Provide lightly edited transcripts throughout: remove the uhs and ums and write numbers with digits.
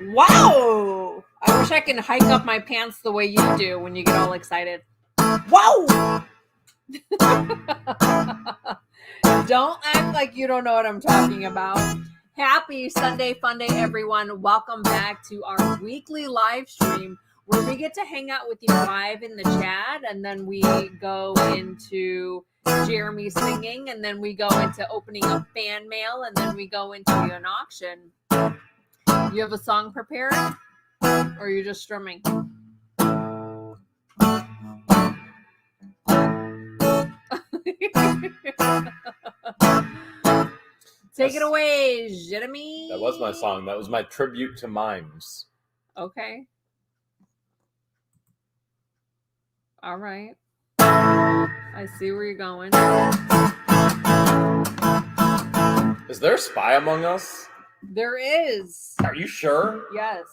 Wow! I wish I could hike up my pants the way you do when you get all excited. Wow! Don't act like you don't know what I'm talking about. Happy Sunday Fun Day, everyone. Welcome back to our weekly live stream where we get to hang out with you live in the chat, and then we go into Jeremy singing, and then we go into opening up fan mail, and then we go into an auction. You have a song prepared? Or are you just strumming? Take it away, Jeremy. That was my song. That was my tribute to mimes. Okay. All right. I see where you're going. Is there a spy among us? There is. Are you sure? Yes.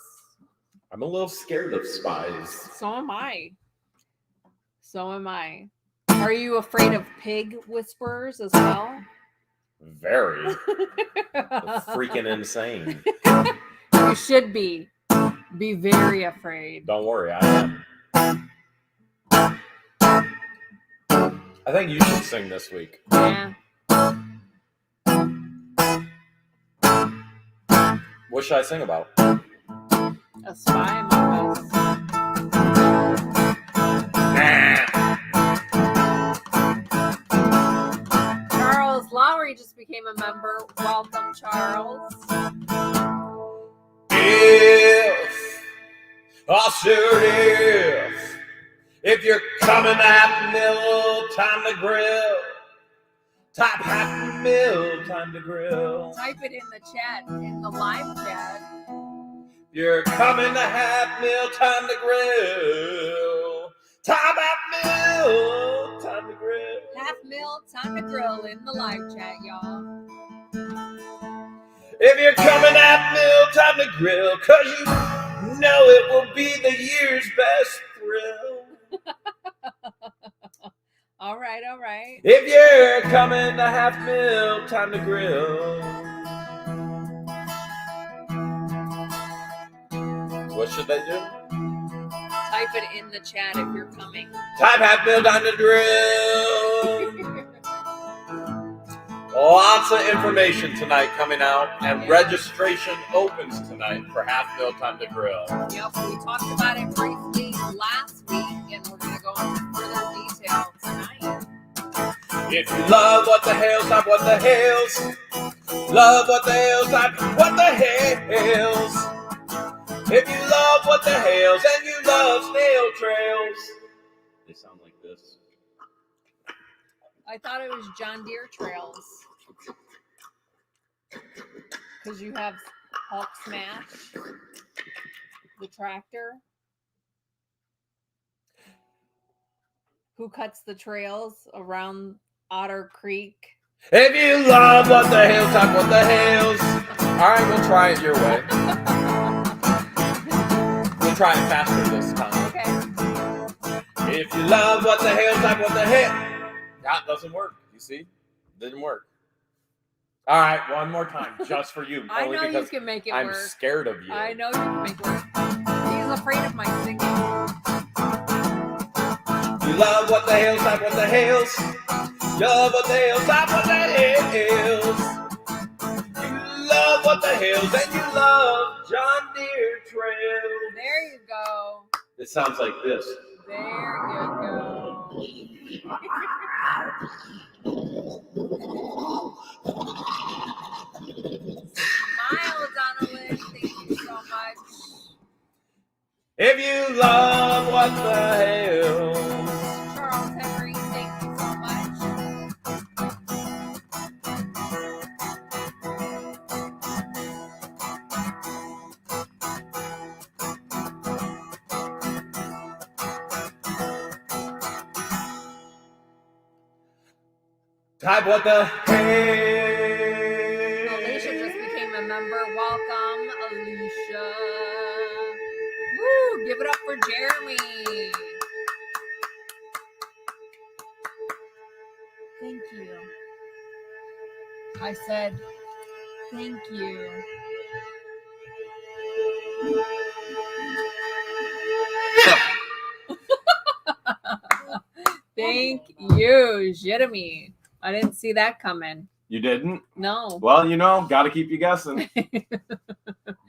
I'm a little scared of spies. So am I. Are you afraid of pig whisperers as well? Very. Freaking insane. You should be. Be very afraid. Don't worry, I am. I think you should sing this week. Yeah. What should I sing about? A spy among us. Charles Lowry just became a member. Welcome, Charles. If you're coming at mill, time to grill. Type happy meal, time to grill. Type it in the chat, in the live chat. You're coming to half meal, time to grill. Time at meal, time to grill. Half meal, time to grill in the live chat, y'all. If you're coming at meal, time to grill, 'cause you know it will be the year's best thrill. All right. If you're coming to half meal, time to grill. What should they do? Type it in the chat if you're coming. Type half meal, time to drill. Lots of information tonight coming out, and registration opens tonight for half meal, time to grill. Yep, we talked about it briefly last week, and we're going to go into further detail tonight. If you love what the hell's type what the hell's. Love what the hell's type what the hell's. If you love what the hell's and you love snail trails. They sound like this. I thought it was John Deere trails. Because you have Hulk Smash, the tractor. Who cuts the trails around Otter Creek? If you love what the hell's type what the hell's. All right, we'll try it your way. We'll try it faster this time. Okay. If you love what the hell's type what the hell. That doesn't work. You see? Didn't work. All right, one more time, just for you. I know you can make it I'm work. scared of you. I know you can make it work. He's afraid of my singing. You love what the hell's type what the hell's. You love what the hell's type what the hell's. You love what the hell's and you love John Deere trails. There you go. It sounds like this. There you go. Smile, Donald. Thank you so much. If you love what the hell's. Charles Henry, thank you so much. Type what the hell. Alicia just became a member. Welcome, Alicia. Woo! Give it up for Jeremy. Thank you. I said, thank you. Thank you, Jeremy. I didn't see that coming. You didn't? No. Well, got to keep you guessing.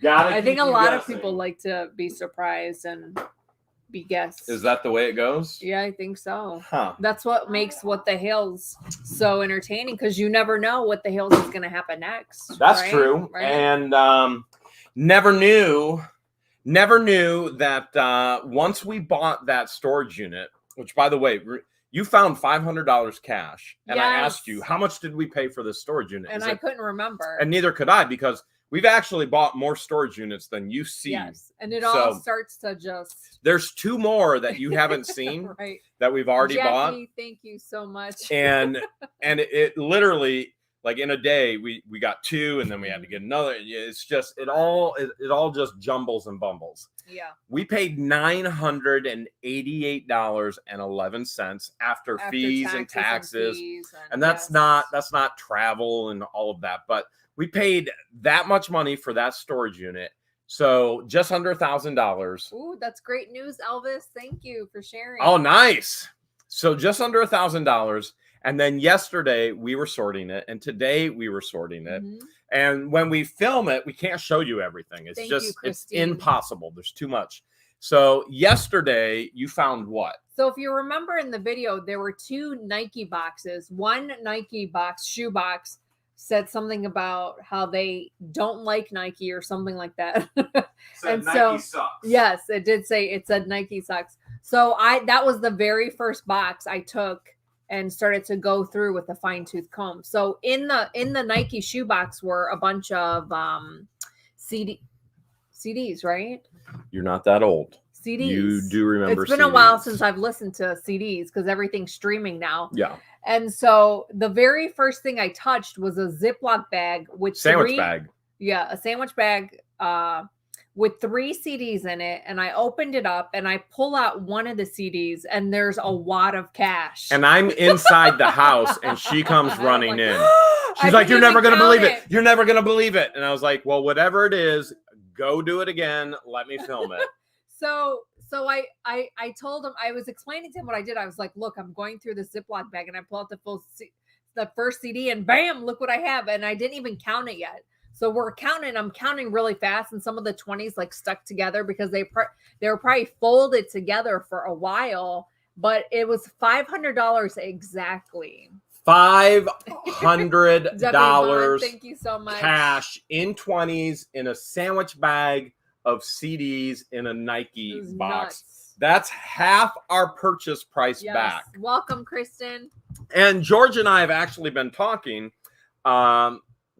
I think a lot of people like to be surprised and be guessed. Is that the way it goes? Yeah, I think so. Huh. That's what makes What the Hales so entertaining, because you never know what the Hales is going to happen next. That's right? true. Right? And never knew that once we bought that storage unit, which, by the way, you found $500 cash. And I asked you, how much did we pay for this storage unit? And I couldn't remember. And neither could I, because we've actually bought more storage units than you see. Yes. And it all starts to just... There's 2 more that you haven't seen right. that we've already bought. Thank you so much. And it literally, like, in a day, we got 2, and then we had to get another. It's just, it all just jumbles and bumbles. Yeah. We paid $988.11 after fees and taxes. And that's not travel and all of that, but we paid that much money for that storage unit. So just under $1,000. Ooh, that's great news, Elvis. Thank you for sharing. Oh, nice. So just under $1,000. And then yesterday we were sorting it, and today we were sorting it. Mm-hmm. And when we film it, we can't show you everything. It's it's impossible. There's too much. So yesterday you found what? So if you remember in the video, there were 2 Nike boxes. One Nike box, shoe box, said something about how they don't like Nike or something like that. And Nike sucks. Yes, it did say, it said Nike sucks. So that was the very first box I took and started to go through with a fine-tooth comb. So in the Nike shoebox were a bunch of CDs, right? You're not that old. CDs. You do remember. It's been a while since I've listened to CDs because everything's streaming now. Yeah. And so the very first thing I touched was a Ziploc bag with sandwich bag. Yeah, a sandwich bag with 3 CDs in it, and I opened it up and I pull out one of the CDs and there's a wad of cash. And I'm inside the house and she comes running in. She's like, "You're never going to believe it. You're never going to believe it." And I was like, "Well, whatever it is, go do it again. Let me film it." So I told him, I was explaining to him what I did. I was like, "Look, I'm going through the Ziploc bag," and I pull out the first CD, and bam, look what I have. And I didn't even count it yet. So we're counting. I'm counting really fast, and some of the 20s like stuck together because they were probably folded together for a while. But it was $500 exactly. $500. Thank you so much. Cash in 20s in a sandwich bag of CDs in a Nike box. Nuts. That's half our purchase price back. Welcome, Kristen. And George and I have actually been talking.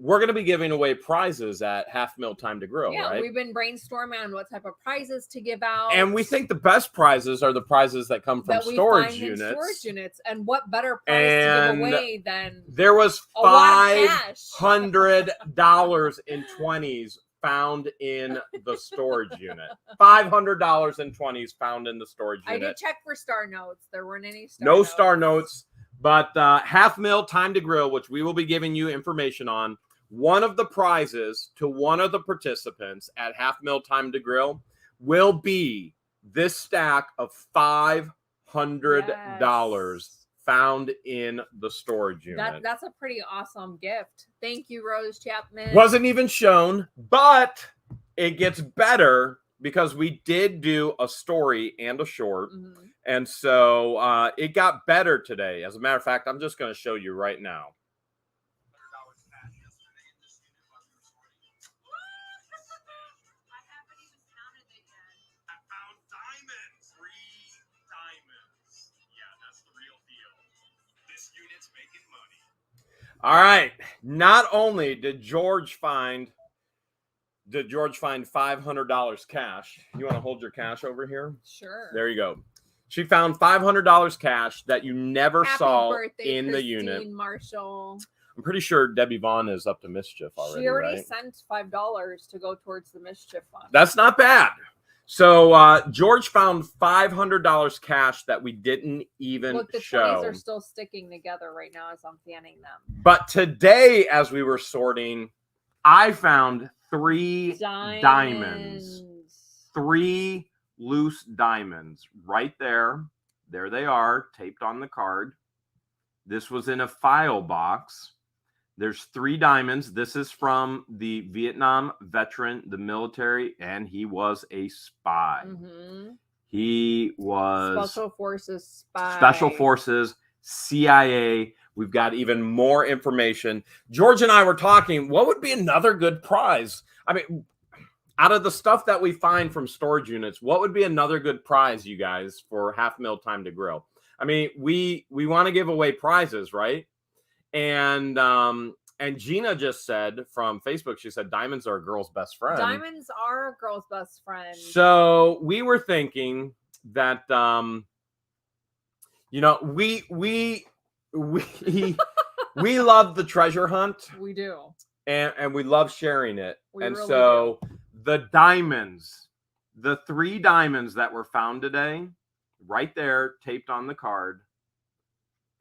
We're going to be giving away prizes at Half Meal Time to Grill, right? We've been brainstorming on what type of prizes to give out. And we think the best prizes are the prizes that come from storage units. And what better prize to give away than there was $500 in 20s found in the storage unit. $500 in 20s found in the storage unit. I did check for star notes. There weren't any star notes. But Half Meal Time to Grill, which we will be giving you information on, one of the prizes to one of the participants at Half Meal Time to Grill will be this stack of $500 found in the storage unit. That's a pretty awesome gift. Thank you, Rose Chapman. Wasn't even shown, but it gets better because we did do a story and a short. Mm-hmm. And so it got better today. As a matter of fact, I'm just going to show you right now. All right. Not only did George find $500 cash. You want to hold your cash over here? Sure. There you go. She found $500 cash that you never saw in the unit. Marshall. I'm pretty sure Debbie Vaughn is up to mischief already. She already sent $5 to go towards the mischief fund. That's not bad. So George found $500 cash that we didn't even show. Look, the 20s are still sticking together right now as I'm fanning them. But today, as we were sorting, I found 3 diamonds. 3 loose diamonds right there. There they are, taped on the card. This was in a file box. There's 3 diamonds. This is from the Vietnam veteran, the military, and he was a spy. Mm-hmm. He was Special Forces spy. Special Forces, CIA. We've got even more information. George and I were talking, what would be another good prize? I mean, out of the stuff that we find from storage units, what would be another good prize, you guys, for Half Mil Time to Grill? I mean, we want to give away prizes, right? And Gina just said from Facebook, she said diamonds are a girl's best friend. Diamonds are a girl's best friend. So we were thinking that you know, we love the treasure hunt. We do. And we love sharing it. We and really so the diamonds, the 3 diamonds that were found today, right there, taped on the card.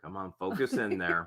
Come on, focus in there.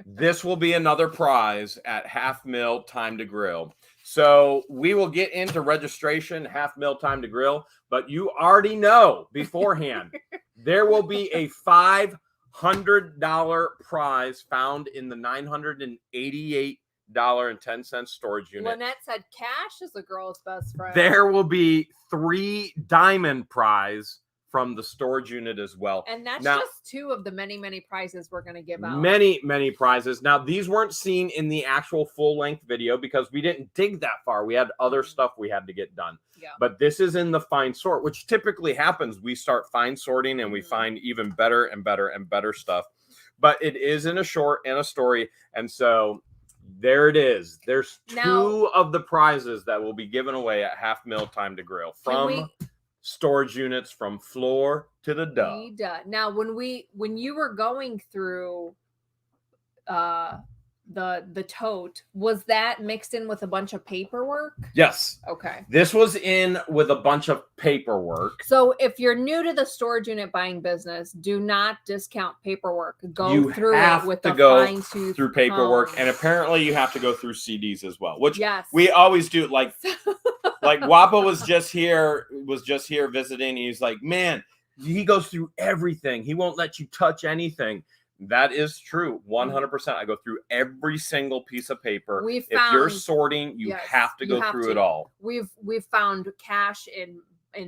This will be another prize at Half Mil Time to Grill. So we will get into registration, Half Mil Time to Grill, but you already know beforehand, there will be a $500 prize found in the $988.10 storage unit. Lynette said cash is a girl's best friend. There will be 3 diamond prize from the storage unit as well. And that's just 2 of the many, many prizes we're going to give out. Many prizes. Now, these weren't seen in the actual full-length video because we didn't dig that far. We had other stuff we had to get done. Yeah. But this is in the fine sort, which typically happens. We start fine sorting and we find even better and better and better stuff. But it is in a short and a story. And so there it is. There's 2 of the prizes that will be given away at Half Mil Time to Grill from storage units, from floor to the dove. Now, when you were going through the tote, was that mixed in with a bunch of paperwork? Yes. Okay. This was in with a bunch of paperwork. So if you're new to the storage unit buying business, do not discount paperwork. Go through it with the fine-tooth through paperwork, comb. and apparently you have to go through CDs as well, which we always do. Like Wapa was just here visiting. He's like, man, he goes through everything. He won't let you touch anything. That is true. 100%. I go through every single piece of paper. If you're sorting, you have to go through it all. We've found cash in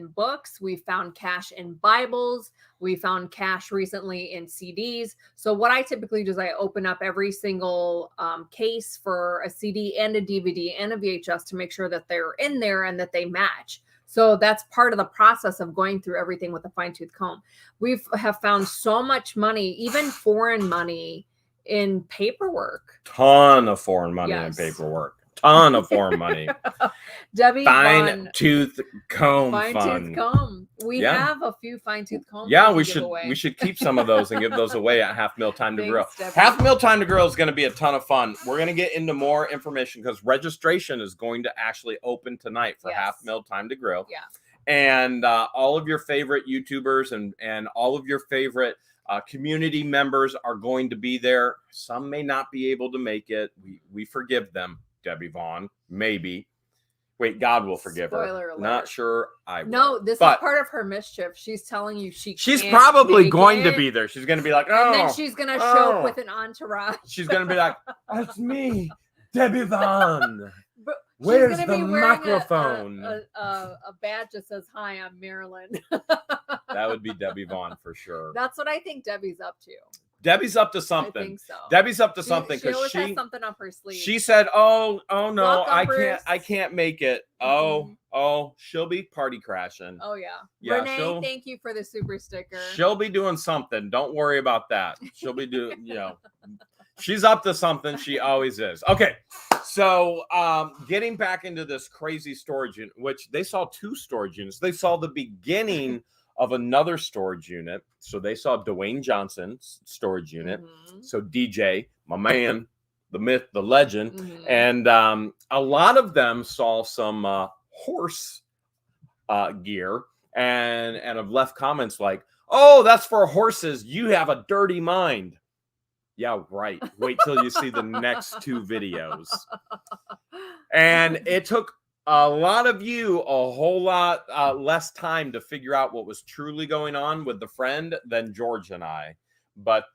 books. We found cash in Bibles. We found cash recently in CDs. So what I typically do is I open up every single case for a CD and a DVD and a VHS to make sure that they're in there and that they match. So that's part of the process of going through everything with a fine-tooth comb. We have found so much money, even foreign money, in paperwork. Ton of foreign money in paperwork. Ton of foreign money. Debbie, fine-tooth comb fun. Comb. We have a few fine-tooth combs. Yeah, we should keep some of those and give those away at Half Mil Time to Grill. Debbie. Half Mil Time to Grill is going to be a ton of fun. We're going to get into more information because registration is going to actually open tonight for Half Mil Time to Grill. Yeah. And all of your favorite YouTubers and all of your favorite community members are going to be there. Some may not be able to make it. We forgive them. Debbie Vaughn, maybe. Wait, God will forgive Spoiler her. alert. Not sure I will. No, this is part of her mischief. She's telling you she's probably going to be there. She's going to be like, oh. And then she's going to show up with an entourage. She's going to be like, that's me, Debbie Vaughn. But where's the microphone? A badge that says, hi, I'm Marilyn. That would be Debbie Vaughn for sure. That's what I think Debbie's up to. Debbie's up to something. I think so. Debbie's up to something because she has something up her sleeve. She said, "Oh no, Welcome, I can't make it. Oh, she'll be party crashing. Oh yeah. Renee, thank you for the super sticker. She'll be doing something. Don't worry about that. She'll be doing, she's up to something. She always is. Okay, so getting back into this crazy storage unit, which they saw 2 storage units. They saw the beginning of another storage unit. So they saw Dwayne Johnson's storage unit. Mm-hmm. So DJ, my man, the myth, the legend. Mm-hmm. And a lot of them saw some horse gear and have left comments like, oh, that's for horses. You have a dirty mind. Yeah, right. Wait till you see the next 2 videos. And it took a lot of you a whole lot less time to figure out what was truly going on with the friend than George and I. But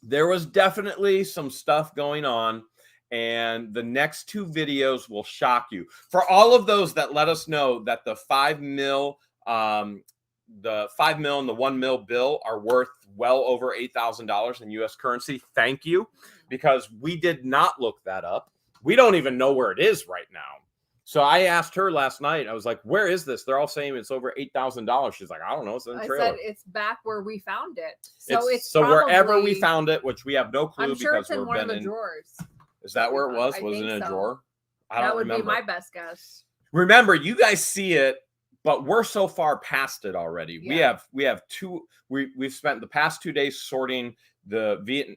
there was definitely some stuff going on, and the next two videos will shock you. For all of those that let us know that the 5 mil, the 5 mil and the 1 mil bill are worth well over $8,000 in U.S. currency, thank you, because we did not look that up. We don't even know where it is right now. So I asked her last night. I was like, "Where is this?" They're all saying it's over $8,000. She's like, "I don't know. It's in the trailer." I said it's back where we found it. So it's so probably, wherever we found it, which we have no clue I'm sure because it's in we've one of been the drawers. Is that where it was? I Was it think in a so. drawer? I That don't would remember. be my best guess. Remember, you guys see it, but we're so far past it already. Yeah. We have two. We've spent the past 2 days sorting the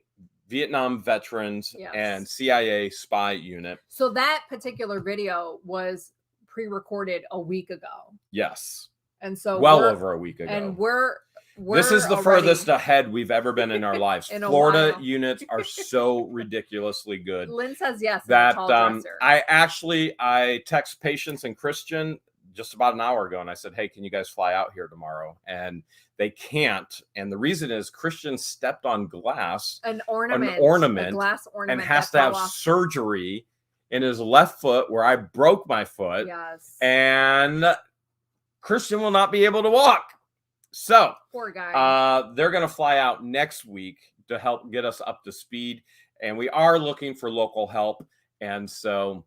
Vietnam veterans Yes. and CIA spy unit. So that particular video was pre-recorded a week ago. Yes. And so well over a week ago. And we're this is the already furthest ahead we've ever been in our lives. In a Florida while. units are so ridiculously good. Lynn says yes. That tall dresser. I text Patience and Christian just about an hour ago, and I said, "Hey, can you guys fly out here tomorrow?" And they can't. And the reason is Christian stepped on glass, an ornament, a glass ornament, and has to have surgery in his left foot where I broke my foot. Yes. And Christian will not be able to walk. So poor guy. They're going to fly out next week to help get us up to speed. And we are looking for local help. And so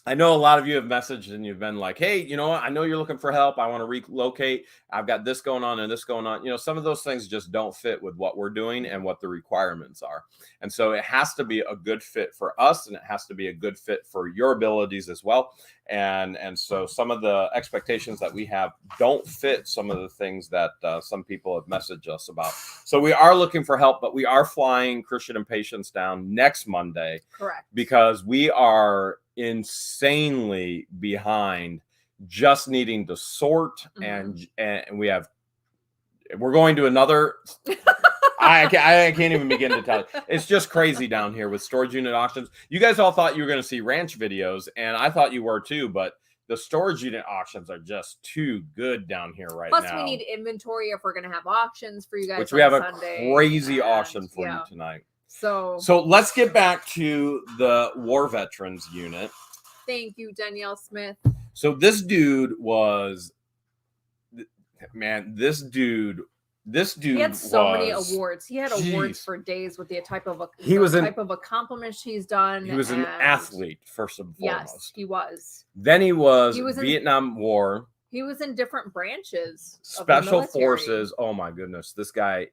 I know a lot of you have messaged and you've been like, "Hey, you know what? I know you're looking for help. I want to relocate. I've got this going on and this going on." You know, some of those things just don't fit with what we're doing and what the requirements are. And so it has to be a good fit for us, and it has to be a good fit for your abilities as well. And so some of the expectations that we have don't fit some of the things that some people have messaged us about. So we are looking for help, but we are flying Christian and Patience down next Monday. Correct. Because we are insanely behind just needing to sort and we're going to another I can't even begin to tell you. It's just crazy down here with storage unit auctions. You guys all thought you were going to see ranch videos, and I thought you were too, but the storage unit auctions are just too good down here right now. Plus, we need inventory if we're going to have auctions for you guys. Which we have Sunday, a crazy auction for you tonight. So let's get back to the war veterans unit. Thank you, Danielle Smith. So this dude was, man, this dude he had so many awards. He had awards for days with the type of accomplishments he's done. He was an athlete first and foremost. Yes, he was. Then he was Vietnam War. He was in different branches. Special forces. Oh my goodness. This guy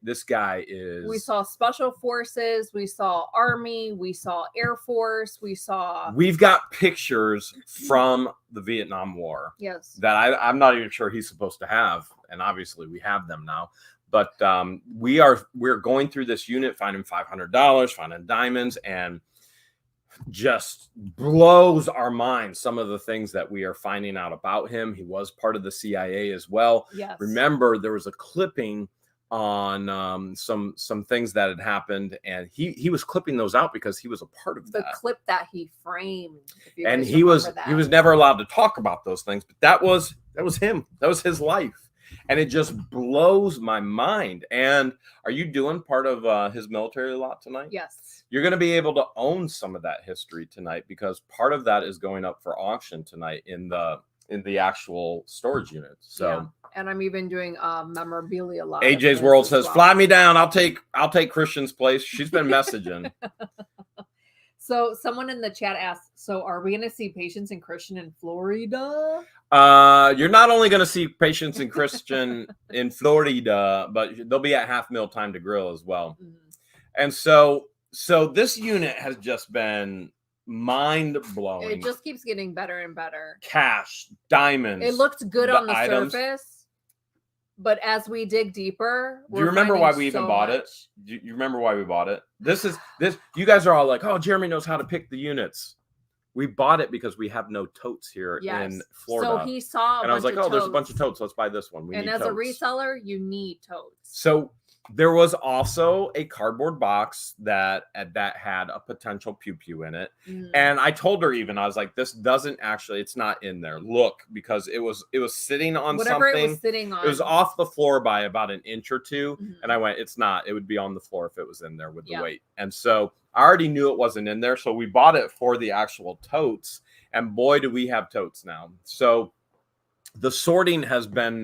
is. We saw special forces. We saw Army. We saw Air Force. We've got pictures from the Vietnam War. Yes. That I'm not even sure he's supposed to have. And obviously we have them now. But we're going through this unit, finding $500, finding diamonds, and just blows our mind some of the things that we are finding out about him. He was part of the CIA as well. Yes. Remember, there was a clipping on some things that had happened, and he was clipping those out because he was a part of the clip that he framed. And he was never allowed to talk about those things, but that was him. That was his life. And it just blows my mind. And are you doing part of his military lot tonight? Yes. You're going to be able to own some of that history tonight, because part of that is going up for auction tonight in the actual storage unit. So, yeah. And I'm even doing memorabilia lot. AJ's World says, "Fly me down. I'll take Christian's place." She's been messaging. So someone in the chat asked, "So are we going to see Patience and Christian in Florida?" You're not only going to see Patience and Christian in Florida, but they'll be at Half Meal Time to Grill as well. Mm-hmm. And so this unit has just been mind-blowing. It just keeps getting better and better. Cash, diamonds. It looked good on the surface, but as we dig deeper, do you remember why we even bought it? Do you remember why we bought it? This. You guys are all like, "Oh, Jeremy knows how to pick the units." We bought it because we have no totes here in Florida. So he saw, and I was like, "Oh, there's a bunch of totes. Let's buy this one." And as a reseller, you need totes. So There was also a cardboard box that had a potential pew-pew in it. And I told her even, I was like, this doesn't actually, it's not in there. Look, because it was sitting on whatever something. It was sitting on. It was off the floor by about an inch or two. Mhm. And I went, it's not. It would be on the floor if it was in there with the weight. And so I already knew it wasn't in there. So we bought it for the actual totes. And boy, do we have totes now. So the sorting has been,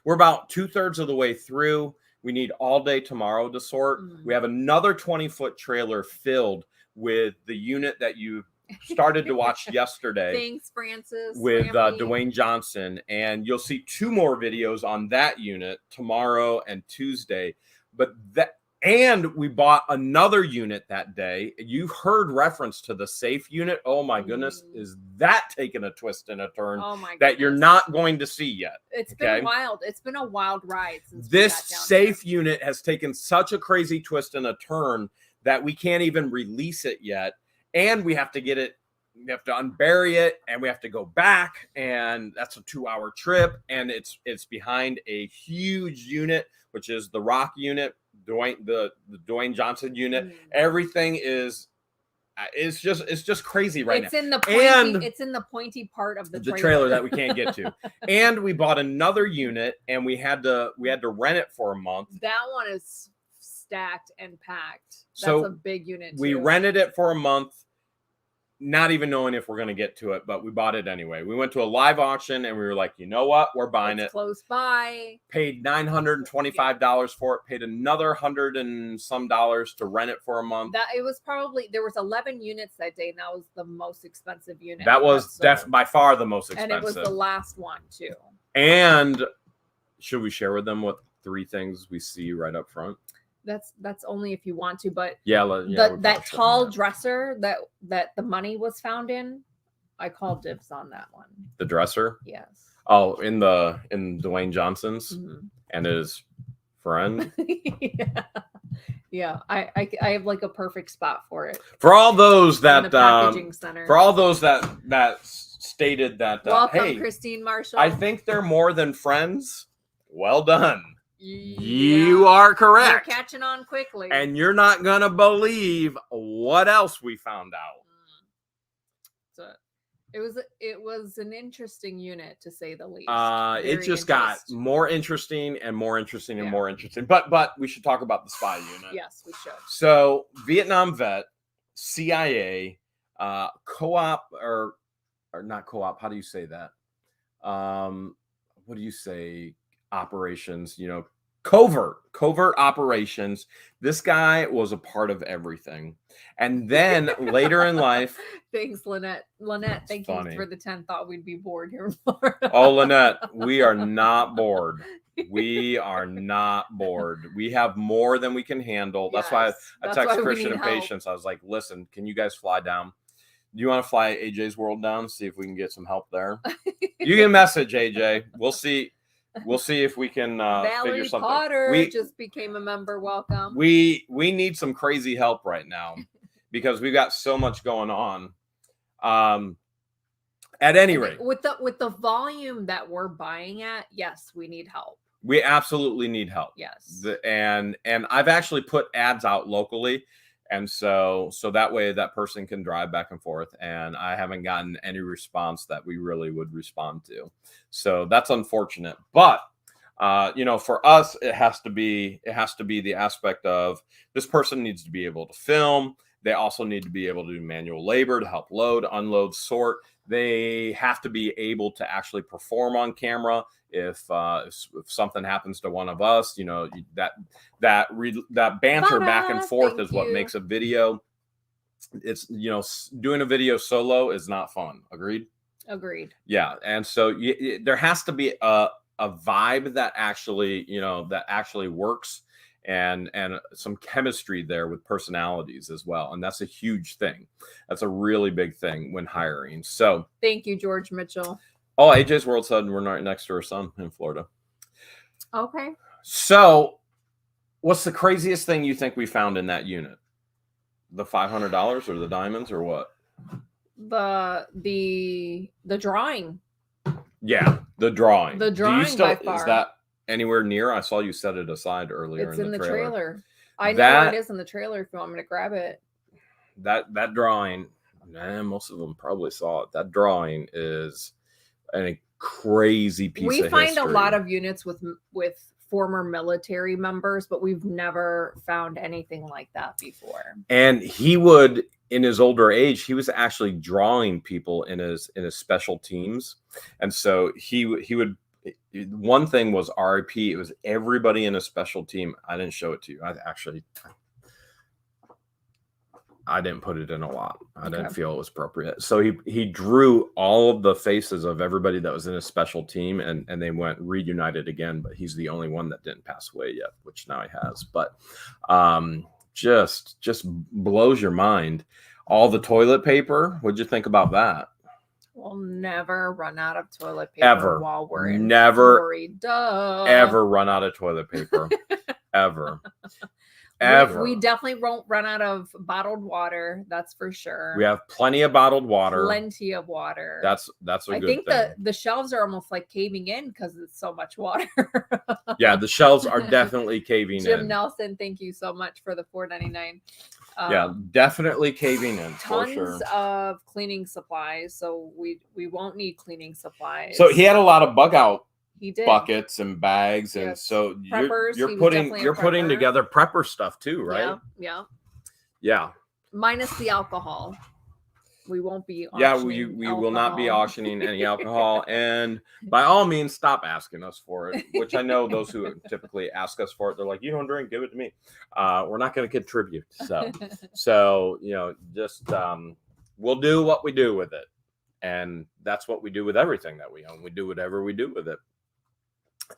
we're about 2/3 of the way through. We need all day tomorrow to sort. We have another 20-foot trailer filled with the unit that you started to watch yesterday. Thanks, Francis. With Dwayne Johnson. And you'll see 2 more videos on that unit tomorrow and Tuesday. And we bought another unit that day. You heard reference to the safe unit. Oh my goodness, is that taking a twist and a turn that you're not going to see yet? It's been wild. It's been a wild ride since this safe unit has taken such a crazy twist and a turn that we can't even release it yet. And we have to get it, we have to unbury it, and we have to go back, and that's a 2-hour trip. And it's behind a huge unit, which is the rock unit. The Dwayne Johnson unit. Everything is it's just crazy right now. It's in the pointy part of the trailer that we can't get to. And we bought another unit, and we had to rent it for a month. That one is stacked and packed. That's a big unit too. We rented it for a month, not even knowing if we're going to get to it, but we bought it anyway. We went to a live auction, and we were like, you know what? We're buying it. Close by. Paid $925 for it. Paid another $100 and some to rent it for a month. There was 11 units that day, and that was the most expensive unit. That was by far the most expensive. And it was the last one too. And should we share with them what 3 things we see right up front? That's only if you want to, but that tall dresser that the money was found in, I called dibs on that one. The dresser? Yes. Oh, in Dwayne Johnson's and his friend. Yeah. I have like a perfect spot for it. For all those that in the packaging center. For all those that stated that welcome, hey, Christine Marshall. I think they're more than friends. Well done. You are correct. You're catching on quickly. And you're not going to believe what else we found out. So it was an interesting unit, to say the least. It just got more interesting and more interesting and more interesting. But we should talk about the spy unit. Yes, we should. So Vietnam vet, CIA, co-op or not co-op. How do you say that? What do you say? Operations, covert operations. This guy was a part of everything. And then later in life, thanks, Lynette, thank you for the 10. Thought we'd be bored here in Florida. Oh, Lynette, we are not bored. We are not bored. We have more than we can handle. That's why I text Christian and Patience. I was like, listen, can you guys fly down? Do you want to fly AJ's World down? See if we can get some help there. You can message AJ. We'll see. We'll see if we can figure something. Potter just became a member. Welcome. We need some crazy help right now because we've got so much going on. At any rate, with the volume that we're buying at, yes, we need help. We absolutely need help. Yes. And I've actually put ads out locally. And so that way that person can drive back and forth. And I haven't gotten any response that we really would respond to. So that's unfortunate. But, for us, it has to be the aspect of this person needs to be able to film. They also need to be able to do manual labor to help load, unload, sort. They have to be able to actually perform on camera. If something happens to one of us, that banter back and forth is what makes a video. It's, doing a video solo is not fun. Agreed? Agreed. Yeah. And so there has to be a vibe that actually works and some chemistry there with personalities as well. And that's a huge thing. That's a really big thing when hiring. So thank you, George Mitchell. Oh, AJ's World said we're right next to her son in Florida. Okay. So what's the craziest thing you think we found in that unit? The $500 or the diamonds or what? The drawing. Yeah, the drawing. The drawing by far. anywhere near? I saw you set it aside earlier. It's in the trailer. I know That- where it is in the trailer if you want me to grab it. That drawing, most of them probably saw it. That drawing is a crazy piece We of find history. a lot of units with former military members, but we've never found anything like that before. And he would, in his older age, he was actually drawing people in his special teams. And so he would, one thing was RIP. It was everybody in a special team. I didn't show it to you. I didn't put it in a lot. I didn't feel it was appropriate. So he drew all of the faces of everybody that was in a special team, and they went reunited again. But he's the only one that didn't pass away yet, which now he has. But just blows your mind. All the toilet paper. What'd you think about that? We'll never run out of toilet paper Ever. while we're in Never Florida. ever run out of toilet paper. Ever. Ever. We definitely won't run out of bottled water. That's for sure. We have plenty of bottled water. Plenty of water. That's a I good think thing. the shelves are almost like caving in because it's so much water. Yeah, the shelves are definitely caving Jim in. Nelson, thank you so much for the $4.99. Yeah, definitely caving in for Tons sure. of cleaning supplies, so we won't need cleaning supplies. So he had a lot of bug out he did buckets and bags, and Yes. so Preppers, he you're was putting definitely a putting prepper. together prepper stuff too, right? Yeah. Yeah. Minus the alcohol. We won't be. Yeah, auctioning we will not be alcohol. auctioning any alcohol, and by all means, stop asking us for it. Which I know those who typically ask us for it, they're like, "You don't drink, give it to me." We're not going to contribute, so just we'll do what we do with it, and that's what we do with everything that we own. We do whatever we do with it.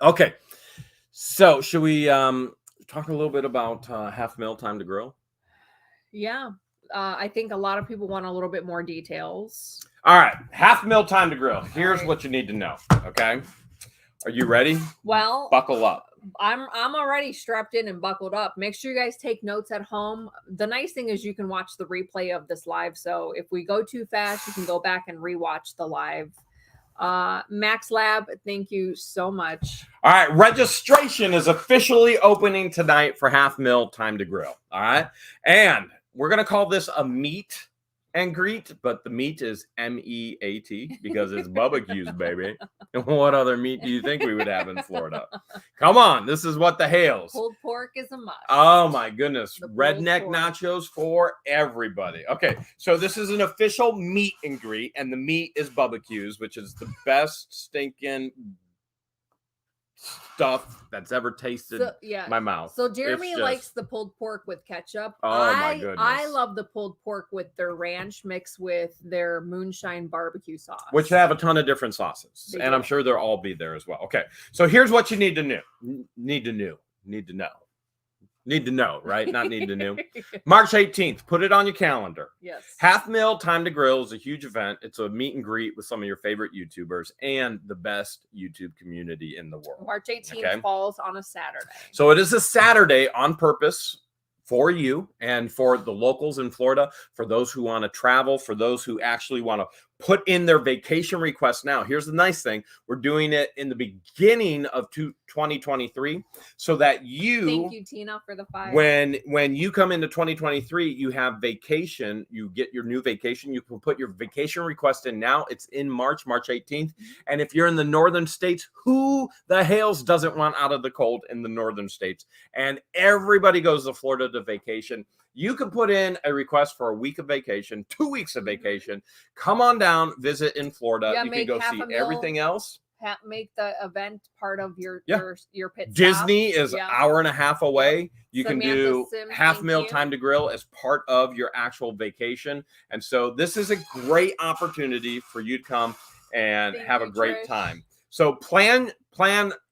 Okay, so should we talk a little bit about half mil time to grill? Yeah. I think a lot of people want a little bit more details. All right, half mil time to grill. Here's right. what you need to know. Okay, are you ready? Well, Buckle up. I'm already strapped in and buckled up. Make sure you guys take notes at home. The nice thing is you can watch the replay of this live. So if we go too fast, you can go back and rewatch the live. Max Lab, thank you so much. All right, registration is officially opening tonight for half mil time to grill. All right, and we're gonna call this a meet and greet, but the meat is MEAT because it's barbecues, baby. And what other meat do you think we would have in Florida? Come on, this is what the Hales. Pulled pork is a must. Oh my goodness. The pulled Redneck pork. nachos for everybody. Okay, so this is an official meet and greet, and the meat is barbecues, which is the best stinking stuff that's ever tasted my mouth. So Jeremy It's just- likes the pulled pork with ketchup. Oh, my goodness. I love the pulled pork with their ranch mixed with their moonshine barbecue sauce. Which have a ton of different sauces. They And do. I'm sure they'll all be there as well. Okay. So here's what you need to know. Need to know, right? Not need to know. March 18th. Put it on your calendar. Yes. Half Mil Time to Grill is a huge event. It's a meet and greet with some of your favorite YouTubers and the best YouTube community in the world. March 18th Okay. falls on a Saturday. So it is a Saturday on purpose for you and for the locals in Florida, for those who want to travel, for those who actually want to put in their vacation request now. Here's the nice thing. We're doing it in the beginning of 2023 so that you, Thank you, Tina, for the 5. when you come into 2023, you have vacation, you get your new vacation, you can put your vacation request in now. It's in March 18th. And if you're in the northern states, who the Hales doesn't want out of the cold in the northern states? And everybody goes to Florida to vacation. You can put in a request for a week of vacation, 2 weeks of vacation. Come on down, visit in Florida. Yeah, You can make go half see a mil. everything else. Make the event part of your Yeah. your pit stop. Disney is Yeah. an hour and a half away. You can Samantha do Sim, half thank meal you. time to grill as part of your actual vacation. And so this is a great opportunity for you to come and Thank have you, a great Trish. time. So plan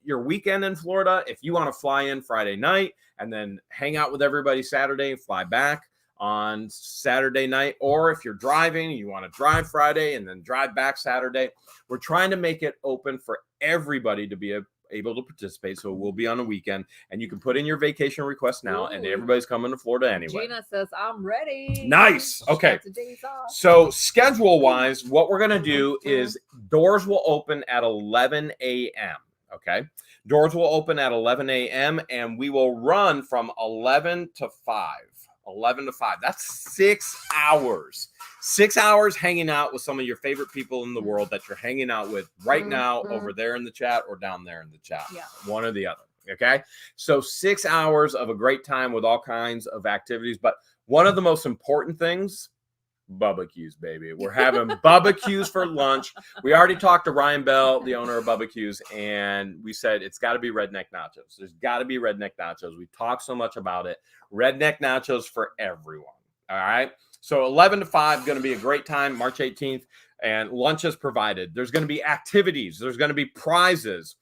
your weekend in Florida. If you want to fly in Friday night and then hang out with everybody Saturday and fly back on Saturday night, or if you're driving, you want to drive Friday and then drive back Saturday, we're trying to make it open for everybody to be able to participate. So we'll be on a weekend and you can put in your vacation request now. And Ooh. everybody's coming to Florida anyway. Gina says, I'm ready. Nice. She's Okay. got the days off. So schedule wise, what we're going to do is doors will open at 11 a.m. Okay. Doors will open at 11 a.m. and we will run from 11 to 5. 11 to 5. That's 6 hours. 6 hours hanging out with some of your favorite people in the world that you're hanging out with right now over there in the chat or down there in the chat. Yeah. One or the other. Okay. So 6 hours of a great time with all kinds of activities. But one of the most important things, barbecues, baby. We're having barbecues for lunch. We already talked to Ryan Bell, the owner of barbecues, and we said it's got to be redneck nachos. There's got to be redneck nachos. We talked so much about it. Redneck nachos for everyone. All right. So 11 to 5, going to be a great time, March 18th, and lunch is provided. There's going to be activities. There's going to be prizes.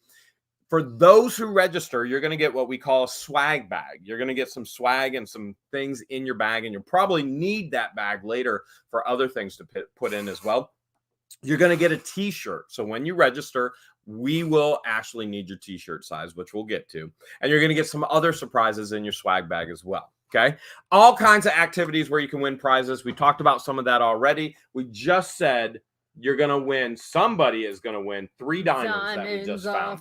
For those who register, you're going to get what we call a swag bag. You're going to get some swag and some things in your bag, and you'll probably need that bag later for other things to put in as well. You're going to get a t-shirt. So when you register, we will actually need your t-shirt size, which we'll get to. And you're going to get some other surprises in your swag bag as well. Okay. All kinds of activities where you can win prizes. We talked about some of that already. We just said you're going to win. Somebody is going to win 3 diamonds that we just found.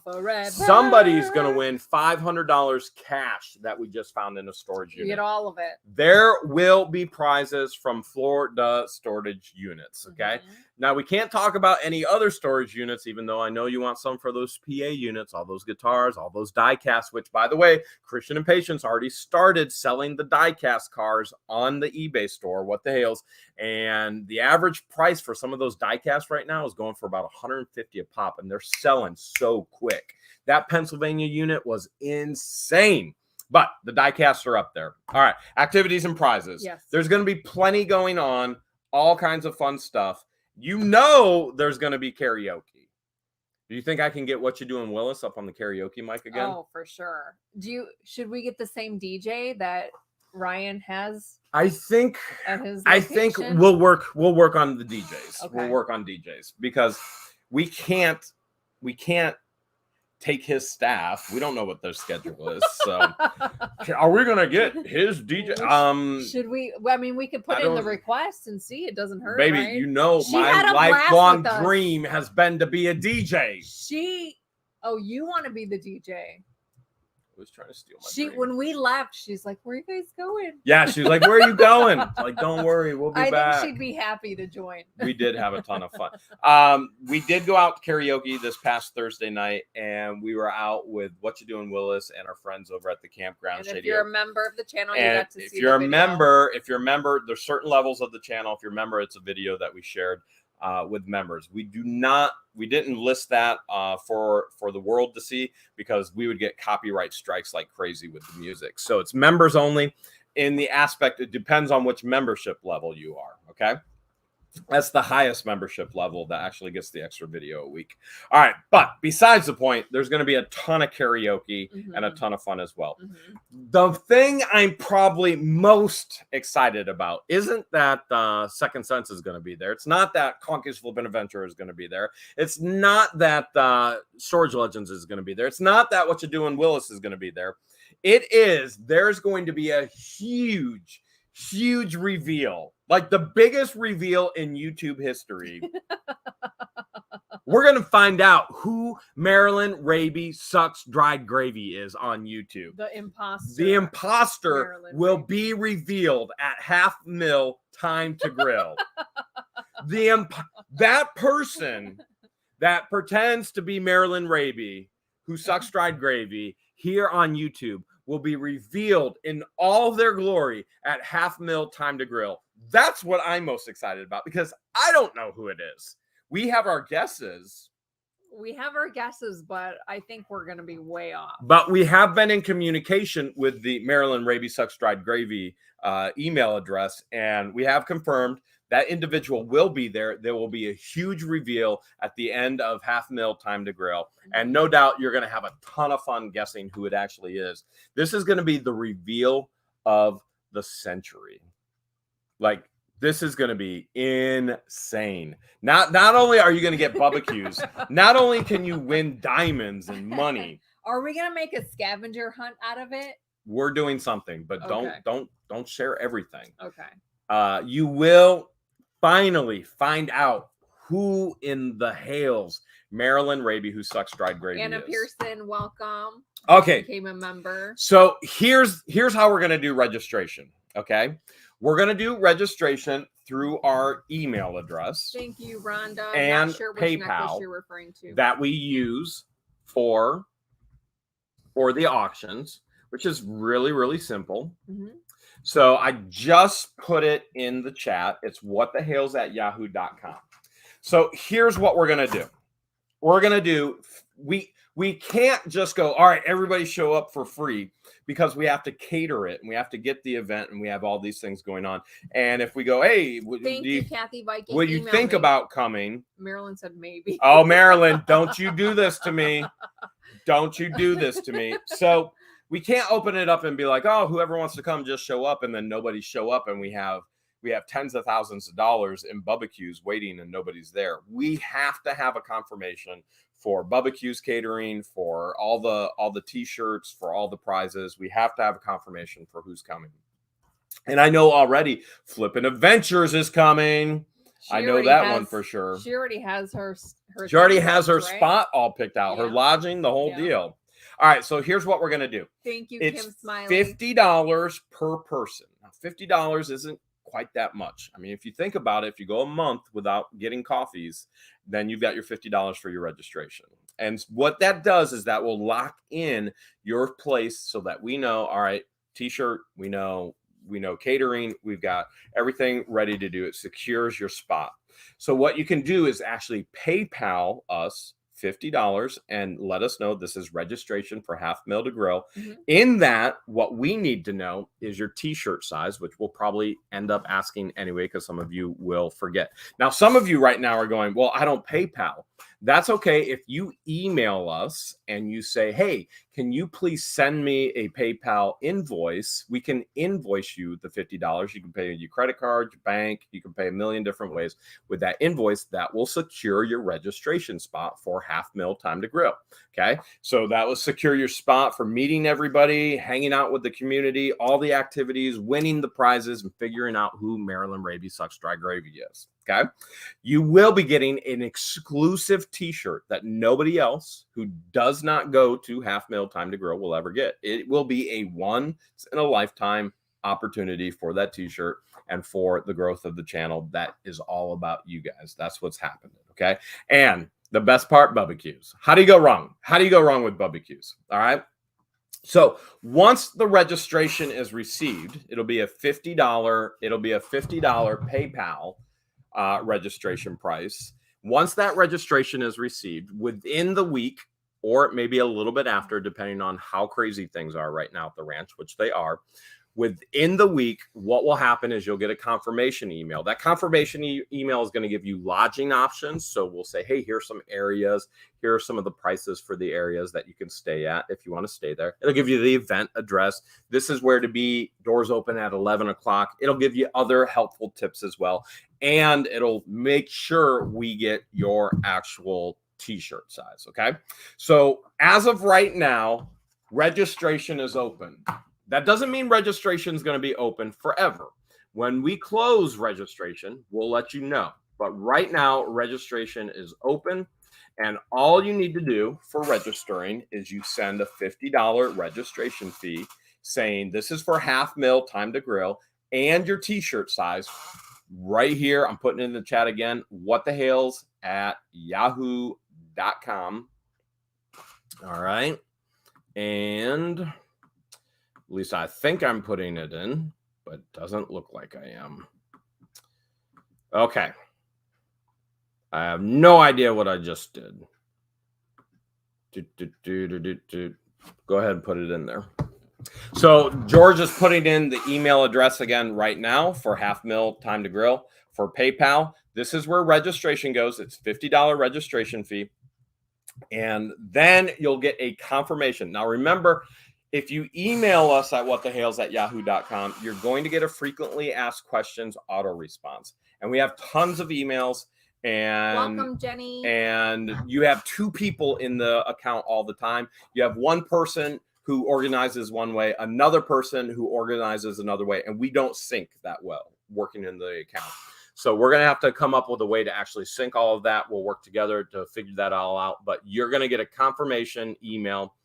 Somebody's going to win $500 cash that we just found in a storage unit. You get all of it. There will be prizes from Florida storage units. Okay. Now, we can't talk about any other storage units, even though I know you want some for those PA units, all those guitars, all those die casts, which, by the way, Christian and Patience already started selling the die cast cars on the eBay store, What the Hales. And the average price for some of those die casts right now is going for about $150 a pop, and they're selling so quick. That Pennsylvania unit was insane. But the die casts are up there. All right. Activities and prizes. Yes. There's going to be plenty going on, all kinds of fun stuff. You know there's going to be karaoke. Do you think I can get What You Doing Willis up on the karaoke mic again? Oh, for sure. Should we get the same DJ that Ryan has? I think at his I think we'll work on the DJs. Okay. We'll work on DJs because we can't take his staff. We don't know what their schedule is. So are we gonna get his DJ? Should we? I mean, we could put in the request and see. It doesn't hurt. Baby, right? you know She my had a blast lifelong with us. dream has been to be a DJ. You want to be the DJ? I was trying to steal my dream. When we left, she's like, "Where are you guys going?" Yeah, she's like, "Where are you going?" Like, don't worry, we'll be back. I think she'd be happy to join. We did have a ton of fun. We did go out to karaoke this past Thursday night, and we were out with What You Doing Willis and our friends over at the campground. And if you're a member of the channel, you and got to see. If you're a member, there's certain levels of the channel. If you're a member, it's a video that we shared with members. We didn't list that for the world to see because we would get copyright strikes like crazy with the music. So it's members only. In the aspect, it depends on which membership level you are. Okay. That's the highest membership level that actually gets the extra video a week. All right. But besides the point, there's going to be a ton of karaoke and a ton of fun as well. The thing I'm probably most excited about isn't that Second Sense is going to be there. It's not that Conky's Flippin' Adventure is going to be there. It's not that Storage Legends is going to be there. It's not that What You Doing Willis is going to be there. There's going to be a huge reveal, like the biggest reveal in YouTube history. We're going to find out who Marilyn Raby Sucks Dried Gravy is on YouTube. The imposter. The imposter Marilyn will Raby. be revealed at 500,000 Time to Grill. That person that pretends to be Marilyn Raby, who sucks dried gravy, here on YouTube will be revealed in all their glory at 500,000 Time to Grill. That's what I'm most excited about because I don't know who it is. We have our guesses. But I think we're going to be way off. But we have been in communication with the Marilyn Raby Sucks Dried Gravy email address, and we have confirmed that individual will be there. There will be a huge reveal at the end of 500,000 Time to Grill. And no doubt you're going to have a ton of fun guessing who it actually is. This is going to be the reveal of the century. Like, this is going to be insane. Not only are you going to get barbecues, not only can you win diamonds and money. Are we going to make a scavenger hunt out of it? We're doing something, but Okay. don't share everything. Okay. You will finally find out who in the Hales Marilyn Raby, who sucks dried gravy. Anna Pearson, welcome. Okay. Became a member. So here's how we're going to do registration. Okay. We're going to do registration through our email address. Thank you, Rhonda. And not sure which necklace PayPal you're referring to. that we use for the auctions, which is really, really simple. Mm-hmm. So I just put it in the chat. It's whatthehales@yahoo.com. So here's what we're going to do. We're going to do, we can't just go, all right, everybody show up for free, because we have to cater it and we have to get the event and we have all these things going on. And if we go, hey, thank you, Kathy Viking. Would you think about coming? Marilyn said maybe. Oh, Marilyn, don't you do this to me. Don't you do this to me. So we can't open it up and be like, oh, whoever wants to come, just show up. And then nobody show up. And we have tens of thousands of dollars in barbecues waiting and nobody's there. We have to have a confirmation for barbecues catering, for all the t-shirts, for all the prizes. We have to have a confirmation for who's coming. And I know already Flippin' Adventures is coming. I know that one for sure. She already has her she already has her spot all picked out, her lodging, the whole deal. All right, so here's what we're going to do. Thank you, it's Kim Smiley. $50 per person. Now, $50 isn't quite that much. I mean, if you think about it, if you go a month without getting coffees, then you've got your $50 for your registration. And what that does is that will lock in your place so that we know, all right, t-shirt, we know catering, we've got everything ready to do. It secures your spot. So what you can do is actually PayPal us $50 and let us know this is registration for Half Meal to Grill. Mm-hmm. In that, what we need to know is your t-shirt size, which we'll probably end up asking anyway, because some of you will forget. Now, some of you right now are going, well, I don't PayPal. That's okay. If you email us and you say, hey, can you please send me a PayPal invoice? We can invoice you the $50. You can pay your credit card, your bank. You can pay a million different ways. With that invoice, that will secure your registration spot for Half Meal Time to Grill. Okay. So that will secure your spot for meeting everybody, hanging out with the community, all the activities, winning the prizes, and figuring out who Marilyn Raby Sucks Dry Gravy is. Okay. You will be getting an exclusive t-shirt that nobody else who does not go to Half Meal Time to Grill will ever get. It will be a once in a lifetime opportunity for that t-shirt and for the growth of the channel. That is all about you guys. That's what's happening. Okay. And the best part, barbecues. How do you go wrong? How do you go wrong with barbecues? All right. So once the registration is received, it'll be a $50 PayPal registration price. Once that registration is received, within the week, or maybe a little bit after, depending on how crazy things are right now at the ranch, which they are, within the week, what will happen is you'll get a confirmation email. That confirmation email is going to give you lodging options. So we'll say, hey, here's some areas. Here are some of the prices for the areas that you can stay at if you want to stay there. It'll give you the event address. This is where to be. Doors open at 11 o'clock. It'll give you other helpful tips as well. And it'll make sure we get your actual t-shirt size. Okay. So as of right now, registration is open. That doesn't mean registration is going to be open forever. When we close registration, we'll let you know. But right now, registration is open. And all you need to do for registering is you send a $50 registration fee saying this is for Half Meal Time to Grill and your t-shirt size. Right here, I'm putting it in the chat again, whatthehales@yahoo.com. All right. And at least I think I'm putting it in, but it doesn't look like I am. Okay. I have no idea what I just did. Go ahead and put it in there. So George is putting in the email address again right now for Half Meal Time to Grill. For PayPal, this is where registration goes. It's $50 registration fee. And then you'll get a confirmation. Now remember, if you email us at whatthehales@yahoo.com, you're going to get a frequently asked questions auto response. And we have tons of emails. And welcome, Jenny. And you have two people in the account all the time. You have one person who organizes one way, another person who organizes another way, and we don't sync that well working in the account. So we're going to have to come up with a way to actually sync all of that. We'll work together to figure that all out. But you're going to get a confirmation email,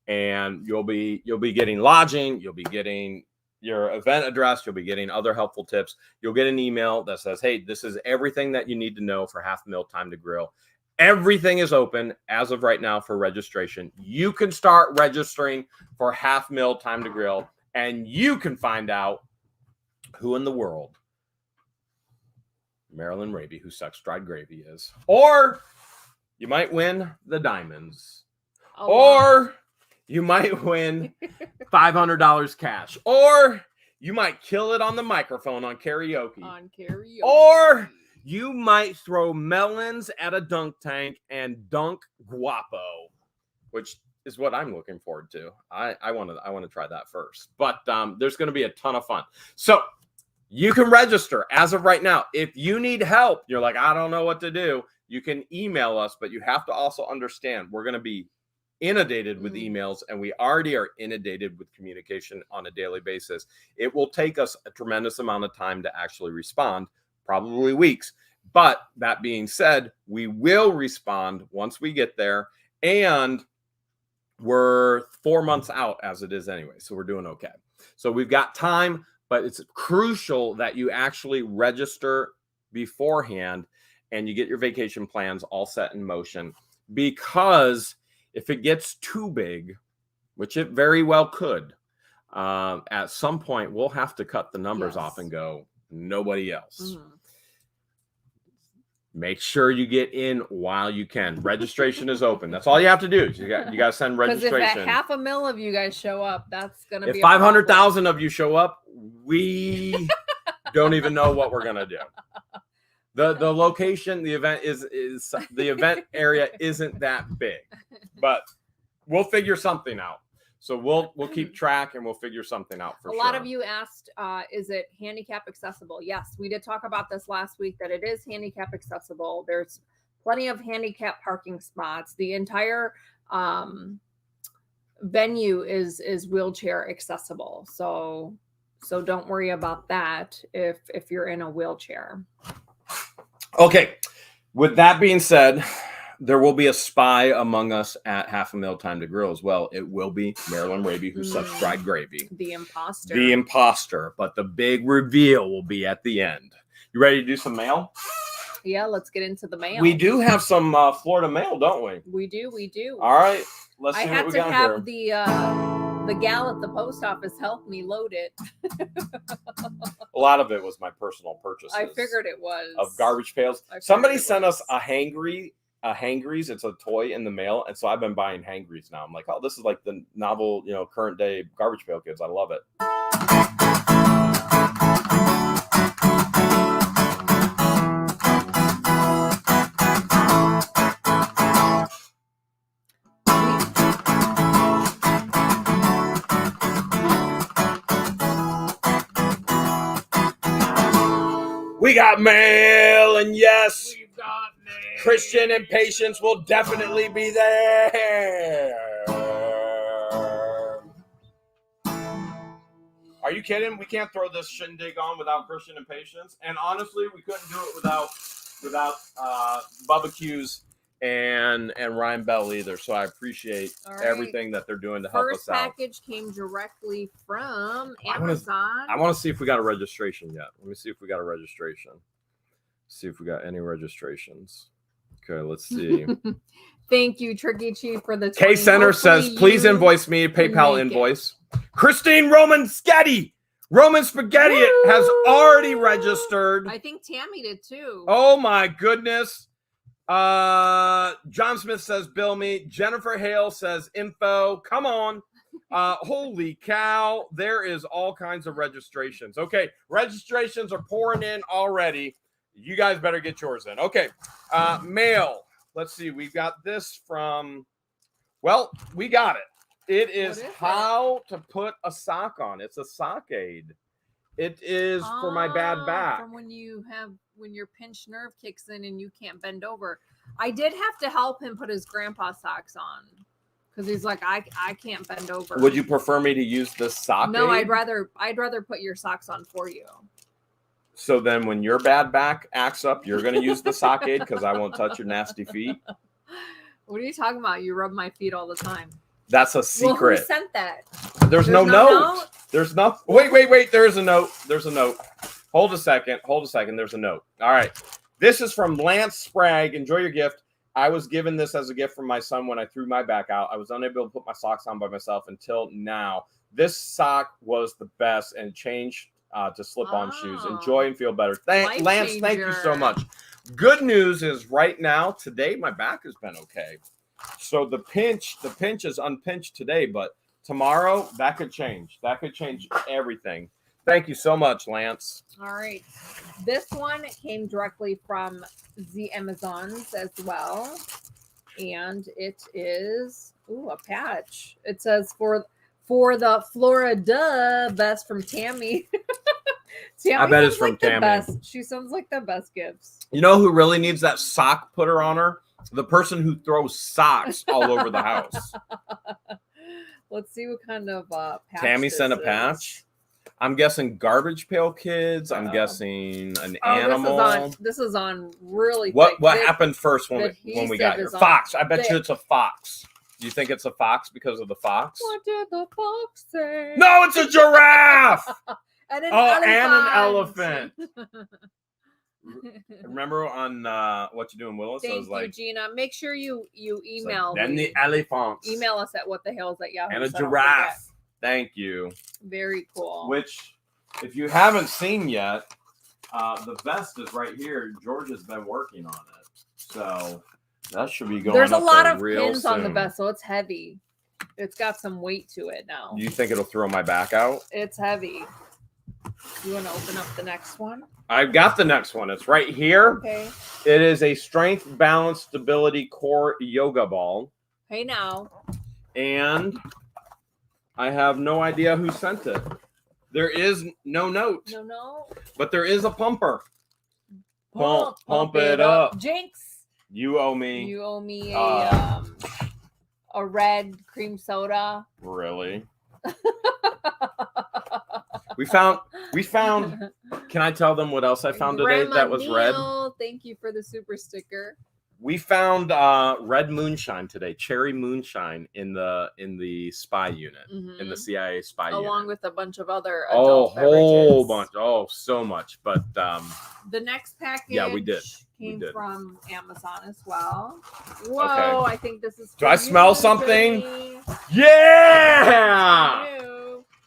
and you'll be getting lodging. You'll be getting your event address. You'll be getting other helpful tips. You'll get an email that says, hey, this is everything that you need to know for Half a Meal Time to Grill. Everything is open as of right now for registration. You can start registering for Half Meal Time to Grill, and you can find out who in the world Marilyn Raby, who sucks dried gravy, is. Or you might win the diamonds. Or you might win $500 cash. Or you might kill it on the microphone on karaoke. Or you might throw melons at a dunk tank and dunk guapo, which is what I'm looking forward to. I want to try that first. But there's going to be a ton of fun. So you can register as of right now. If you need help, you're like, I don't know what to do, you can email us, but you have to also understand we're going to be inundated with emails, and we already are inundated with communication on a daily basis. It will take us a tremendous amount of time to actually respond, probably weeks. But that being said, we will respond once we get there, and we're 4 months out as it is anyway, so we're doing okay. So we've got time. But it's crucial that you actually register beforehand and you get your vacation plans all set in motion, because if it gets too big, which it very well could, at some point we'll have to cut the numbers off and go, nobody else. Make sure you get in while you can. Registration is open. That's all you have to do. You got to send registration. Because if half a mil of you guys show up, that's going to be. If 500,000 of you show up, we don't even know what we're gonna do. The location, the event is the event area isn't that big, but we'll figure something out. So we'll keep track and we'll figure something out for sure. A lot of you asked, is it handicap accessible? Yes, we did talk about this last week, that it is handicap accessible. There's plenty of handicap parking spots. The entire venue is wheelchair accessible. So don't worry about that if you're in a wheelchair. Okay. With that being said, there will be a spy among us at Half a Meal Time to Grill as well. It will be Marilyn Raby, who sucks dried gravy. The imposter. The imposter. But the big reveal will be at the end. You ready to do some mail? Yeah, let's get into the mail. We do have some Florida mail, don't we? We do. All right. Let's see what we got here. I had to have the gal at the post office help me load it. A lot of it was my personal purchases. I figured it was. Of garbage pails. Somebody sent us a Hangries. It's a toy in the mail, and so I've been buying Hangries now. I'm like, oh, this is like the novel, current day garbage pail kids. I love it. We got mail, and yes, Christian and Patience will definitely be there. Are you kidding? We can't throw this shindig on without Christian and Patience. And honestly, we couldn't do it without Bubba Q's and Ryan Bell either. So I appreciate everything that they're doing to help us out. First package came directly from Amazon. I want to see if we got a registration yet. Let me see if we got a registration. See if we got any registrations. Okay, let's see. Thank you, Tricky Chief, for the K Center says, please invoice me, PayPal invoice. Christine Roman Spaghetti has already registered. I think Tammy did too. Oh my goodness. John Smith says, bill me. Jennifer Hale says, info. Come on. Holy cow. There is all kinds of registrations. Okay, registrations are pouring in already. You guys better get yours in. Okay, mail. Let's see. We got this from, we got it. It is how to put a sock on. It's a sock aid. It is for my bad back. From when your pinched nerve kicks in and you can't bend over. I did have to help him put his grandpa socks on because he's like, I can't bend over. Would you prefer me to use this sock No, aid? I'd rather put your socks on for you. So then when your bad back acts up, you're going to use the sock aid because I won't touch your nasty feet. What are you talking about? You rub my feet all the time. That's a Well, secret. who sent that? There's no note. There's no. Wait. There's a note. There's a note. Hold a second. There's a note. All right. This is from Lance Sprague. Enjoy your gift. I was given this as a gift from my son when I threw my back out. I was unable to put my socks on by myself until now. This sock was the best and changed to slip-on shoes. Enjoy and feel better. Lance, thank you so much. Good news is right now, today, my back has been okay. So the pinch is unpinched today, but tomorrow that could change. That could change everything. Thank you so much, Lance. All right. This one came directly from the Amazons as well. And it is a patch. It says for the Florida best from Tammy. Tammy, I bet it's from Tammy. She sounds like the best gifts. You know who really needs that sock putter on her? The person who throws socks all over the house. Let's see what kind of patch. Tammy sent a patch. I'm guessing Garbage Pail Kids. I'm guessing an animal. This is on really. What happened first when we got here? Fox. I bet you it's a fox. Do you think it's a fox because of the fox? What did the fox say? No, it's a giraffe. And an elephant. Remember on What You Doing, Willis? Thank you, Gina. Make sure you email. Then the elephants. Email us at whatthehales@yahoo. And a giraffe. Thank you. Very cool. Which, if you haven't seen yet, the vest is right here. George has been working on it, so that should be going. There's a lot of pins on the vest, so it's heavy. It's got some weight to it now. Do you think it'll throw my back out? It's heavy. You want to open up the next one? I've got the next one. It's right here. Okay. It is a strength, balance, stability core yoga ball. Hey now. And I have no idea who sent it. There is no note. No. But there is a pumper. Pump it up. Jinx. You owe me. You owe me a red cream soda. Really? We found. Can I tell them what else I found today that was red? Thank you for the super sticker. We found red moonshine today, cherry moonshine in the spy unit, in the CIA spy unit, along with a bunch of other adult beverages. Whole bunch, so much. But the next package, we did. Came from Amazon as well. Whoa! Okay. I think this is. Do I smell something? Yeah.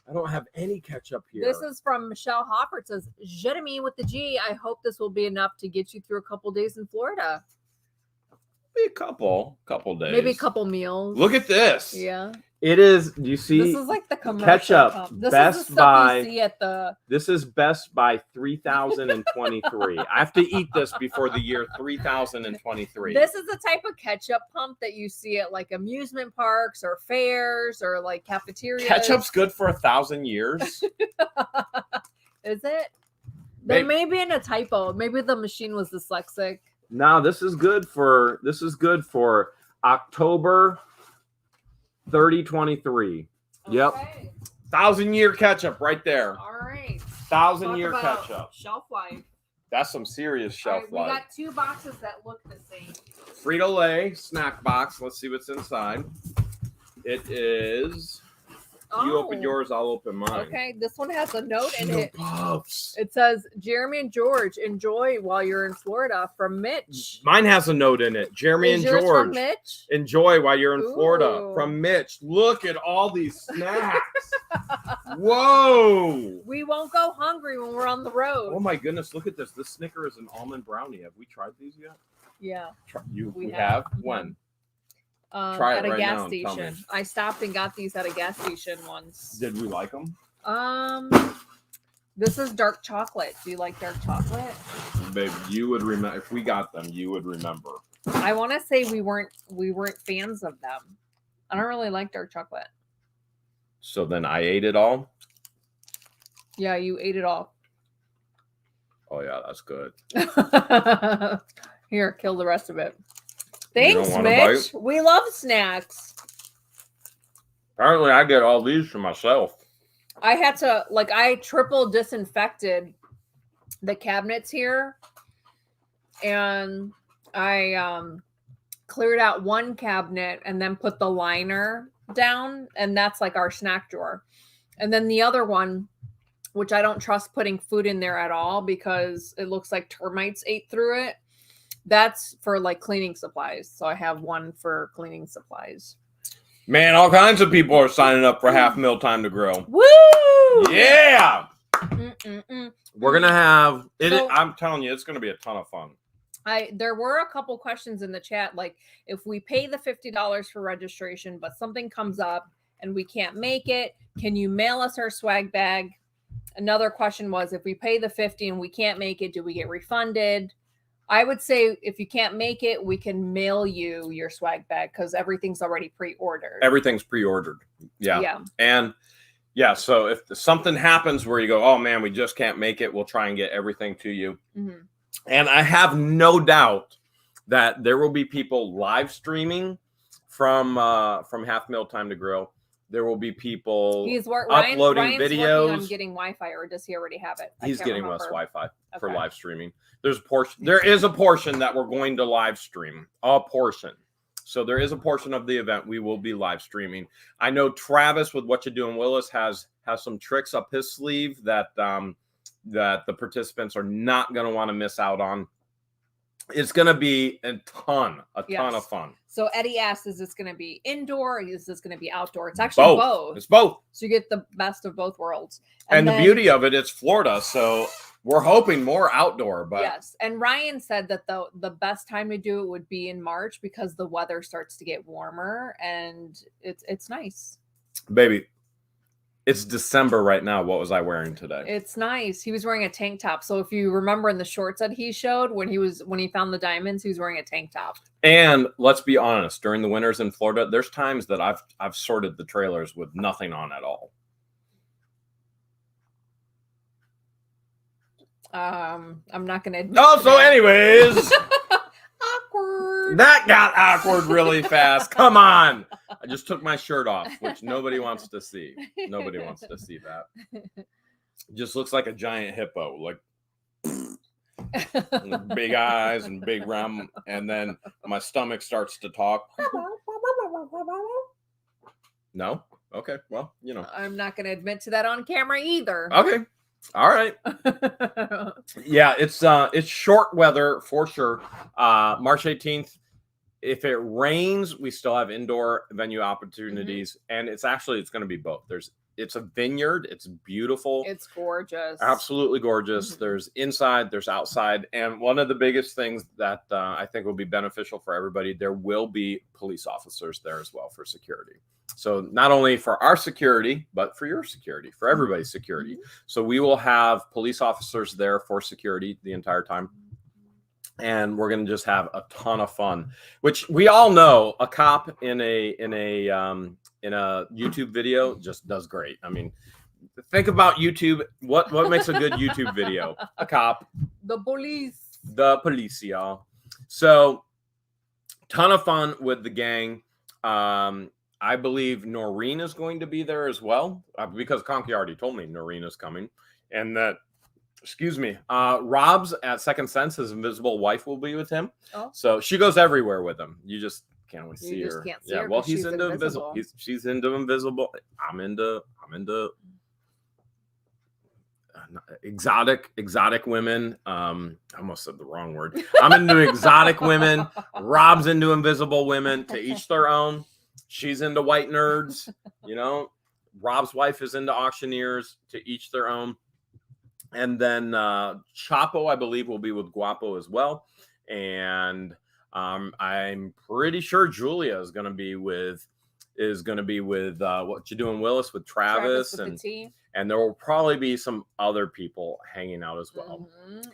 I don't have any ketchup here. This is from Michelle Hopper. It says, Jeremy with the G. I hope this will be enough to get you through a couple days in Florida. Maybe a couple days. Maybe a couple meals. Look at this. Yeah. It is. Do you see? This is like the commercial ketchup. This Best is the stuff Buy. You see at the. This is Best Buy 3023. I have to eat this before the year 3023. This is the type of ketchup pump that you see at like amusement parks or fairs or like cafeterias. Ketchup's good for 1,000 years. Is it? There may be a typo. Maybe the machine was dyslexic. No, this is good for October 3023. Yep. 1,000-year ketchup right there. All right. 1,000-year ketchup. Shelf life. That's some serious shelf life. We got 2 boxes that look the same. Frito-Lay snack box. Let's see what's inside. It is. You open yours, I'll open mine. Okay, this one has a note in it. Puffs. It says, Jeremy and George, enjoy while you're in Florida, from Mitch. Mine has a note in it. Jeremy and George, from Mitch? Enjoy while you're in Florida, from Mitch. Look at all these snacks. Whoa. We won't go hungry when we're on the road. Oh my goodness, look at this. This Snicker is an almond brownie. Have we tried these yet? Yeah. We have? When? Try it at a gas station. I stopped and got these at a gas station once. Did we like them? This is dark chocolate. Do you like dark chocolate? Babe, you would remember if we got them. You would remember. I want to say we weren't fans of them. I don't really like dark chocolate. So then I ate it all. Yeah, you ate it all. Oh yeah, that's good. Here, kill the rest of it. Thanks, Mitch. We love snacks. Apparently, I get all these for myself. I had to, I triple disinfected the cabinets here, and I cleared out one cabinet and then put the liner down, and that's like our snack drawer. And then the other one, which I don't trust putting food in there at all because it looks like termites ate through it, that's for like cleaning supplies. So I have one for cleaning supplies. Man, all kinds of people are signing up for Half Meal Time to Grill. Woo! Yeah! Mm-mm-mm. We're going to have it. So- I'm telling you, it's going to be a ton of fun. There were a couple questions in the chat, like if we pay the $50 for registration, but something comes up and we can't make it, can you mail us our swag bag? Another question was, if we pay the $50 and we can't make it, do we get refunded? I would say if you can't make it, we can mail you your swag bag because everything's already pre-ordered. Everything's pre-ordered. Yeah. Yeah. And yeah, so if something happens where you go, oh man, we just can't make it, we'll try and get everything to you. Mm-hmm. And I have no doubt that there will be people live streaming from Half Meal Time to Grill. There will be people uploading Ryan's videos. working on getting Wi-Fi, or does he already have it? He's getting us Wi-Fi for Okay. live streaming. There is a portion that we're going to live stream. A portion. So there is a portion of the event we will be live streaming. I know Travis with What You Doing Willis has some tricks up his sleeve that the participants are not going to want to miss out on. It's going to be a ton of fun. So Eddie asked, is this going to be indoor? Or is this going to be outdoor? It's actually both. It's both. So you get the best of both worlds. And the beauty of it, it's Florida. So we're hoping more outdoor. But yes. And Ryan said that the best time to do it would be in March because the weather starts to get warmer and it's nice. Baby, it's December right now. What was I wearing today? It's nice. He was wearing a tank top. So if you remember in the shorts that he showed when he found the diamonds, he was wearing a tank top. And let's be honest, during the winters in Florida, there's times that I've sorted the trailers with nothing on at all. I'm not gonna admit Oh, to so that. anyways. Awkward. That got awkward really fast. Come on. I just took my shirt off, which nobody wants to see. Nobody wants to see that. It just looks like a giant hippo, like big eyes and big rum. And then my stomach starts to talk. No? Okay. Well, I'm not going to admit to that on camera either. Okay. All right. Yeah, it's short weather for sure. March 18th. If it rains, we still have indoor venue opportunities, and it's going to be both. It's a vineyard. It's beautiful. It's gorgeous. Absolutely gorgeous. There's inside, there's outside, and one of the biggest things that I think will be beneficial for everybody, there will be police officers there as well for security. So not only for our security, but for your security, for everybody's security. So we will have police officers there for security the entire time. And we're going to just have a ton of fun, which we all know a cop in a YouTube video just does great. I mean, think about YouTube. What makes a good YouTube video? A cop. The police. The police, y'all. So ton of fun with the gang. I believe Noreen is going to be there as well because Conky already told me Noreen is coming, and that. Excuse me. Rob's at Second Sense, his invisible wife, will be with him. Oh. So she goes everywhere with him. You just can't really see her. Can't see her. Well, he's into invisible. She's into invisible. I'm into exotic women. I almost said the wrong word. I'm into exotic women. Rob's into invisible women. To each their own. She's into white nerds. Rob's wife is into auctioneers. To each their own. And then Chapo, I believe, will be with Guapo as well. And I'm pretty sure Julia is going to be with What You Doing Willis with Travis and there will probably be some other people hanging out as well.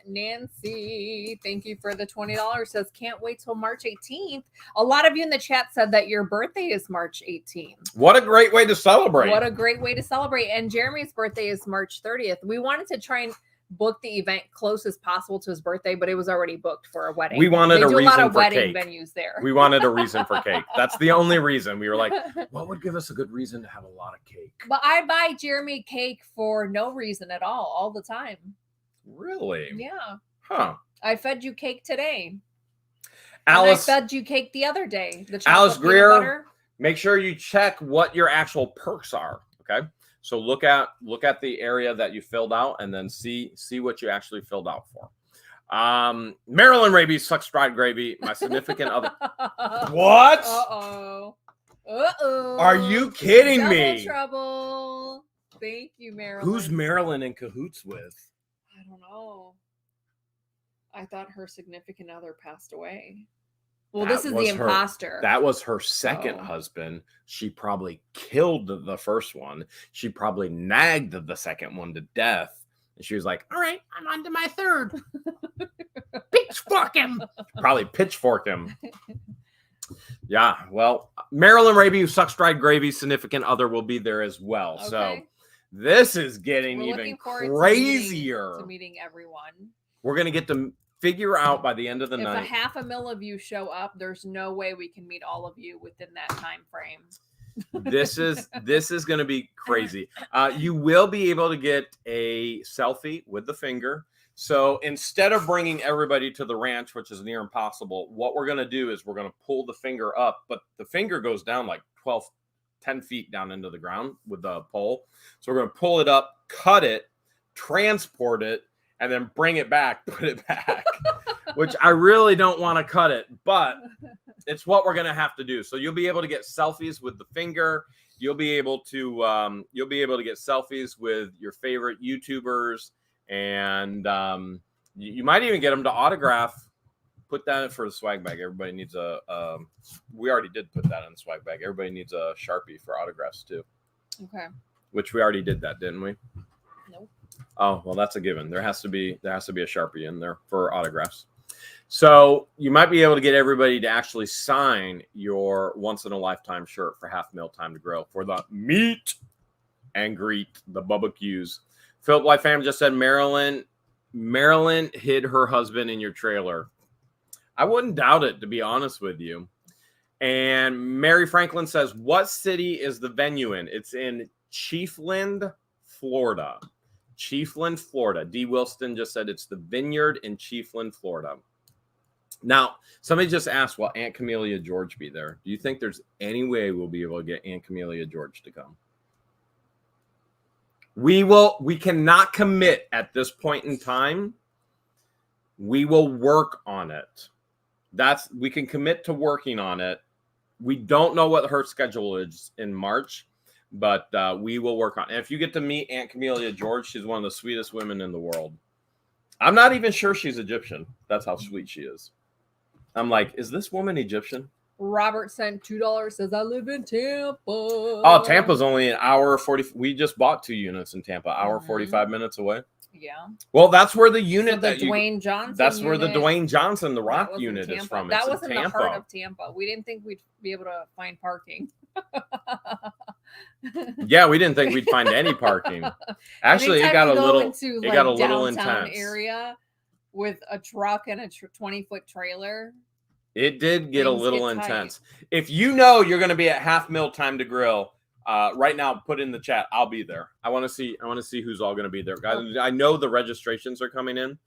Nancy, thank you for the $20. Says can't wait till March 18th. A lot of you in the chat said that your birthday is March 18th. What a great way to celebrate. What a great way to celebrate. And Jeremy's birthday is March 30th. We wanted to try and book the event close as possible to his birthday, but it was already booked for a wedding. We wanted a reason for cake. They do a lot of wedding venues there. We wanted a reason for cake. That's the only reason. We were like, what would give us a good reason to have a lot of cake? But I buy Jeremy cake for no reason at all the time. Really? Yeah. Huh. I fed you cake today. Alice, and I fed you cake the other day. The Alice chocolate Greer, peanut butter. make sure you check what your actual perks are. Okay. So look at the area that you filled out and then see what you actually filled out for. Maryland rabies sucks fried gravy. My significant other. What? Uh-oh. Uh-oh. Are you kidding me? Double trouble. Thank you, Marilyn. Who's Marilyn in cahoots with? I don't know. I thought her significant other passed away. Well, this is the imposter. That was her second husband. She probably killed the first one. She probably nagged the second one to death. And she was like, all right, I'm on to my third. Pitchfork him. Probably pitchfork him. Yeah, well, Maryland Raby, who sucks dried gravy, significant other will be there as well. Okay. So this is getting even crazier. To meeting everyone. We're going to get to figure out by the end of the night. If 500,000 of you show up, there's no way we can meet all of you within that time frame. This is going to be crazy. You will be able to get a selfie with the finger. So instead of bringing everybody to the ranch, which is near impossible, what we're going to do is we're going to pull the finger up, but the finger goes down like 10 feet down into the ground with the pole. So we're going to pull it up, cut it, transport it, and then bring it back, put it back, which I really don't want to cut it, but it's what we're going to have to do. So you'll be able to get selfies with the finger. You'll be able to get selfies with your favorite YouTubers, and you might even get them to autograph. Put that in for the swag bag. Everybody needs we already did put that in the swag bag. Everybody needs a Sharpie for autographs too. Okay. Which we already did that, didn't we? Nope. Oh, well, that's a given. There has to be a Sharpie in there for autographs. So you might be able to get everybody to actually sign your once in a lifetime shirt for Half Meal Time to Grill for the meet and greet, the barbecues. Philip Life Fam just said Marilyn hid her husband in your trailer. I wouldn't doubt it, to be honest with you. And Mary Franklin says, what city is the venue in? It's in Chiefland, Florida. Chiefland, Florida. D. Wilston just said it's the Vineyard in Chiefland, Florida. Now, somebody just asked, will Aunt Camellia George be there? Do you think there's any way we'll be able to get Aunt Camellia George to come? We cannot commit at this point in time. We will work on it. We can commit to working on it. We don't know what her schedule is in March, but we will work on it. And if you get to meet Aunt Camellia George, she's one of the sweetest women in the world. I'm not even sure she's Egyptian. That's how sweet she is. I'm like, is this woman Egyptian? Robert sent $2, says, I live in Tampa. Oh, Tampa's only an hour 40. We just bought 2 units in Tampa, hour 45 minutes away. Yeah. Well, that's where the unit the Dwayne Johnson. That's where the Dwayne Johnson, the Rock unit is from. That was in the heart of Tampa. We didn't think we'd be able to find parking. Yeah, we didn't think we'd find any parking. Actually, it got a little intense area with a truck and a 20-foot trailer. It did get a little intense. If you know you're going to be at Half Meal Time to Grill, right now, put in the chat. I'll be there. I want to see who's all going to be there, guys. I know the registrations are coming in.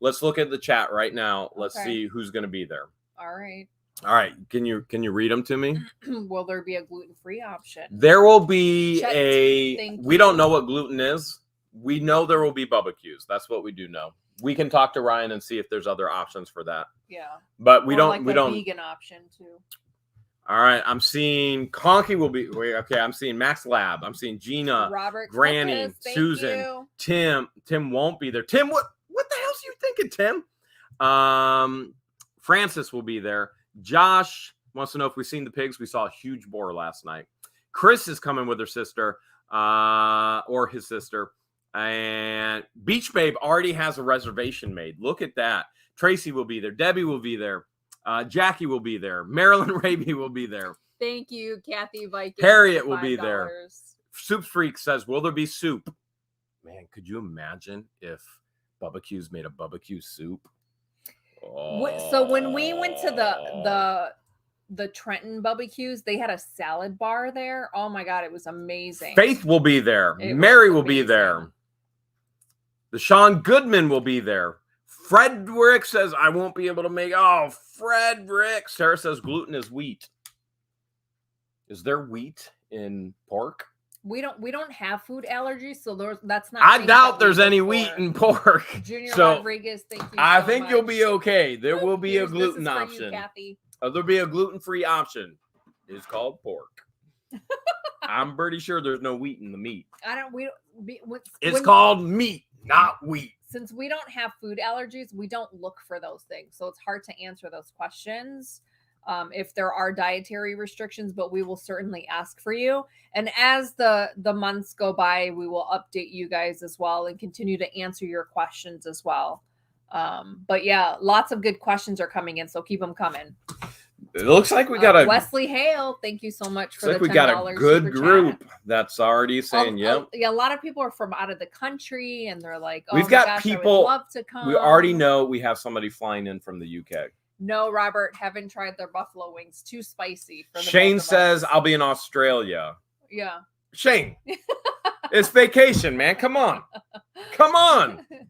Let's look at the chat right now. Let's see who's going to be there. All right. Can you read them to me? Will there be a gluten-free option? There will be we don't know what gluten is. We know there will be barbecues. That's what we do know. We can talk to Ryan and see if there's other options for that. Yeah. But we don't vegan option too. All right, I'm seeing Conky will be. Okay, I'm seeing Max Lab. I'm seeing Gina, Robert, Granny, Susan, Tim. Tim won't be there. Tim, what the hell's you thinking, Tim? Francis will be there. Josh wants to know if we've seen the pigs. We saw a huge boar last night. Chris is coming with her sister, or his sister. And Beach Babe already has a reservation made. Look at that. Tracy will be there. Debbie will be there. Jackie will be there. Marilyn Raby will be there. Thank you, Kathy Viking. Harriet will be there. Soup Freak says, will there be soup? Man, could you imagine if Bubba made a barbecue soup? Oh. So when we went to the Trenton barbecues, they had a salad bar there. Oh my God, it was amazing. Faith will be there. Mary will be there. The Sean Goodman will be there. Frederick says, I won't be able to make... Oh, Frederick. Sarah says gluten is wheat. Is there wheat in pork? We don't have food allergies, so that's not... I doubt there's any wheat in pork. Junior Rodriguez, thank you I so think much. you'll be okay. There will be a gluten this is for option. you, Kathy. There'll be a gluten-free option. It's called pork. I'm pretty sure there's no wheat in the meat. It's called meat, not wheat. Since we don't have food allergies, we don't look for those things. So it's hard to answer those questions if there are dietary restrictions, but we will certainly ask for you. And as the months go by, we will update you guys as well and continue to answer your questions as well. But yeah, lots of good questions are coming in, so keep them coming. It looks like we got a Wesley Hale. Thank you so much for the $10. We got a good group that's already saying, "Yep." Yeah, a lot of people are from out of the country, and they're like, "Oh, we've got gosh, people. I would love to come." We already know we have somebody flying in from the UK. No, Robert, haven't tried their buffalo wings. Too spicy. For the Shane says, "I'll be in Australia." Yeah, Shane, it's vacation, man. Come on.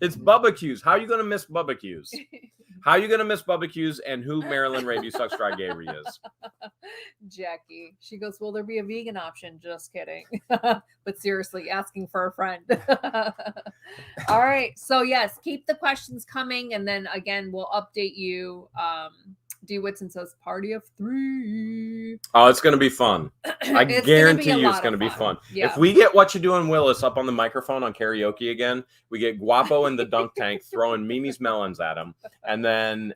It's barbecues. How are you gonna miss barbecues? How are you gonna miss barbecues and who Marilyn Raby Sucks Dry Gavery is? Jackie. She goes, will there be a vegan option? Just kidding. But seriously, asking for a friend. All right. So yes, keep the questions coming. And then again, we'll update you. D. Whitson says party of 3. Oh, it's going to be fun. I guarantee you it's going to be fun. Yeah. If we get What You Doing Willis up on the microphone on karaoke again, we get Guapo in the dunk tank throwing Mimi's melons at him. And then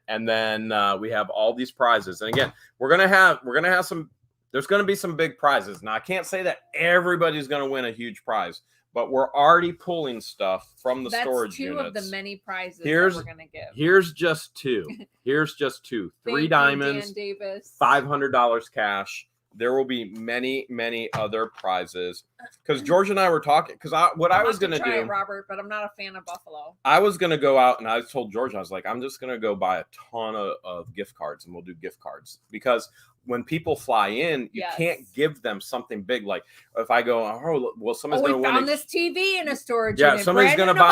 we have all these prizes. And again, we're going to have some, there's going to be some big prizes. Now, I can't say that everybody's going to win a huge prize, but we're already pulling stuff from the storage units. That's 2 of the many prizes that we're going to give. Here's just 2. 3 diamonds, $500 cash. There will be many, many other prizes. Because George and I were talking. Because I was going to do, Robert, but I'm not a fan of buffalo. I was going to go out and I told George, I was like, I'm just going to go buy a ton of gift cards and we'll do gift cards because when people fly in, you can't give them something big. Like if I go, oh, well, somebody's going to win. Found this TV in a storage unit. Somebody's going to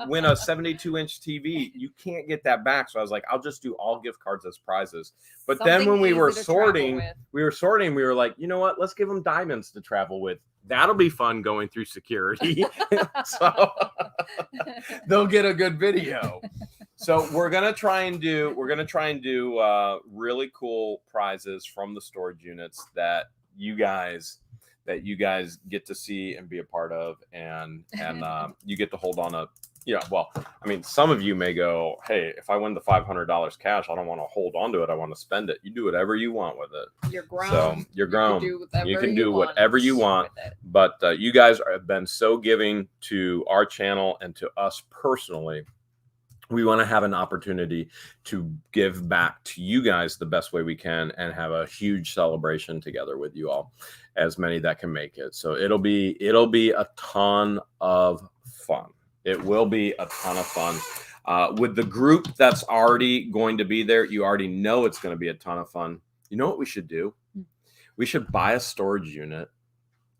win a 72-inch TV. You can't get that back. So I was like, I'll just do all gift cards as prizes. But then when we were sorting, we were like, you know what? Let's give them diamonds to travel with. That'll be fun going through security. So they'll get a good video. So we're gonna try and do really cool prizes from the storage units that you guys get to see and be a part of, and you get to hold on a. Yeah, well, I mean, some of you may go, hey, if I win the $500 cash, I don't want to hold on to it. I want to spend it. You do whatever you want with it. You're grown. So you're grown. You can do whatever you want. But you guys have been so giving to our channel and to us personally. We want to have an opportunity to give back to you guys the best way we can and have a huge celebration together with you all, as many that can make it. So it'll be a ton of fun. It will be a ton of fun. With the group that's already going to be there, you already know it's going to be a ton of fun. You know what we should do? We should buy a storage unit,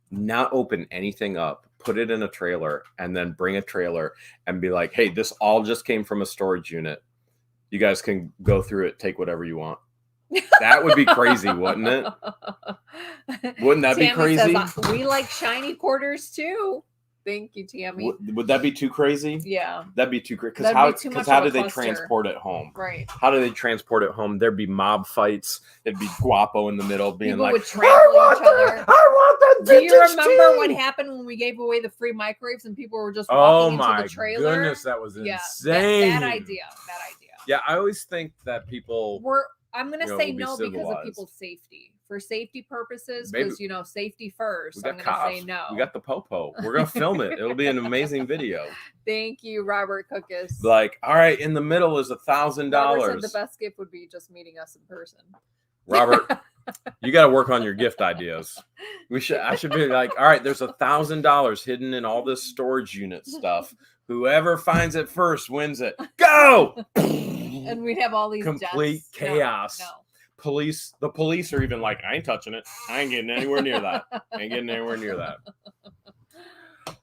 not open anything up, put it in a trailer, and then bring a trailer and be like, hey, this all just came from a storage unit. You guys can go through it, take whatever you want. That would be crazy, wouldn't it? Wouldn't that be crazy? Says, we like shiny quarters too. Thank you, Tammy. Would that be too crazy? Yeah. That'd be too crazy. Because how do they transport it home? Right. How do they transport it home? There'd be mob fights. There'd be Guapo in the middle being People like, would trample each other. I want that. Do you remember what happened when we gave away the free microwaves and people were just walking into the trailer? Oh my goodness, that was insane. Bad idea. Yeah, I always think that people I'm going to say no because of people's safety. For safety purposes, because, safety first. I'm going to say no. We got the popo. We're going to film it. It'll be an amazing video. Thank you, Robert Cookus. Like, all right, in the middle is $1,000. Robert said the best gift would be just meeting us in person. Robert, you got to work on your gift ideas. I should be like, all right, there's $1,000 hidden in all this storage unit stuff. Whoever finds it first wins it. Go! And we'd have all these complete deaths. chaos. No. The police are even like, I ain't touching it. I ain't getting anywhere near that.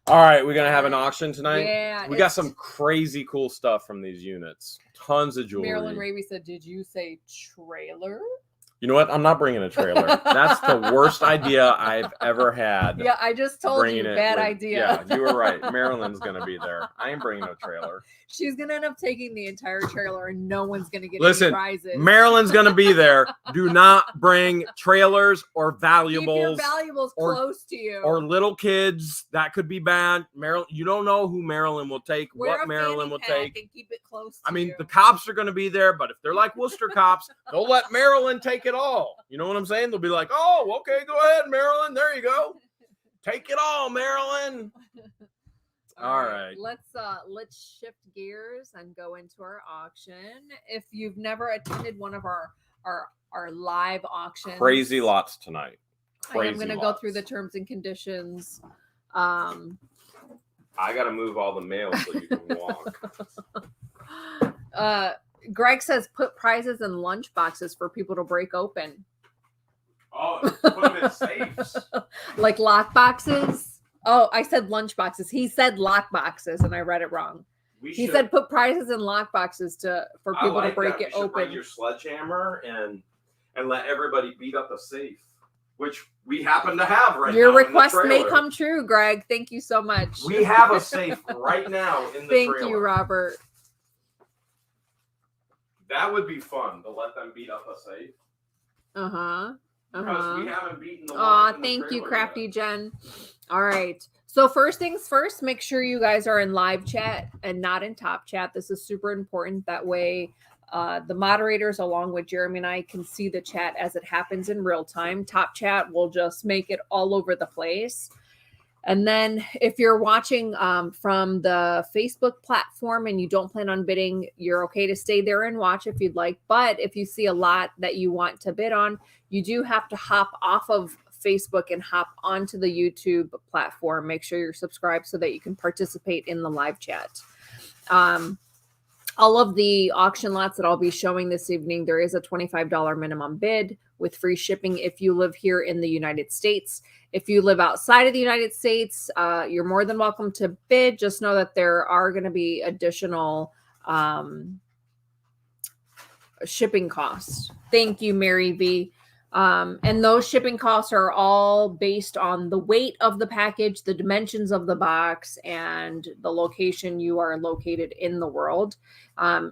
All right, we're gonna have an auction tonight. Yeah, we got some crazy cool stuff from these units. Tons of jewelry. Marilyn Raby said, "Did you say trailer?" You know what? I'm not bringing a trailer. That's the worst idea I've ever had. Yeah, I just told you, bad idea. Yeah, you were right. Marilyn's gonna be there. I ain't bringing no trailer. She's gonna end up taking the entire trailer, and no one's gonna get Listen, any prizes. Marilyn's gonna be there. Do not bring trailers or valuables. Keep your valuables close to you. Or little kids. That could be bad. Marilyn, you don't know who Marilyn will take. Wear what Marilyn will take. And keep it close. I mean, the cops are gonna be there, but if they're like Wooster cops, they'll let Marilyn take it all. You know what I'm saying? They'll be like, "Oh, okay, go ahead, Marilyn. There you go. Take it all, Marilyn." All right. Let's shift gears and go into our auction. If you've never attended one of our live auctions, crazy lots tonight. I am going to go through the terms and conditions. I got to move all the mail so you can walk. Greg says put prizes in lunch boxes for people to break open. Oh, put them in safes. Like lock boxes. Oh, I said lunch boxes. He said lock boxes, and I read it wrong. He said put prizes in lock boxes for people to break it open. Bring your sledgehammer and let everybody beat up a safe, which we happen to have right now. Your request may come true, Greg. Thank you so much. We have a safe right now in the trailer. Thank you, Robert. That would be fun to let them beat up a safe. Because we haven't beaten the one. Thank you, Crafty Jen. All right. So first things first, make sure you guys are in live chat and not in top chat. This is super important. That way the moderators, along with Jeremy and I, can see the chat as it happens in real time. Top chat will just make it all over the place. And then if you're watching from the Facebook platform and you don't plan on bidding, you're okay to stay there and watch if you'd like. But if you see a lot that you want to bid on, you do have to hop off of Facebook and hop onto the YouTube platform. Make sure you're subscribed so that you can participate in the live chat. All of the auction lots that I'll be showing this evening, there is a $25 minimum bid with free shipping if you live here in the United States. If you live outside of the United States, you're more than welcome to bid. Just know that there are going to be additional shipping costs. Thank you, Mary V. And those shipping costs are all based on the weight of the package, the dimensions of the box, and the location you are located in the world.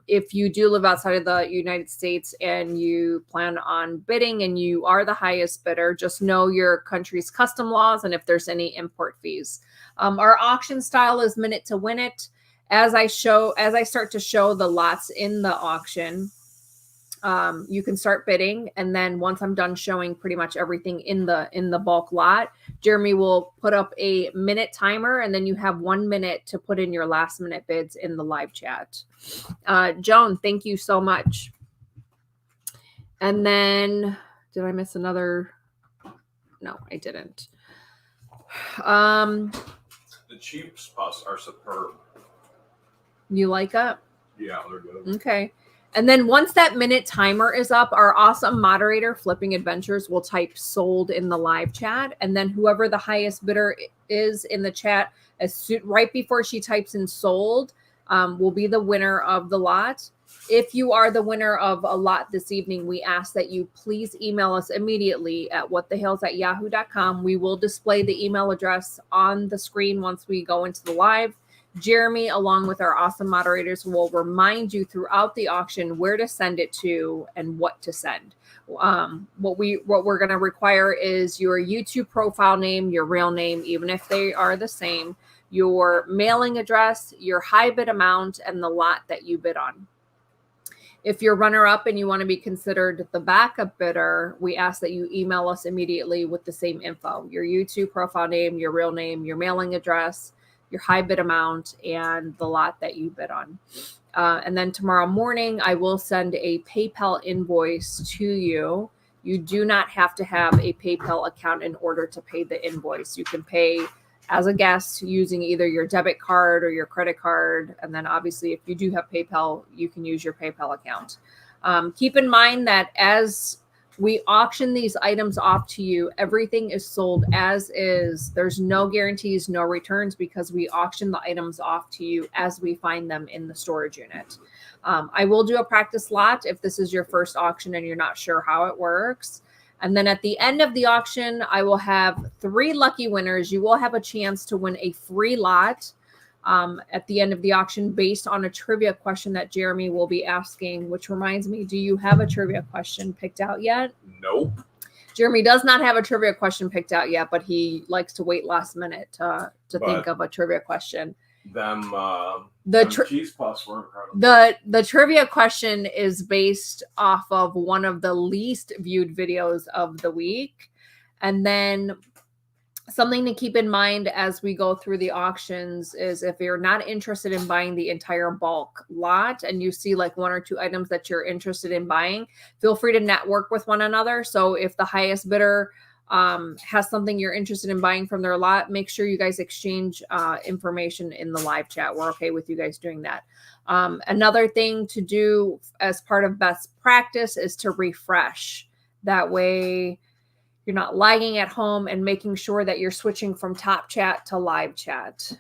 If you do live outside of the United States and you plan on bidding and you are the highest bidder, just know your country's custom laws and if there's any import fees. Our auction style is minute to win it. As I start to show the lots in the auction, you can start bidding, and then once I'm done showing pretty much everything in the bulk lot, Jeremy will put up a minute timer, and then you have 1 minute to put in your last minute bids in the live chat. Joan, thank you so much. And then did I miss another? No, I didn't. The Chiefs puffs are superb. You like it? Yeah, they're good. Okay. And then once that minute timer is up, our awesome moderator, Flipping Adventures, will type sold in the live chat. And then whoever the highest bidder is in the chat, right before she types in sold, will be the winner of the lot. If you are the winner of a lot this evening, we ask that you please email us immediately at whatthehales@yahoo.com. We will display the email address on the screen once we go into the live. Jeremy, along with our awesome moderators, will remind you throughout the auction where to send it to and what to send. What we're going to require is your YouTube profile name, your real name, even if they are the same, your mailing address, your high bid amount, and the lot that you bid on. If you're runner-up and you want to be considered the backup bidder, we ask that you email us immediately with the same info, your YouTube profile name, your real name, your mailing address, your high bid amount, and the lot that you bid on. And then tomorrow morning, I will send a PayPal invoice to you. You do not have to have a PayPal account in order to pay the invoice. You can pay as a guest using either your debit card or your credit card. And then obviously, if you do have PayPal, you can use your PayPal account. Keep in mind that as We auction these items off to you. Everything is sold as is. There's no guarantees, no returns, because we auction the items off to you as we find them in the storage unit. I will do a practice lot if this is your first auction and you're not sure how it works. And then at the end of the auction, I will have 3 lucky winners. You will have a chance to win a free lot at the end of the auction based on a trivia question that Jeremy will be asking, which reminds me, do you have a trivia question picked out yet? Nope. Jeremy does not have a trivia question picked out yet, but he likes to wait last minute to think of a trivia question. The cheese puffs were incredible. The trivia question is based off of one of the least viewed videos of the week. And then something to keep in mind as we go through the auctions is if you're not interested in buying the entire bulk lot and you see like 1 or 2 items that you're interested in buying, feel free to network with one another. So if the highest bidder has something you're interested in buying from their lot, make sure you guys exchange information in the live chat. We're okay with you guys doing that. Another thing to do as part of best practice is to refresh. That way you're not lagging at home and making sure that you're switching from top chat to live chat.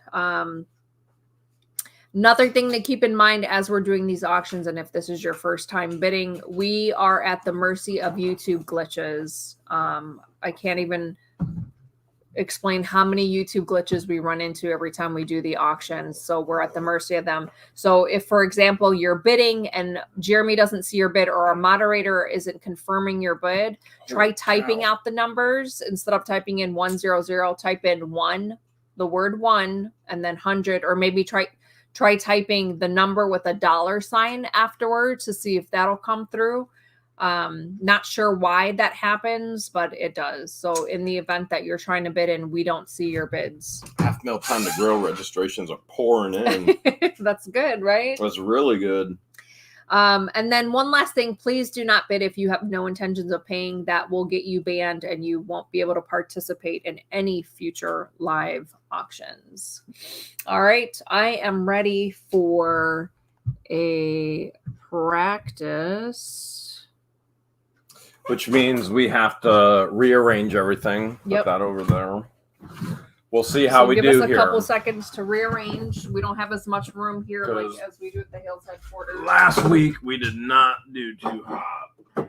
Another thing to keep in mind as we're doing these auctions, and if this is your first time bidding, we are at the mercy of YouTube glitches. I can't even explain how many YouTube glitches we run into every time we do the auctions. So we're at the mercy of them. So if, for example, you're bidding and Jeremy doesn't see your bid or our moderator isn't confirming your bid, try typing out the numbers. Instead of typing in 100, type in 1, the word 1, and then 100, or maybe try typing the number with a $sign afterwards to see if that'll come through. Not sure why that happens, but it does. So in the event that you're trying to bid and we don't see your bids. Half Mil Time to Grill registrations are pouring in. That's good, right? That's really good. And then one last thing, please do not bid if you have no intentions of paying. That will get you banned and you won't be able to participate in any future live auctions. All right, I am ready for a practice. Which means we have to rearrange everything. Yep. Put that over there. We'll see how we do here. Give us a couple seconds to rearrange. We don't have as much room here like as we do at the Hale's headquarters. Last week we did not do too hot.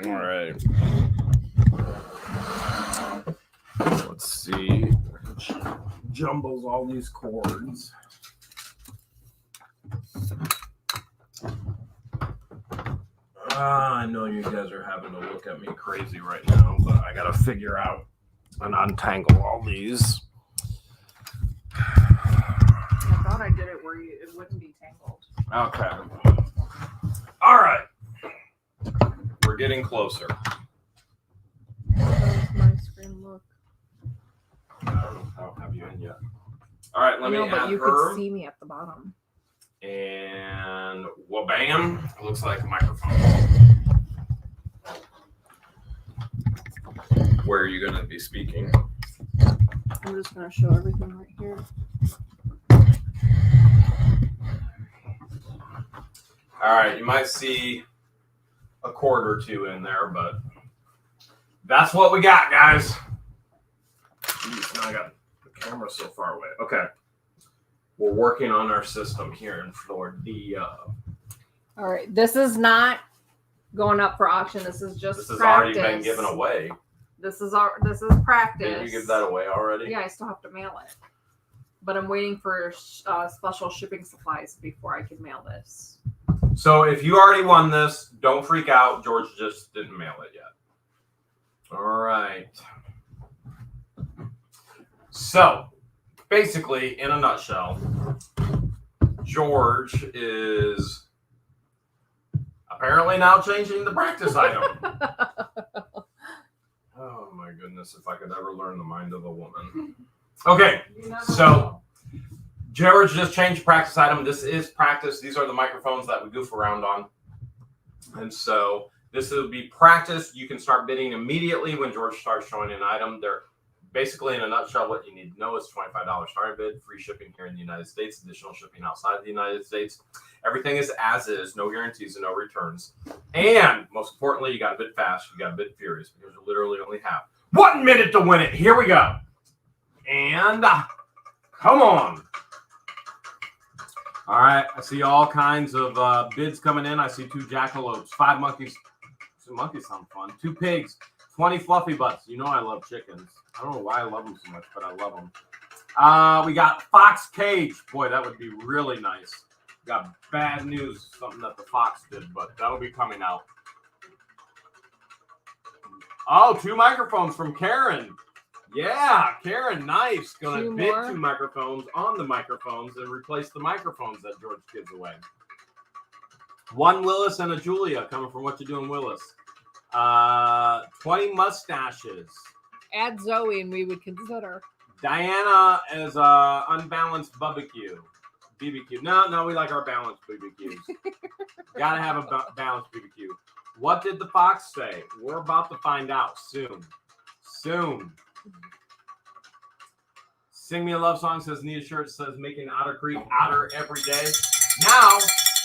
All right. Let's see. Jumbles all these cords. I know you guys are having to look at me crazy right now, but I got to figure out and untangle all these. I thought I did it where it wouldn't be tangled. Okay. All right. We're getting closer. How does my screen look? I don't have you in yet. All right, let me add but you her. could see me at the bottom. And wha-bam, it looks like a microphone. Where are you going to be speaking? I'm just going to show everything right here. All right, you might see a cord or 2 in there, but that's what we got, guys. Jeez, now I got the camera so far away. Okay. We're working on our system here in Florida. All right. This is not going up for auction. This is just This has practice. already been given away. This is practice. Did you give that away already? Yeah, I still have to mail it. But I'm waiting for special shipping supplies before I can mail this. So if you already won this, don't freak out. George just didn't mail it yet. All right. So basically, in a nutshell, George is apparently now changing the practice item. Oh my goodness, if I could ever learn the mind of a woman. Okay, so George just changed the practice item. This is practice. These are the microphones that we goof around on. And so this will be practice. You can start bidding immediately when George starts showing an item. They're basically, in a nutshell, what you need to know is $25 starting bid, free shipping here in the United States, additional shipping outside of the United States. Everything is as is, no guarantees and no returns. And most importantly, you got to bid fast, you got to bid furious, because you literally only have 1 minute to win it. Here we go. And come on. All right, I see all kinds of bids coming in. I see 2 jackalopes, 5 monkeys. Some monkeys sound fun. 2 pigs, 20 fluffy butts. You know I love chickens. I don't know why I love them so much, but I love them. We got fox cage. Boy, that would be really nice. Got bad news, something that the fox did, but that'll be coming out. Oh, 2 microphones from Karen. Yeah, Karen, nice. Gonna bid 2 microphones on the microphones and replace the microphones that George gives away. 1 Willis and a Julia coming from What You Doing, Willis. 20 mustaches. Add Zoe and we would consider. Diana is unbalanced BBQ. No, we like our balanced BBQs. Gotta have a balanced BBQ. What did the fox say? We're about to find out soon. Sing Me a Love Song, says Nia Shirt, says making Otter Creek outer every day. Now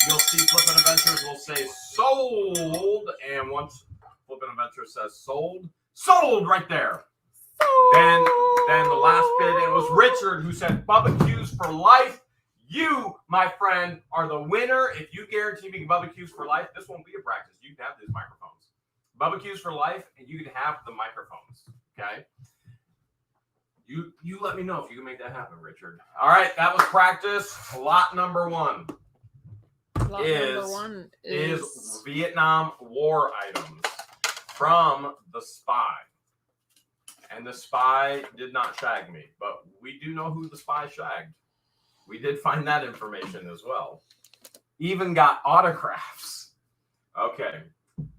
you'll see Flippin' Adventures will say sold, and once Flippin' Adventure says sold right there. Then the last bid, it was Richard who said Bubba Q's for life. You, my friend, are the winner. If you guarantee me Bubba Q's for life, this won't be a practice. You can have these microphones. Bubba Q's for life, and you can have the microphones. Okay? You let me know if you can make that happen, Richard. All right, that was practice. Lot number 1 is Vietnam War items from the spy. And the spy did not shag me, but we do know who the spy shagged. We did find that information as well. Even got autographs. Okay,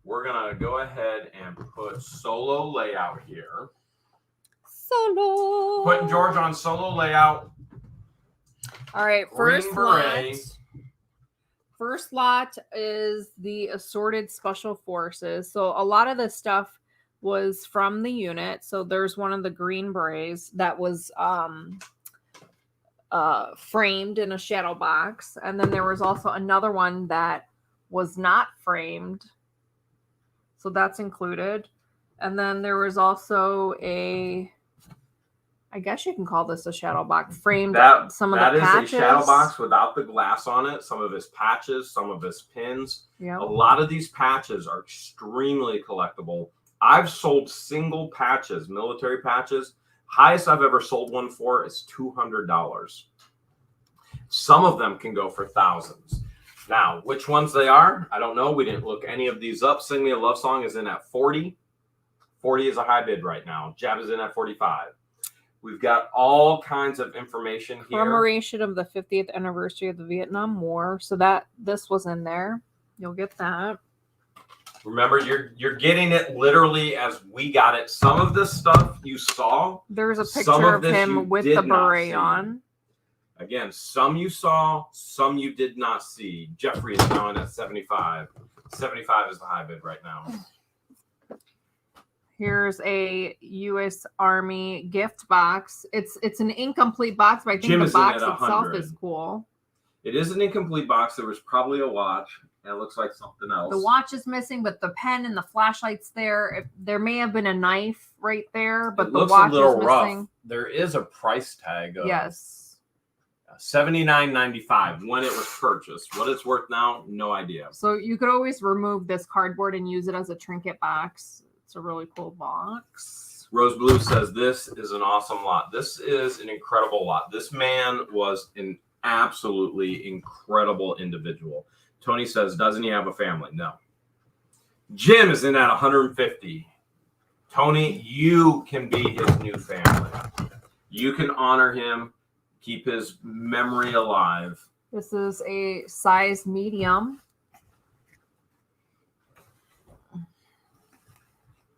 we're going to go ahead and put solo layout here. Solo. Putting George on solo layout. All right, first lot is the assorted special forces. So a lot of this stuff was from the unit. So there's one of the green berets that was framed in a shadow box, and then there was also another one that was not framed, so that's included. And then there was also I guess you can call this a shadow box, framed some of the patches. That is a shadow box without the glass on it. Some of his patches, some of his pins. Yep. A lot of these patches are extremely collectible. I've sold single patches, military patches. Highest I've ever sold one for is $200. Some of them can go for thousands. Now, which ones they are, I don't know. We didn't look any of these up. Sing Me a Love Song is in at 40. 40 is a high bid right now. Jab is in at 45. We've got all kinds of information here. Commemoration of the 50th anniversary of the Vietnam War. So this was in there. You'll get that. Remember, you're getting it literally as we got it. Some of this stuff you saw. There's a picture of him with the beret on. Again, some you saw, some you did not see. Jeffrey is now in at 75. 75 is the high bid right now. Here's a U.S. Army gift box. It's an incomplete box, but I think the box itself is cool. It is an incomplete box. There was probably a watch. And it looks like something else. The watch is missing, but the pen and the flashlight's there. There may have been a knife right there, but the watch is missing. There is a price tag of $79.95 when it was purchased. What it's worth now, no idea. So you could always remove this cardboard and use it as a trinket box. It's a really cool box. Rose Blue says this is an awesome lot. This is an incredible lot. This man was an absolutely incredible individual. Tony says, doesn't he have a family? No. Jim is in at 150. Tony, you can be his new family. You can honor him, keep his memory alive. This is a size medium.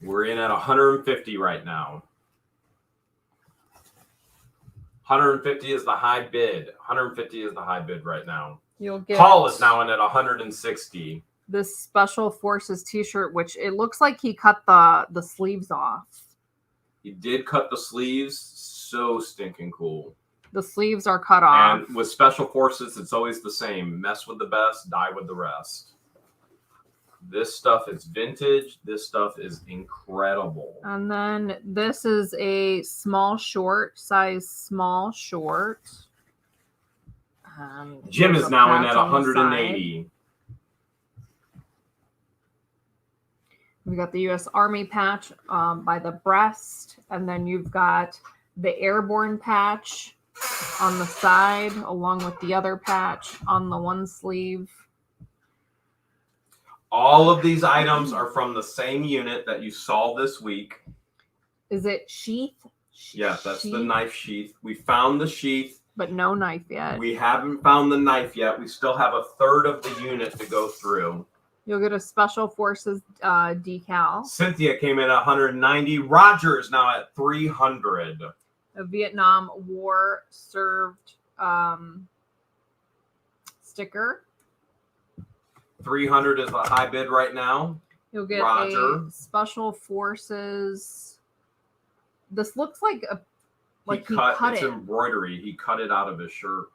We're in at 150 right now. 150 is the high bid. 150 is the high bid right now. You'll get Paul is now in at 160. This Special Forces t-shirt, which it looks like he cut the sleeves off. He did cut the sleeves. So stinking cool. The sleeves are cut off. And with Special Forces, it's always the same. Mess with the best, die with the rest. This stuff is vintage. This stuff is incredible. And then this is a small short, size small short. Jim there's is a now in patch at on the 180. We've got the U.S. Army patch by the breast. And then you've got the airborne patch on the side, along with the other patch on the one sleeve. All of these items are from the same unit that you saw this week. Is it sheath? Yeah, that's the knife sheath. We found the sheath. But no knife yet. We haven't found the knife yet. We still have a third of the unit to go through. You'll get a Special Forces decal. Cynthia came in at 190. Roger is now at 300. A Vietnam War served sticker. 300 is the high bid right now. You'll get Roger. a Special Forces. This looks like a he cut it's it. Embroidery. He cut it out of his shirt.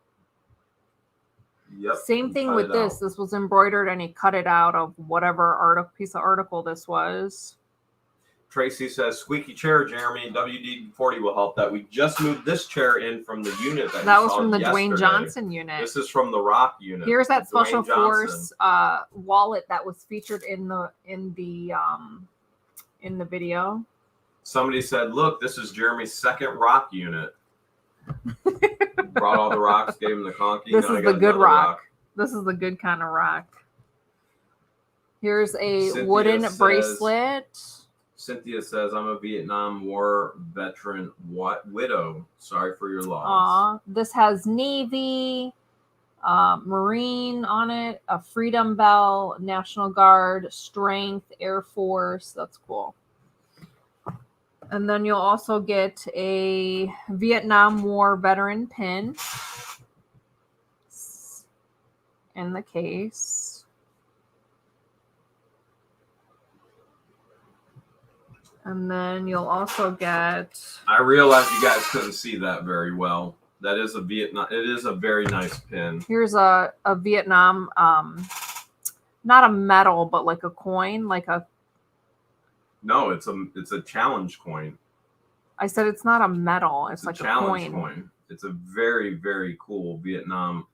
Yep. Same thing with this. This was embroidered and he cut it out of whatever piece of article this was. Tracy says, squeaky chair, Jeremy. WD-40 will help that. We just moved this chair in from the unit that was from the Dwayne Johnson unit. This is from the Rock unit. Here's that Special Force wallet that was featured in the video. Somebody said, look, this is Jeremy's second Rock unit. Brought all the rocks, gave him the conky. This is the good rock. This is the good kind of rock. Here's a wooden bracelet. Cynthia says, I'm a Vietnam War veteran widow. Sorry for your loss. Aw, this has Navy, Marine on it, a Freedom Bell, National Guard, Strength, Air Force. That's cool. And then you'll also get a Vietnam War veteran pin in the case. And then you'll also get... I realize you guys couldn't see that very well. That is a Vietnam. It is a very nice pin. Here's a Vietnam, not a medal, but like a coin, like a... No, it's a challenge coin. I said it's not a medal. It's like a challenge coin. It's a very, very cool Vietnam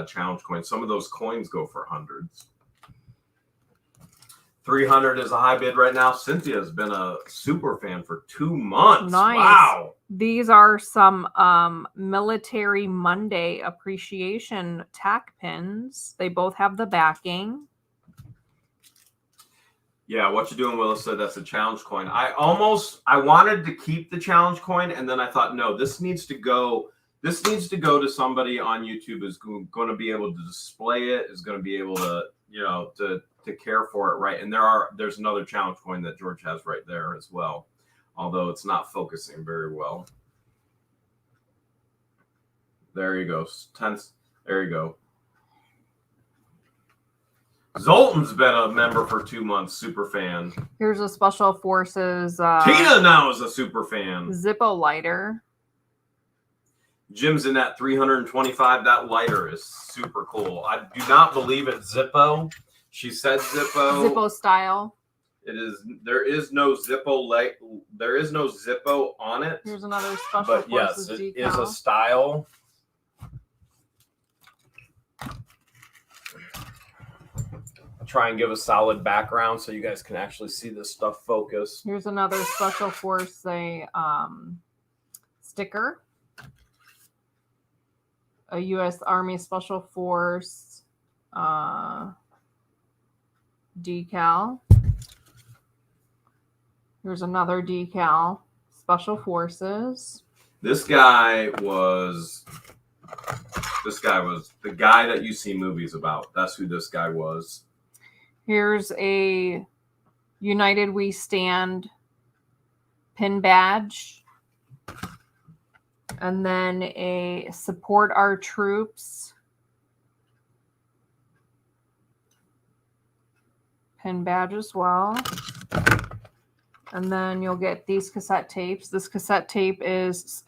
challenge coin. Some of those coins go for hundreds. 300 is a high bid right now. Cynthia's been a super fan for 2 months. Nice. Wow. These are some Military Monday appreciation tack pins. They both have the backing. Yeah, what you doing, Willis said that's a challenge coin. I wanted to keep the challenge coin, and then I thought, no, this needs to go to somebody on YouTube who's going to be able to display it, is going to be able to, to care for it, right? And there's another challenge coin that George has right there as well, although it's not focusing very well. There you go. There you go. Zoltan's been a member for 2 months, super fan. Here's a Special Forces Tina now is a super fan. Zippo lighter. Jim's in at 325. That lighter is super cool. I do not believe it's Zippo. She said Zippo. Zippo style. It is. There is no Zippo There is no Zippo on it. Here's another Special But Forces yes, it decal. is a style. Try and give a solid background so you guys can actually see this stuff focus. Here's another Special Force sticker. A U.S. Army Special Force decal. Here's another decal. Special Forces. This guy was the guy that you see movies about. That's who this guy was. Here's a United We Stand pin badge. And then a Support Our Troops pin badge as well. And then you'll get these cassette tapes. This cassette tape is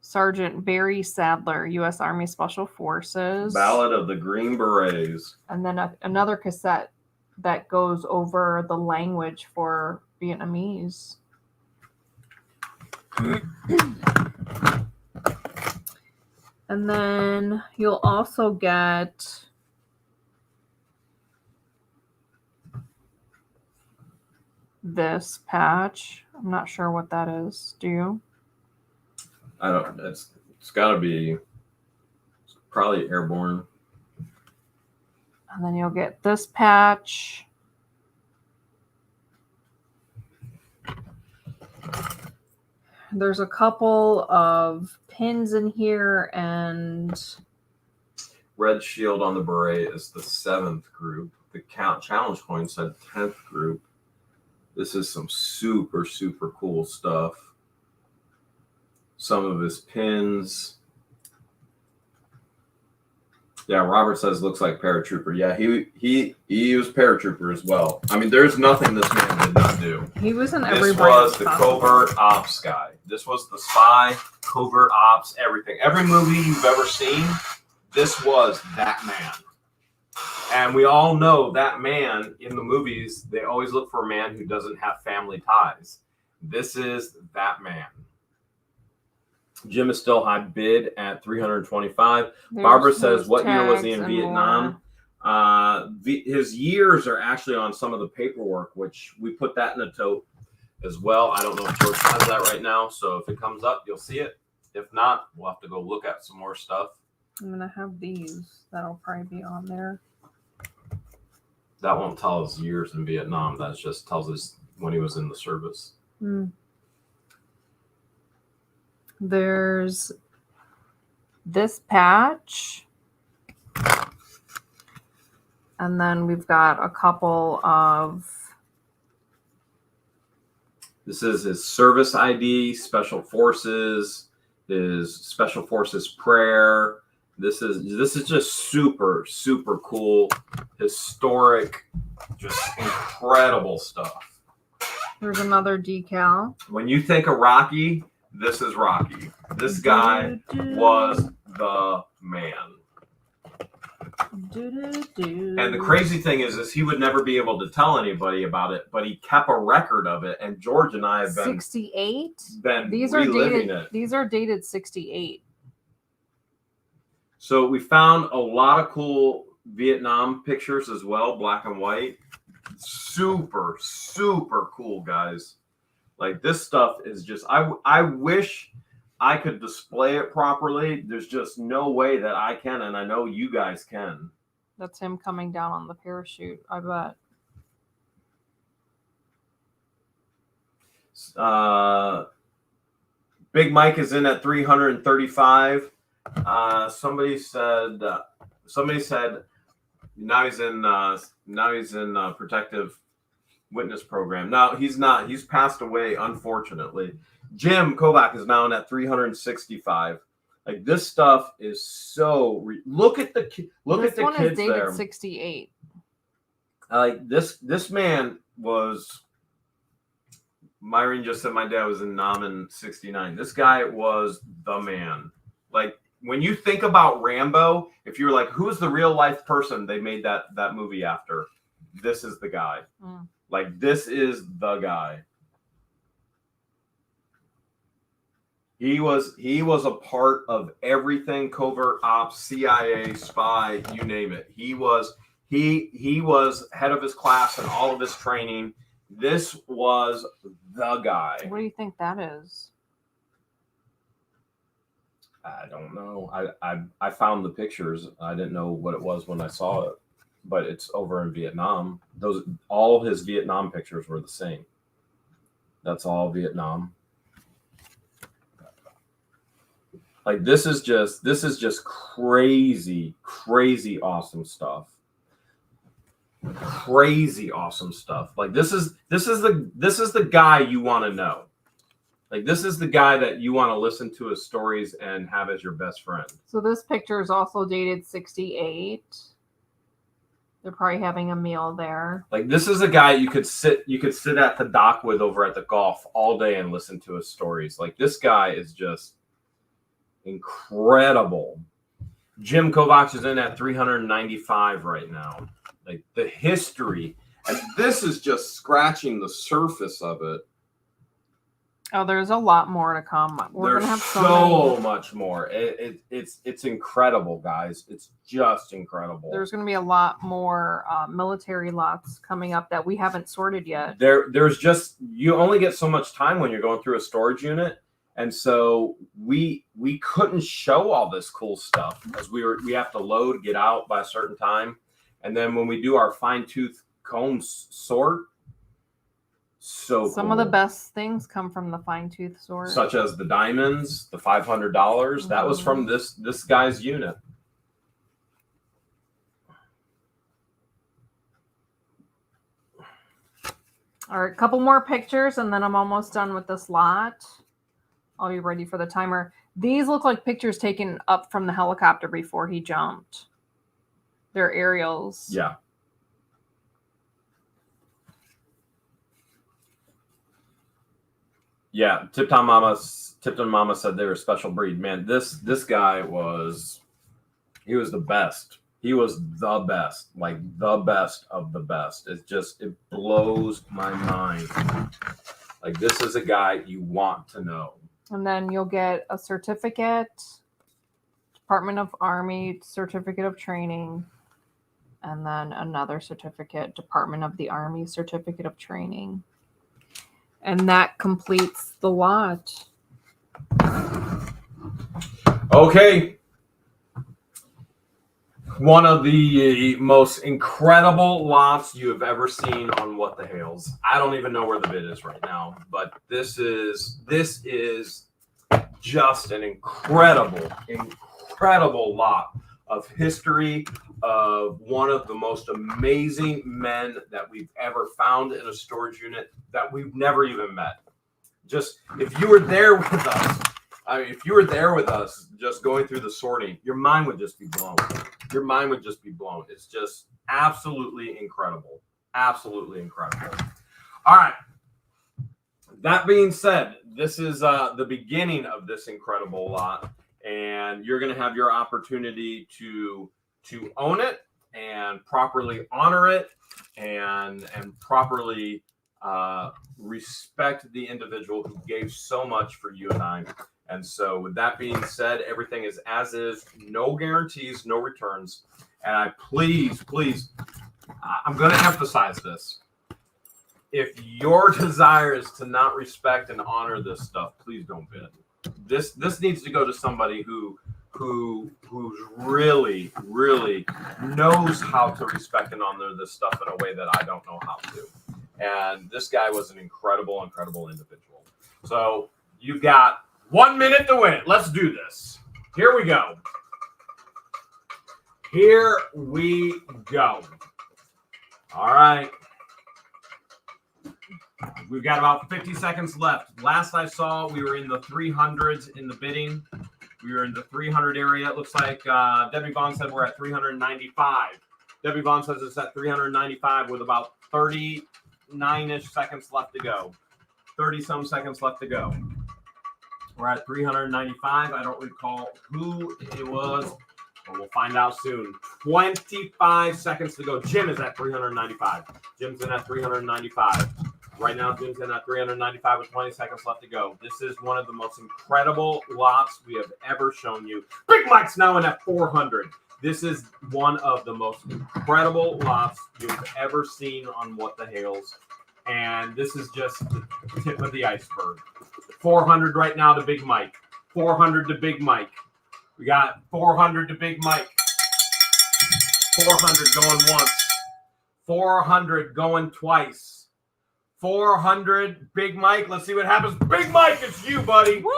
Sergeant Barry Sadler, U.S. Army Special Forces. Ballad of the Green Berets. And then another cassette that goes over the language for Vietnamese. And then you'll also get this patch. I'm not sure what that is. Do you? I don't. It's got to be probably airborne. And then you'll get this patch. There's a couple of pins in here, and Red shield on the beret is the 7th group. The challenge coin said 10th group. This is some super, super cool stuff. Some of his pins. Yeah, Robert says looks like paratrooper. Yeah, he was paratrooper as well. I mean, there's nothing this man did not do. He was in This every was the covert ops guy. This was the spy, covert ops, everything. Every movie you've ever seen, this was that man. And we all know that man in the movies, they always look for a man who doesn't have family ties. This is that man. Jim is still high bid at $325. Barbara says, what year was he in Vietnam? His years are actually on some of the paperwork, which we put that in a tote as well. I don't know if George has that right now, so if it comes up, you'll see it. If not, we'll have to go look at some more stuff. I'm going to have these. That'll probably be on there. That won't tell us years in Vietnam. That just tells us when he was in the service. There's this patch. And then we've got a couple of... This is his service ID, Special Forces, his Special Forces prayer. This is just super, super cool, historic, just incredible stuff. There's another decal. When you think of Rocky, this is Rocky. This guy was the man. And the crazy thing is he would never be able to tell anybody about it, but he kept a record of it. And George and I have been 68. These are dated. These are dated 68. So we found a lot of cool Vietnam pictures as well, black and white. Super, super cool, guys. Like, this stuff is just, I wish I could display it properly. There's just no way that I can, and I know you guys can. That's him coming down on the parachute, I bet. Big Mike is in at 335. Somebody said now he's in protective witness program. No, he's not. He's passed away, unfortunately. Jim Kovac is now in at 365. Like, this stuff is so. Look at the kids there. This one is dated 68. Like, this man was. Myron just said my dad was in Nam in 69. This guy was the man. Like, when you think about Rambo, if you're like, who's the real life person they made that movie after? This is the guy. Like, this is the guy. He was a part of everything, covert ops, CIA, spy, you name it. He was head of his class and all of his training. This was the guy. What do you think that is? I don't know. I found the pictures. I didn't know what it was when I saw it, but it's over in Vietnam. All his Vietnam pictures were the same. That's all Vietnam. Like, this is just crazy, crazy awesome stuff. Crazy awesome stuff. Like, this is the guy you want to know. Like, this is the guy that you want to listen to his stories and have as your best friend. So this picture is also dated 68. They're probably having a meal there. Like, this is a guy you could sit at the dock with over at the golf all day and listen to his stories. Like, this guy is just Incredible. Jim Kovacs is in at 395 right now. Like the history, and this is just scratching the surface of it. Oh, there's a lot more to come. We're There's gonna have so much more. It's incredible, guys. It's just incredible. There's gonna be a lot more military lots coming up that we haven't sorted yet. There's just, you only get so much time when you're going through a storage unit, and so we couldn't show all this cool stuff as we have to load, get out by a certain time, and then when we do our fine tooth comb sort. So some cool. of the best things come from the fine tooth sort, such as the diamonds, the $500. That was from this guy's unit. All right, a couple more pictures, and then I'm almost done with this lot. I'll be ready for the timer. These look like pictures taken up from the helicopter before he jumped. They're aerials. Yeah. Yeah, Tipton Mama said they were a special breed. Man, this guy was the best. He was the best, like the best of the best. It blows my mind. Like, this is a guy you want to know. And then you'll get a certificate, Department of Army certificate of training, and then another certificate, Department of the Army certificate of training. And that completes the lot. Okay. One of the most incredible lots you have ever seen on What the Hales. I don't even know where the bid is right now, but this is just an incredible lot of history of one of the most amazing men that we've ever found in a storage unit that we've never even met. Just, if you were there with us, just going through the sorting, your mind would just be blown. Your mind would just be blown. It's just absolutely incredible. Absolutely incredible. All right. That being said, this is the beginning of this incredible lot, and you're going to have your opportunity to own it and properly honor it and properly respect the individual who gave so much for you and I. And so with that being said, everything is as is, no guarantees, no returns. And I please, I'm going to emphasize this. If your desire is to not respect and honor this stuff, please don't bid. This needs to go to somebody who's really knows how to respect and honor this stuff in a way that I don't know how to. And this guy was an incredible individual. So you've got 1 minute to win it. Let's do this. Here we go. All right. We've got about 50 seconds left. Last I saw, we were in the 300s in the bidding. We were in the 300 area. It looks like Debbie Vaughn said we're at 395. Debbie Vaughn says it's at 395 with about 39-ish seconds left to go. 30-some seconds left to go. We're at 395. I don't recall who it was, but we'll find out soon. 25 seconds to go. Jim is at 395. Jim's in at 395. Right now, Jim's in at 395 with 20 seconds left to go. This is one of the most incredible lots we have ever shown you. Big Mike's now in at 400. This is one of the most incredible lots you've ever seen on What the Hales. And this is just the tip of the iceberg. 400 right now to Big Mike. 400 to Big Mike. We got 400 to Big Mike. 400 going once. 400 going twice. 400 Big Mike. Let's see what happens. Big Mike, it's you, buddy. Woo!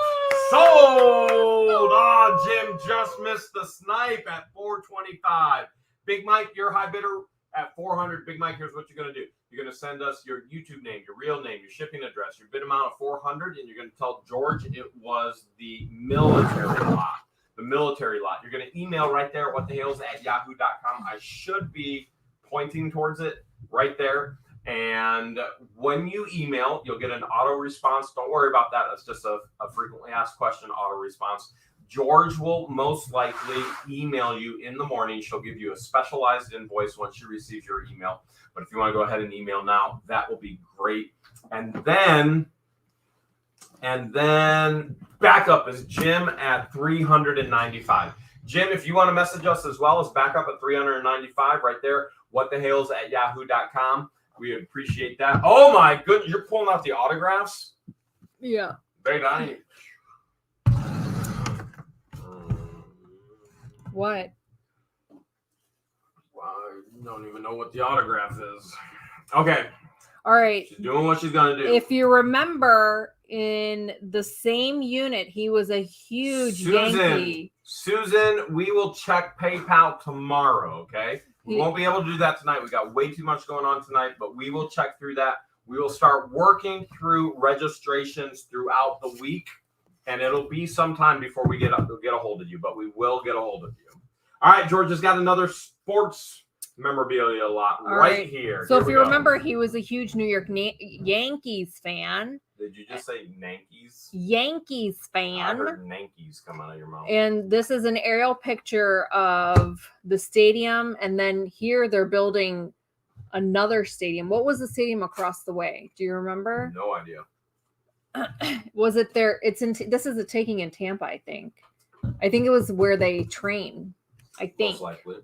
Sold. Oh, Jim just missed the snipe at 425. Big Mike, your high bidder at 400. Big Mike, here's what you're going to do. You're going to send us your YouTube name, your real name, your shipping address, your bid amount of 400, and you're going to tell George it was the military lot. The military lot. You're going to email right there at whatthehales@yahoo.com. I should be pointing towards it right there. And when you email, you'll get an auto response. Don't worry about that. That's just a frequently asked question auto response. George will most likely email you in the morning. She'll give you a specialized invoice once she receives your email. But if you want to go ahead and email now, that will be great. And then backup is Jim at 395. Jim, if you want to message us as well as backup at 395 right there, whatthehales@yahoo.com. We appreciate that. Oh my goodness, you're pulling out the autographs? Yeah. Very nice. What? I don't even know what the autograph is. Okay. All right. She's doing what she's going to do. If you remember, in the same unit, he was a huge Yankee. Susan, we will check PayPal tomorrow, okay? We won't be able to do that tonight. We got way too much going on tonight, but we will check through that. We will start working through registrations throughout the week, and it'll be some time before we get a hold of you, but we will get a hold of you. All right, George has got another sports memorabilia lot right here. So if you remember, he was a huge New York Yankees fan. Did you just say Yankees? Yankees fan. I heard Yankees come out of your mouth. And this is an aerial picture of the stadium. And then here they're building another stadium. What was the stadium across the way? Do you remember? No idea. Was it there? This is taking in Tampa, I think. I think it was where they train. I think. Most likely.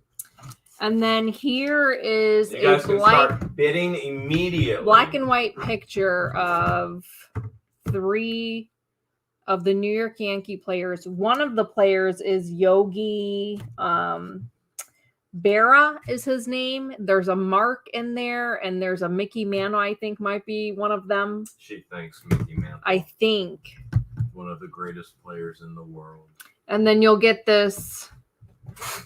And then here is you guys can start bidding immediately. Black and white picture of 3 of the New York Yankee players. One of the players is Yogi Berra is his name. There's a Mark in there, and there's a Mickey Mantle, I think might be one of them. She thinks Mickey Mantle. I think. One of the greatest players in the world. And then you'll get this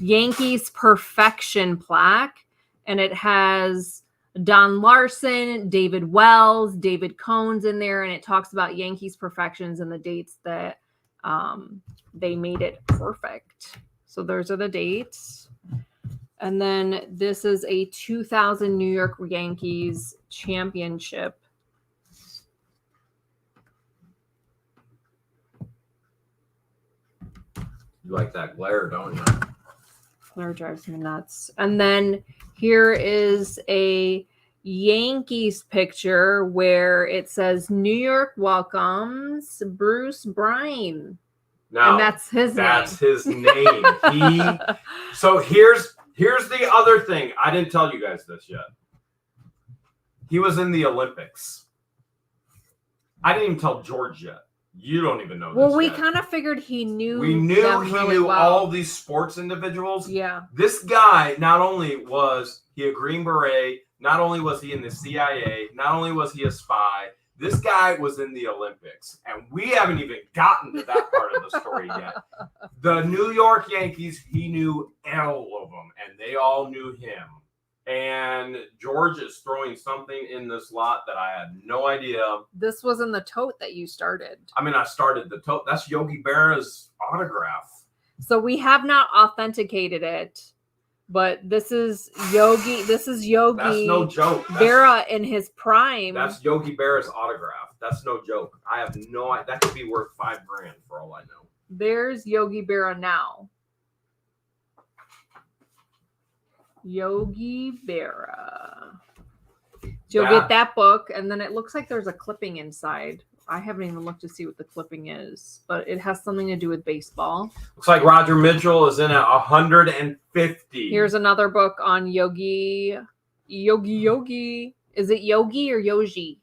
Yankees Perfection plaque, and it has Don Larson, David Wells, David Cohn's in there, and it talks about Yankees Perfections and the dates that they made it perfect. So those are the dates. And then this is a 2000 New York Yankees championship. You like that glare, don't you? Glare drives me nuts. And then here is a Yankees picture where it says New York welcomes Bruce Bryan. Now, and that's his name. So here's the other thing. I didn't tell you guys this yet. He was in the Olympics. I didn't even tell George yet. You don't even know this. Well, we kind of figured he knew. We knew he knew well. All these sports individuals. Yeah. This guy, not only was he a Green Beret, not only was he in the CIA, not only was he a spy, this guy was in the Olympics. And we haven't even gotten to that part of the story yet. The New York Yankees, he knew all of them, and they all knew him. And George is throwing something in this lot that I had no idea. This was in the tote that you started. I mean, I started the tote. That's Yogi Berra's autograph. So we have not authenticated it, but this is Yogi. This is Yogi. That's no joke. Berra in his prime. That's Yogi Berra's autograph. That's no joke. I have no idea. That could be worth $5,000 for all I know. There's Yogi Berra now. Yogi Berra. You'll get that book, and then it looks like there's a clipping inside. I haven't even looked to see what the clipping is, but it has something to do with baseball. Looks like Roger Mitchell is in at 150. Here's another book on Yogi. Is it Yogi or Yogi?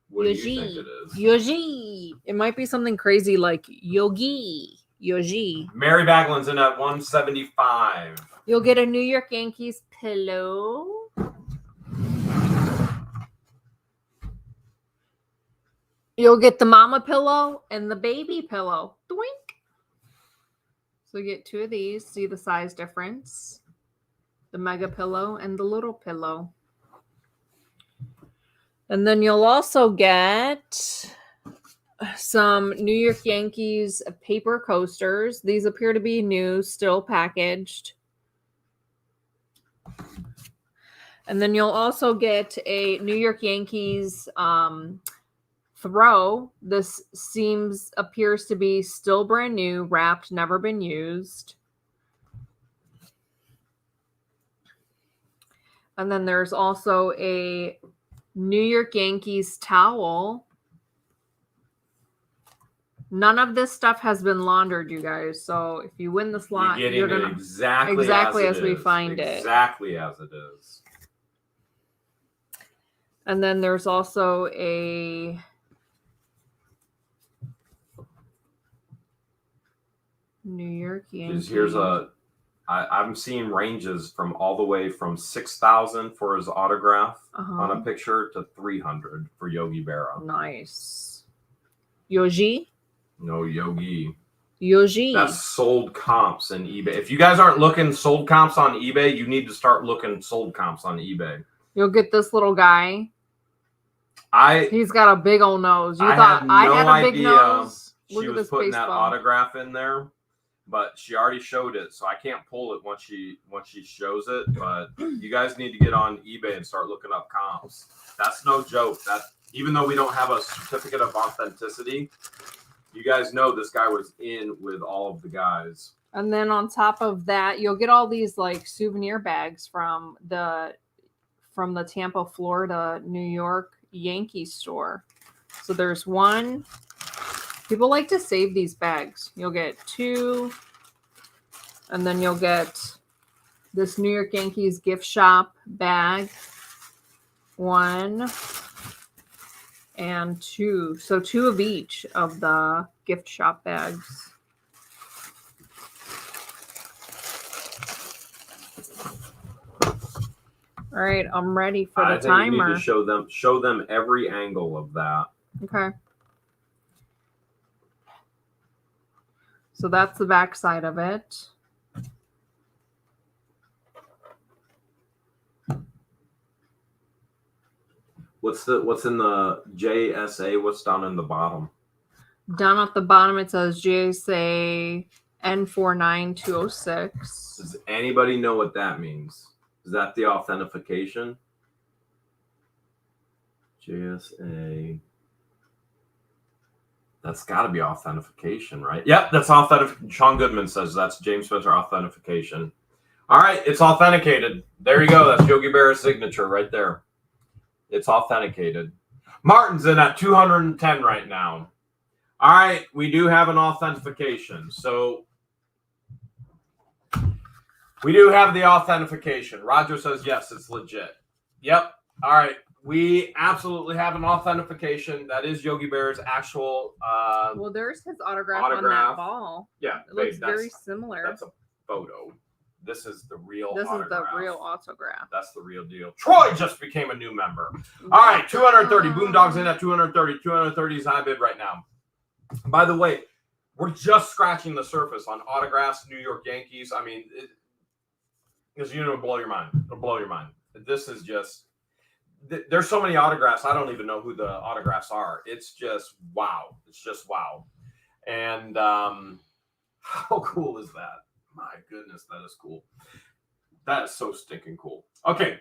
What do you think it is? Yogi. It might be something crazy like Yogi. Mary Baglin's in at 175. You'll get a New York Yankees pillow. You'll get the mama pillow and the baby pillow. Doink. So you get 2 of these. See the size difference? The mega pillow and the little pillow. And then you'll also get some New York Yankees paper coasters. These appear to be new, still packaged. And then you'll also get a New York Yankees throw. This appears to be still brand new, wrapped, never been used. And then there's also a New York Yankees towel. None of this stuff has been laundered, you guys. So if you win the slot, you're gonna exactly as we find it. Exactly as it is. And then there's also a New York Yankees. Here's I'm seeing ranges from all the way from 6,000 for his autograph on a picture to 300 for Yogi Berra. Nice. Yogi? No, Yogi. Yogi. That's sold comps in eBay. If you guys aren't looking sold comps on eBay, you need to start looking sold comps on eBay. You'll get this little guy. He's got a big old nose. You thought I had a big nose? Look She at was this putting baseball. that autograph in there, but she already showed it, so I can't pull it once she shows it. But you guys need to get on eBay and start looking up comps. That's no joke. That even though we don't have a certificate of authenticity, you guys know this guy was in with all of the guys. And then on top of that, you'll get all these like souvenir bags from the Tampa, Florida, New York Yankees store. So there's one. People like to save these bags. You'll get 2, and then you'll get this New York Yankees gift shop bag. 1 and 2. So 2 of each of the gift shop bags. All right, I'm ready for the timer. You need to show them every angle of that. Okay. So that's the back side of it. What's in the JSA? What's down in the bottom? Down at the bottom, it says JSA N49206. Does anybody know what that means? Is that the authentication? JSA. That's got to be authentication, right? Yep, that's authentic. Sean Goodman says that's James Spencer authentication. All right, it's authenticated. There you go. That's Yogi Berra's signature right there. It's authenticated. Martin's in at 210 right now. All right, we do have an authentication. So we do have the authentication. Roger says, yes, it's legit. Yep. All right. We absolutely have an authentication. That is Yogi Berra's actual. Well, there's his autograph on that ball. Yeah. It looks very similar. That's a photo. This is the real This autograph. is the real autograph. That's the real deal. Troy just became a new member. All right. 230. Boondog's in at 230. 230 is high bid right now. By the way, we're just scratching the surface on autographs, New York Yankees. I mean, because it'll blow your mind. It'll blow your mind. This is just, there's so many autographs. I don't even know who the autographs are. It's just wow. It's just wow. And how cool is that? My goodness, that is cool. That is so stinking cool. Okay.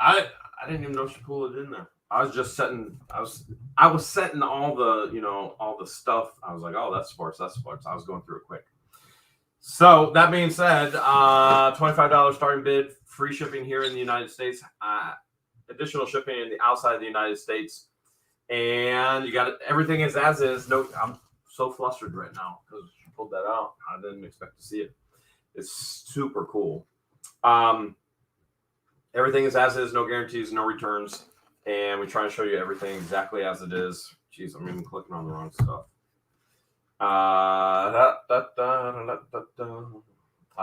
I didn't even know she pulled it in there. I was just setting, I was setting all the, all the stuff. I was like, oh, that's sports. I was going through it quick. So that being said, $25 starting bid, free shipping here in the United States, additional shipping in the outside of the United States. And you got it. Everything is as is. No, I'm so flustered right now because she pulled that out. I didn't expect to see it. It's super cool. Everything is as is, no guarantees, no returns. And we try and show you everything exactly as it is. Jeez, I'm even clicking on the wrong stuff. I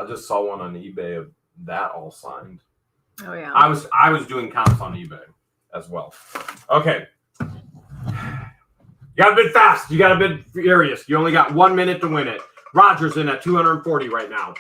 just saw one on eBay of that all signed. Oh yeah. I was doing comps on eBay as well. Okay. You got to bid fast. You got to bid furious. You only got 1 minute to win it. Roger's in at 240 right now.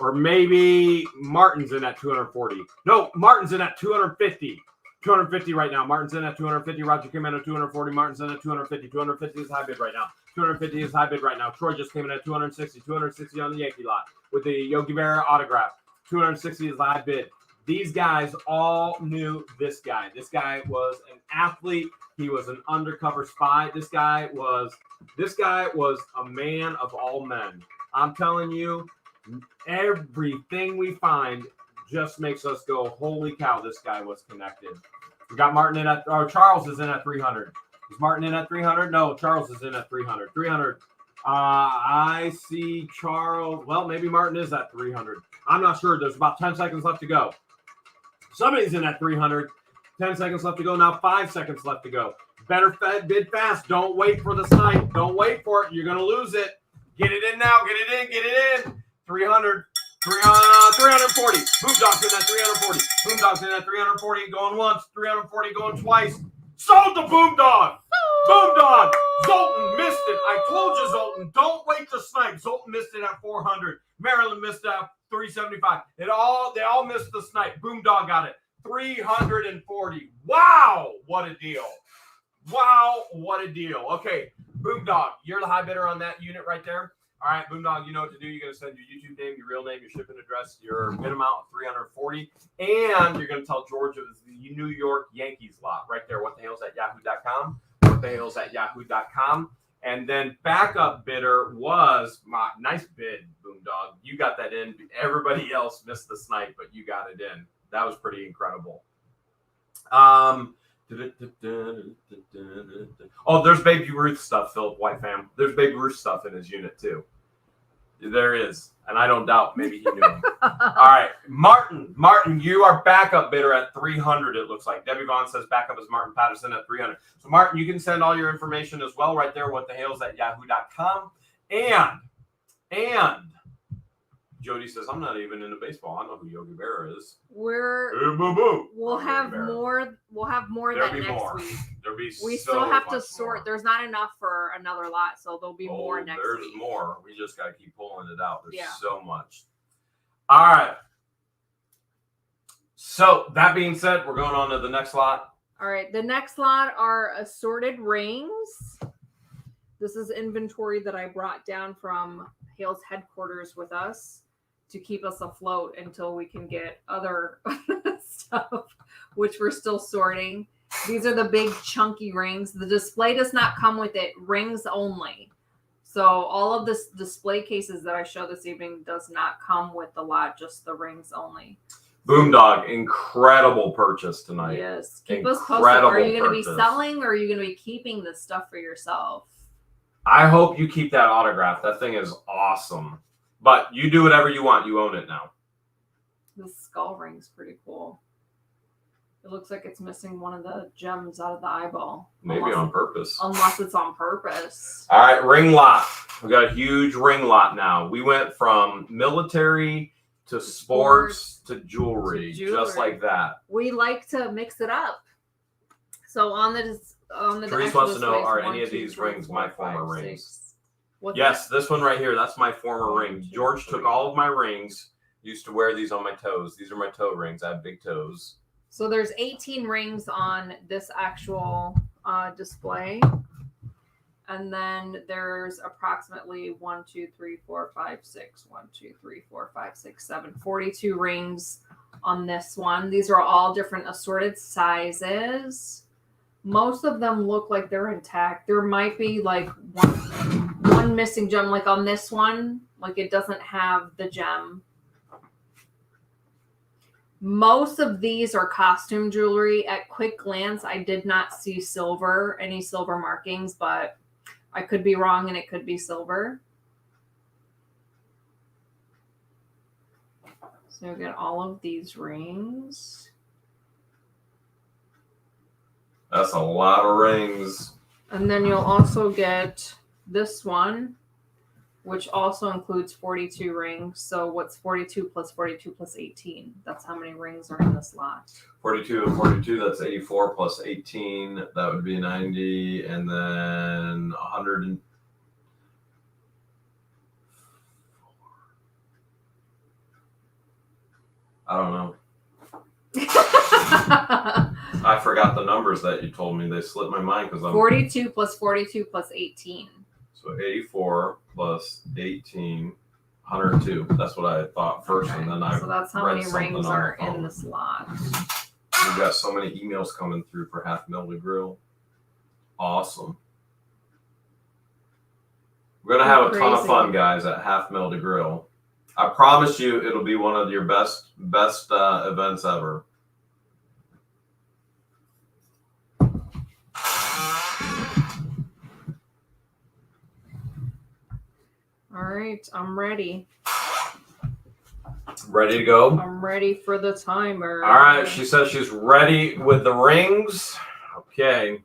Or maybe Martin's in at 240. No, Martin's in at 250. 250 right now. Martin's in at 250. Roger came in at 240. Martin's in at 250. 250 is high bid right now. 250 is high bid right now. Troy just came in at 260. 260 on the Yankee lot with the Yogi Berra autograph. 260 is the high bid. These guys all knew this guy. This guy was an athlete. He was an undercover spy. This guy was a man of all men. I'm telling you, everything we find just makes us go, holy cow, this guy was connected. We got Martin in at, or Charles is in at 300. Is Martin in at 300? No, Charles is in at 300. 300. I see Charles. Well, maybe Martin is at 300. I'm not sure. There's about 10 seconds left to go. Somebody's in at 300. 10 seconds left to go. Now 5 seconds left to go. Better bid fast. Don't wait for the snipe. Don't wait for it. You're going to lose it. Get it in now. Get it in. Get it in. 300. 340. Boomdog's in at 340. Boomdog's in at 340. Going once. 340 going twice. Sold the Boomdog. Boomdog. Zoltan missed it. I told you, Zoltan. Don't wait to snipe. Zoltan missed it at 400. Maryland missed it at 375. They all missed the snipe. Boomdog got it. 340. Wow, what a deal. Wow, what a deal. Okay, Boomdog, you're the high bidder on that unit right there. All right, Boomdog, you know what to do. You're going to send your YouTube name, your real name, your shipping address, your bid amount, 340. And you're going to tell George it was the New York Yankees lot right there. What the hell's at yahoo.com. What the hell's at yahoo.com. And then backup bidder was my nice bid, Boomdog. You got that in. Everybody else missed the snipe, but you got it in. That was pretty incredible. Oh, there's Baby Ruth stuff, Philip White fam. There's Baby Ruth stuff in his unit too. There is, and I don't doubt maybe he knew him. All right, Martin, you are backup bidder at 300. It looks like Debbie Vaughn says backup is Martin Patterson at 300. So Martin, you can send all your information as well right there. What the hell's at yahoo.com. And Jody says I'm not even into baseball. I know who Yogi Berra is. We'll have more. We'll have more There'll than be next more. week. There'll be We so still have to much sort. more. There's not enough for another lot, so there'll be more next There's week. more. We just got to keep pulling it out. There's Yeah. so much. All right. So that being said, we're going on to the next lot. All right, the next lot are assorted rings. This is inventory that I brought down from Hale's headquarters with us to keep us afloat until we can get other stuff, which we're still sorting. These are the big chunky rings. The display does not come with it, rings only. So all of this display cases that I show this evening does not come with the lot, just the rings only. Boomdog, incredible purchase tonight. Yes. Keep us posted. Are you going to be purchase. selling or are you going to be keeping this stuff for yourself? I hope you keep that autograph. That thing is awesome. But you do whatever you want. You own it now. This skull ring's pretty cool. It looks like it's missing one of the gems out of the eyeball. Maybe on purpose. Unless it's on purpose. All right, ring lot. We got a huge ring lot now. We went from military to sports to jewelry, just like that. We like to mix it up. So on the Therese wants to know, are any of these rings my former rings? Yes, this one right here, that's my former ring. George took all of my rings, used to wear these on my toes. These are my toe rings. I have big toes. So there's 18 rings on this actual display. And then there's approximately 1, 2, 3, 4, 5, 6, 1, 2, 3, 4, 5, 6, 7, 42 rings on this one. These are all different assorted sizes. Most of them look like they're intact. There might be like one missing gem, like on this one, like it doesn't have the gem. Most of these are costume jewelry. At quick glance, I did not see silver, any silver markings, but I could be wrong and it could be silver. So we got all of these rings. That's a lot of rings. And then you'll also get this one, which also includes 42 rings. So what's 42 plus 42 plus 18? That's how many rings are in this lot. 42 and 42, that's 84 plus 18. That would be 90. And then 100 and... I don't know. I forgot the numbers that you told me. They slipped my mind because I'm 42 plus 42 plus 18. So 84 plus 18, 102. That's what I thought first, Okay. and then I So that's how read many something rings on are my phone. in the slot. We've got so many emails coming through for Half Mil to Grill. Awesome. We're going to have a ton of fun, guys, at Half Mil to Grill. I promise you it'll be one of your best events ever. All right, I'm ready. Ready to go? I'm ready for the timer. All right, she says she's ready with the rings. Okay,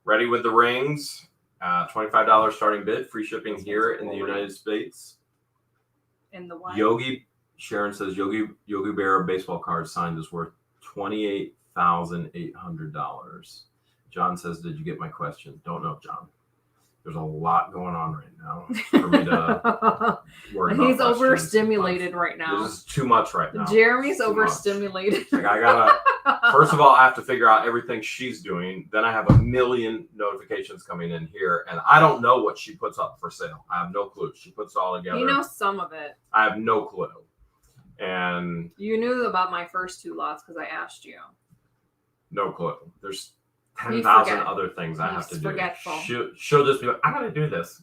ready with the rings. $25 starting bid, free shipping here in the United States. In the what? Yogi, Sharon says Yogi Berra baseball card signed is worth $28,800. John says, did you get my question? Don't know, John. There's a lot going on right now for me to worry about. He's overstimulated right now. This is too much right now. Jeremy's overstimulated. Like I gotta, first of all, I have to figure out everything she's doing. Then I have a million notifications coming in here, and I don't know what she puts up for sale. I have no clue. She puts it all together. You know some of it. I have no clue. And you knew about my first 2 lots because I asked you. No clue. There's 10,000 other things I have to do. Forgetful. She'll just be like, I gotta do this.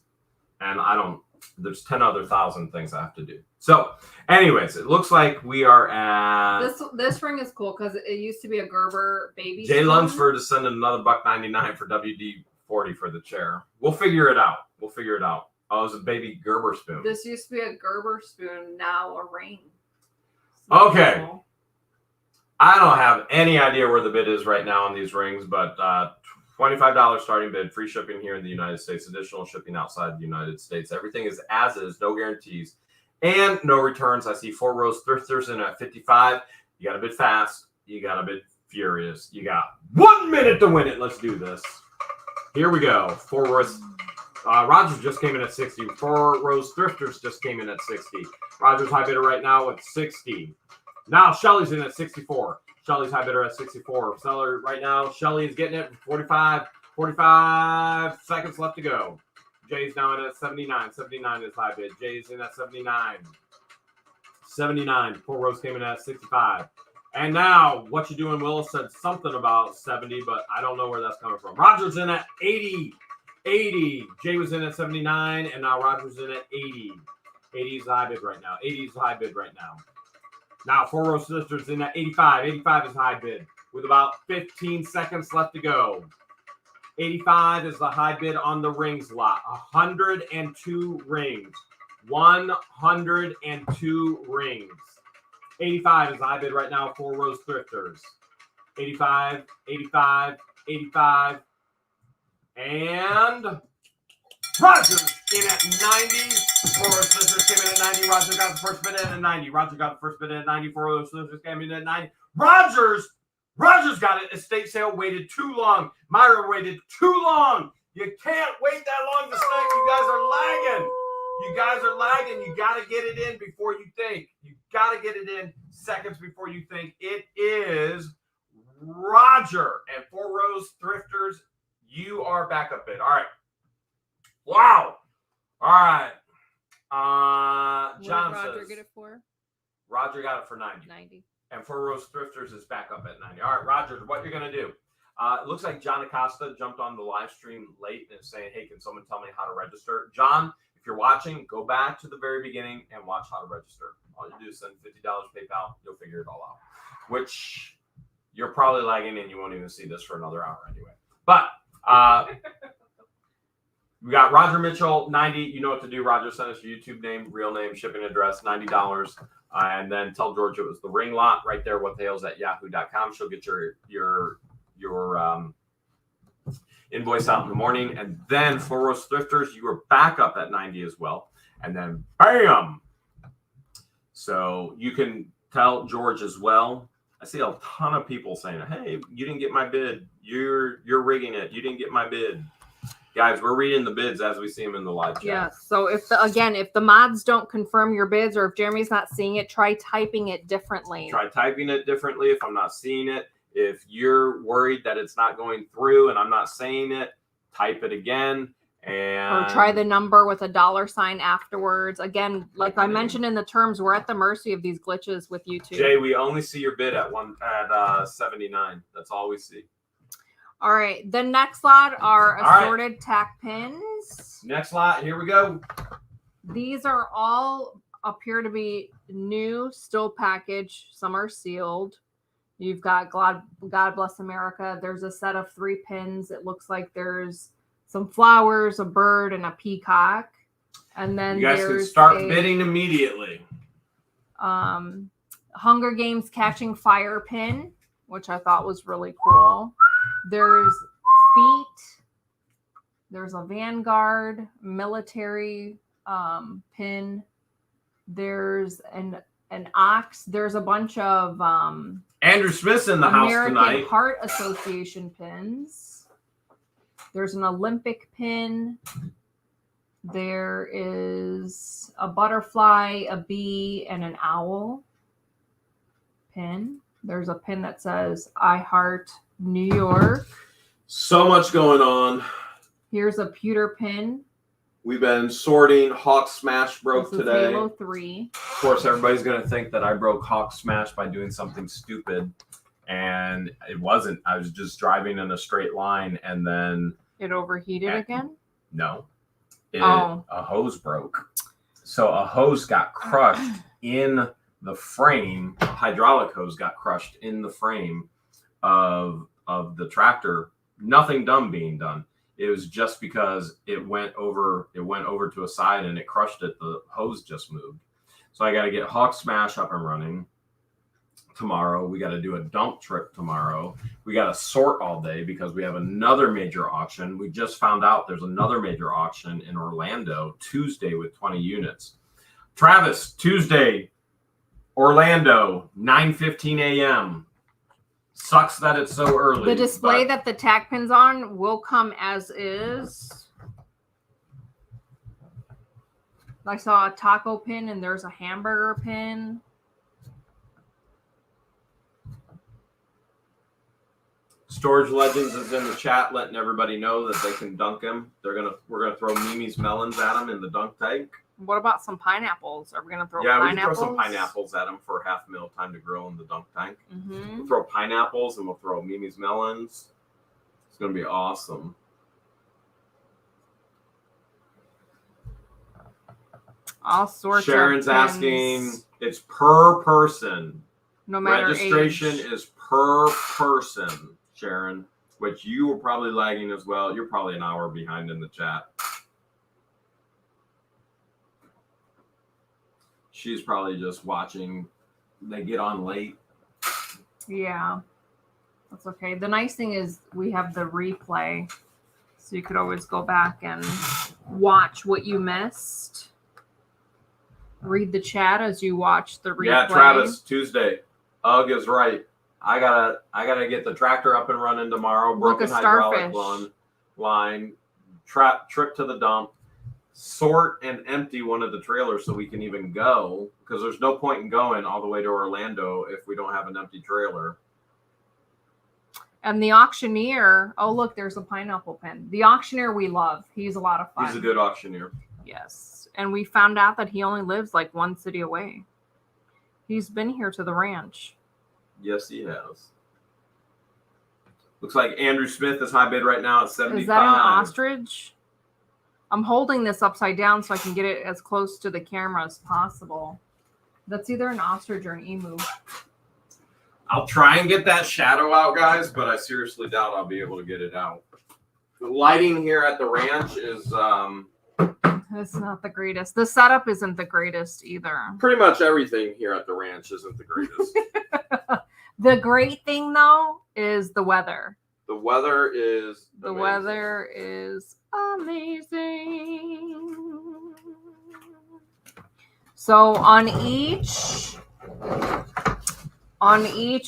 And I don't, there's 10,000 things I have to do. So, anyways, it looks like we are at. This ring is cool because it used to be a Gerber baby. Jay Lunsford is sending another $1.99 for WD-40 for the chair. We'll figure it out. Oh, it's a baby Gerber spoon. This used to be a Gerber spoon, now a ring. Okay. Cool. I don't have any idea where the bid is right now on these rings, but $25 starting bid, free shipping here in the United States, additional shipping outside the United States. Everything is as is, no guarantees, and no returns. I see 4 rows thrifters in at 55. You got to bid fast. You got to bid furious. You got 1 minute to win it. Let's do this. Here we go. 4 rows. Rogers just came in at 60. 4 rows thrifters just came in at 60. Rogers high bidder right now at 60. Now Shelly's in at 64. Shelly's high bidder at 64. Seller right now. Shelly is getting it. 45 seconds left to go. Jay's now in at 79. 79 is high bid. Jay's in at 79. 79. 4 rows came in at 65. And now, what you doing, Willis said something about 70, but I don't know where that's coming from. Rogers in at 80. 80. Jay was in at 79, and now Rogers in at 80. 80 is high bid right now. 80 is high bid right now. Now, 4 row sisters in at 85. 85 is high bid with about 15 seconds left to go. 85 is the high bid on the rings lot. 102 rings. 102 rings. 85 is the high bid right now. 4 rows thrifters. 85, 85, 85. And Rogers in at 90. 4 rows thrifters came in at 90. Roger got the first bid in at 90. Roger got the first bid in at 90. 4 rows thrifters came in at 90. Rogers got it. Estate sale waited too long. Myra waited too long. You can't wait that long to snake. You guys are lagging. You guys are lagging. You got to get it in before you think. You got to get it in seconds before you think. It is Roger and 4 rows thrifters. You are backup bid. All right. Wow. All right. John what did Roger says, get it for? Roger got it for 90. 90. And 4 rows thrifters is back up at 90. All right, Roger, what you're going to do. It looks like John Acosta jumped on the live stream late and is saying, hey, can someone tell me how to register? John, if you're watching, go back to the very beginning and watch how to register. All you do is send $50 PayPal. You'll figure it all out, which you're probably lagging and you won't even see this for another hour anyway. But we got Roger Mitchell, 90. You know what to do. Roger, send us your YouTube name, real name, shipping address, $90. And then tell George it was the ring lot right there, whathehales@yahoo.com. She'll get your invoice out in the morning. And then 4 rows thrifters, you were back up at 90 as well. And then bam. So you can tell George as well. I see a ton of people saying, hey, you didn't get my bid. You're rigging it. You didn't get my bid. Guys, we're reading the bids as we see them in the live chat. Yeah. So if the mods don't confirm your bids, or if Jeremy's not seeing it, try typing it differently. Try typing it differently if I'm not seeing it. If you're worried that it's not going through and I'm not saying it, type it again. And or try the number with a $sign afterwards. Again, like I mentioned in the terms, we're at the mercy of these glitches with YouTube. Jay, we only see your bid at 79. That's all we see. All right, the next lot are assorted tack pins. Next lot, here we go. These are all appear to be new, still packaged. Some are sealed. You've got God Bless America. There's a set of 3 pins. It looks like there's some flowers, a bird, and a peacock. And then you guys can start bidding immediately. Hunger Games Catching Fire pin, which I thought was really cool. There's feet. There's a Vanguard military pin. There's an ox. There's a bunch of Andrew Smith's in the house tonight. American Heart Association pins. There's an Olympic pin. There is a butterfly, a bee, and an owl pin. There's a pin that says I Heart New York. So much going on. Here's a pewter pin. We've been sorting. Hawk Smash broke This is today. Halo 3. Of course, everybody's going to think that I broke Hawk Smash by doing something stupid. And it wasn't. I was just driving in a straight line and then... It overheated again? No. A hose broke. So a hose got crushed in the frame. Hydraulic hose got crushed in the frame of the tractor. Nothing dumb being done. It was just because it went over to a side and it crushed it. The hose just moved. So I got to get Hawk Smash up and running tomorrow. We got to do a dump trip tomorrow. We got to sort all day because we have another major auction. We just found out there's another major auction in Orlando Tuesday with 20 units. Travis, Tuesday, Orlando, 9:15 a.m. Sucks that it's so early. The display that the tack pin's on will come as is. I saw a taco pin and there's a hamburger pin. Storage Legends is in the chat, letting everybody know that they can dunk him. We're gonna throw Mimi's melons at him in the dunk tank. What about some pineapples? Are we gonna throw pineapples? Yeah, we can throw some pineapples at him for half mil time to grill in the dunk tank. Mm-hmm. We'll throw pineapples and we'll throw Mimi's melons. It's gonna be awesome. All sorts. Sharon's of pins. asking. It's per person. No matter registration age. is per person. Sharon, which you were probably lagging as well. You're probably an hour behind in the chat. She's probably just watching. They get on late. Yeah, that's okay. The nice thing is we have the replay, so you could always go back and watch what you missed. Read the chat as you watch the replay. Yeah, Travis, Tuesday. Ugg is right. I gotta get the tractor up and running tomorrow. Broken hydraulic line. Trip to the dump. Sort and empty one of the trailers so we can even go, because there's no point in going all the way to Orlando if we don't have an empty trailer. And the auctioneer, oh look, there's a pineapple pin. The auctioneer we love. He's a lot of fun. He's a good auctioneer. Yes. And we found out that he only lives like 1 city away. He's been here to the ranch. Yes, he has. Looks like Andrew Smith is high bid right now at 75. Is that an ostrich? I'm holding this upside down so I can get it as close to the camera as possible. That's either an ostrich or an emu. I'll try and get that shadow out, guys, but I seriously doubt I'll be able to get it out. The lighting here at the ranch is It's not the greatest. The setup isn't the greatest either. pretty much everything here at the ranch isn't the greatest. The great thing though is the weather. The weather is The amazing. weather is amazing. So on each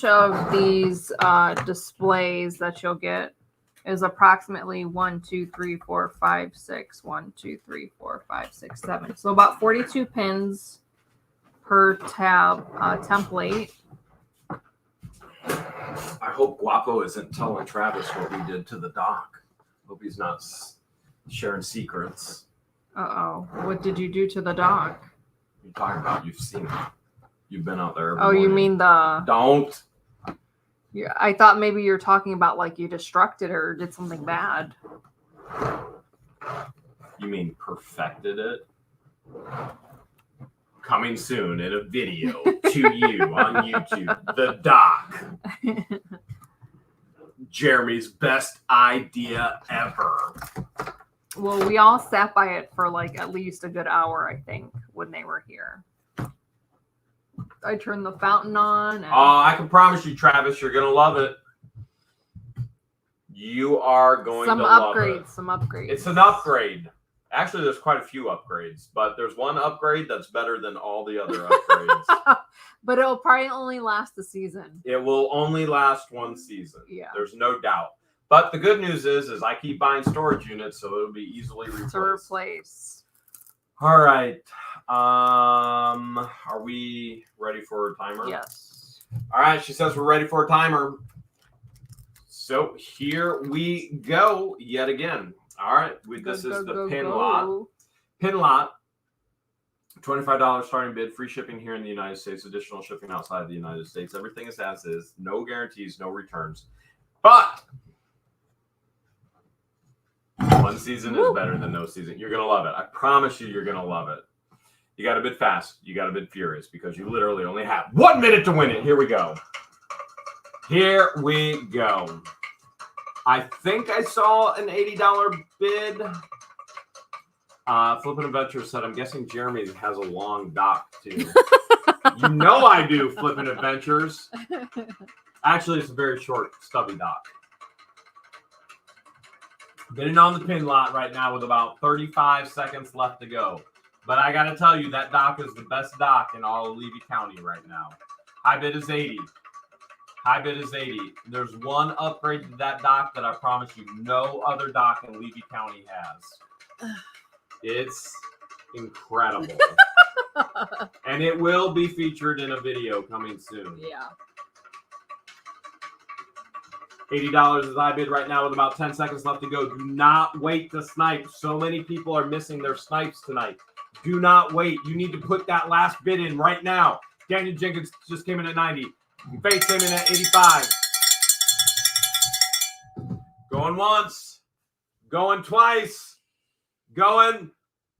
of these displays that you'll get is approximately 1, 2, 3, 4, 5, 6. 1, 2, 3, 4, 5, 6, 7. So about 42 pins per template. I hope Guapo isn't telling Travis what we did to the dock. Hope he's not sharing secrets. Uh-oh. What did you do to the dog? You're talking about you've seen it. You've been out there every Oh, you morning. mean the... Don't. Yeah, I thought maybe you were talking about like you destructed her or did something bad. You mean perfected it? Coming soon in a video to you on YouTube. The doc. Jeremy's best idea ever. Well, we all sat by it for like at least a good hour, I think, when they were here. I turned the fountain on. And... I can promise you, Travis, you're going to love it. You are going to love it. Some upgrades. It's an upgrade. Actually, there's quite a few upgrades, but there's one upgrade that's better than all the other upgrades. But it'll probably only last the season. It will only last one season. Yeah. There's no doubt. But the good news is I keep buying storage units, so it'll be easily replaced. To replace. All right. Are we ready for a timer? Yes. All right. She says we're ready for a timer. So here we go yet again. All right. This is the pin lot. Pin lot. $25 starting bid. Free shipping here in the United States. Additional shipping outside of the United States. Everything is as is. No guarantees. No returns. But one season is better than no season. You're going to love it. I promise you're going to love it. You got to bid fast. You got to bid furious because you literally only have 1 minute to win it. Here we go. Here we go. I think I saw an $80 bid. Flippin' Adventures said, I'm guessing Jeremy has a long dock too. You know I do, Flippin' Adventures. Actually, it's a very short, stubby dock. Bidding on the pin lot right now with about 35 seconds left to go. But I got to tell you, that dock is the best dock in all of Levy County right now. High bid is 80. High bid is 80. There's one upgrade to that dock that I promise you no other dock in Levy County has. It's incredible. And it will be featured in a video coming soon. Yeah. $80 is high bid right now with about 10 seconds left to go. Do not wait to snipe. So many people are missing their snipes tonight. Do not wait. You need to put that last bid in right now. Daniel Jenkins just came in at 90. Faith came in at 85. Going once. Going twice. Going.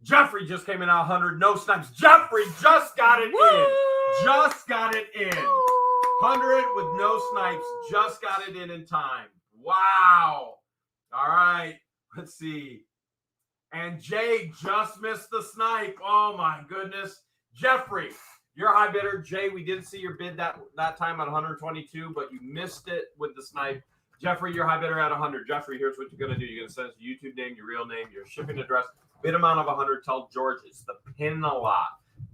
Jeffrey just came in at 100. No snipes. Jeffrey just got it in. Just got it in. 100 with no snipes. Just got it in time. Wow. All right. Let's see. And Jay just missed the snipe. Oh, my goodness. Jeffrey, you're a high bidder. Jay, we did see your bid that time at 122, but you missed it with the snipe. Jeffrey, you're high bidder at 100. Jeffrey, here's what you're going to do. You're going to send us your YouTube name, your real name, your shipping address, bid amount of 100. Tell George it's the pin lot.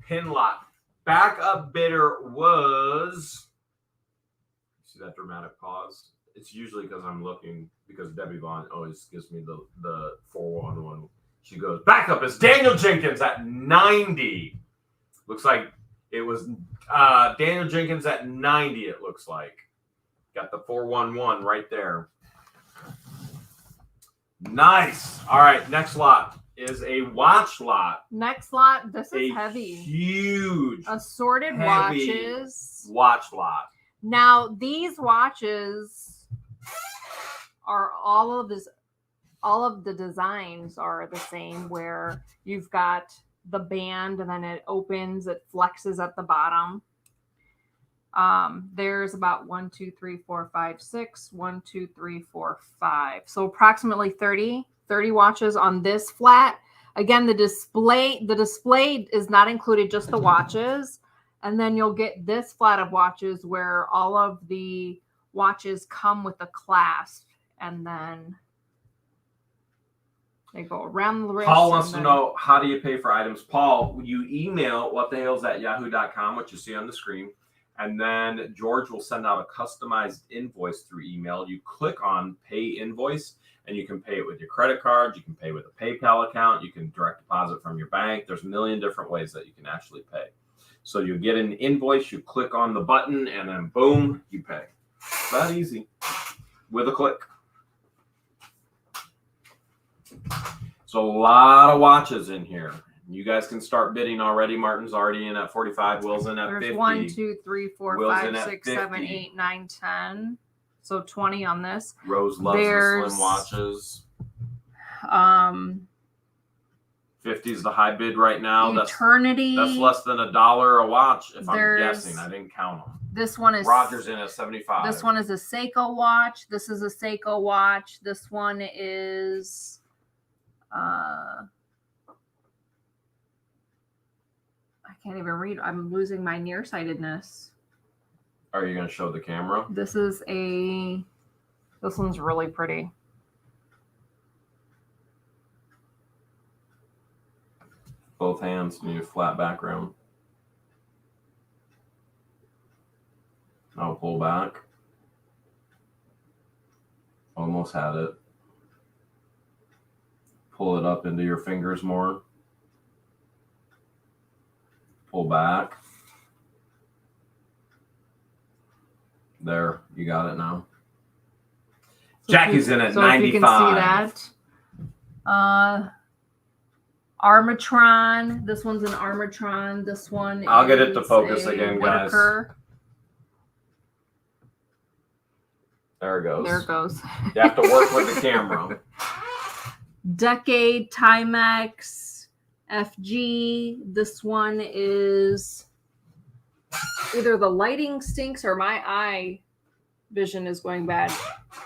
Pin lot. Backup bidder was... See that dramatic pause? It's usually because I'm looking, because Debbie Vaughn always gives me the 411. She goes, backup is Daniel Jenkins at 90. Looks like it was Daniel Jenkins at 90, it looks like. Got the 411 right there. Nice. All right, next lot is a watch lot. Next lot, this is heavy. Huge. Assorted watches. Watch lot. Now, these watches are all of the designs are the same, where you've got the band and then it opens, it flexes at the bottom. There's about 1, 2, 3, 4, 5, 6, 1, 2, 3, 4, 5. So approximately 30 watches on this flat. Again, the display is not included, just the watches. And then you'll get this flat of watches where all of the watches come with a clasp, and then they go around the wrist. Paul wants to know, how do you pay for items? Paul, you email whatthehales@yahoo.com, what you see on the screen, and then George will send out a customized invoice through email. You click on pay invoice, and you can pay it with your credit card. You can pay with a PayPal account. You can direct deposit from your bank. There's a million different ways that you can actually pay. So you get an invoice, you click on the button, and then boom, you pay. That easy with a click. So a lot of watches in here. You guys can start bidding already. Martin's already in at 45. Will's in at There's 50. 1, 2, 3, 4, Will's 5, in at 6, 7, 50. 8, 9, 10. So 20 on this. Rose loves the slim watches. 50 is the high bid right now. Eternity. That's less than $1 a watch, if I'm guessing. I didn't count them. This one is Roger's in at 75. This one is a Seiko watch. This is a Seiko watch. This one is I can't even read. I'm losing my nearsightedness. Are you going to show the camera? This one's really pretty. Both hands need a flat background. I'll pull back. Almost had it. Pull it up into your fingers more. Pull back. There, you got it now. Jackie's in at 95. If you can see that. Armatron. This one's an Armatron. This one I'll get it to focus again, Whitaker. guys. There it goes. There it goes. You have to work with the camera. Decade Timex FG. This one is either the lighting stinks or my eye vision is going bad.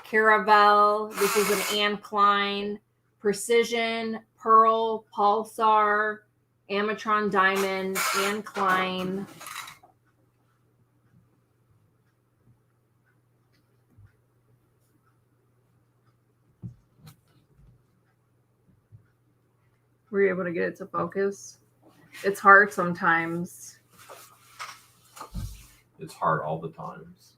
Caravel. This is an Anne Klein. Precision, Pearl, Pulsar, Amatron Diamond, Anne Klein. Were you able to get it to focus? It's hard sometimes. It's hard all the times.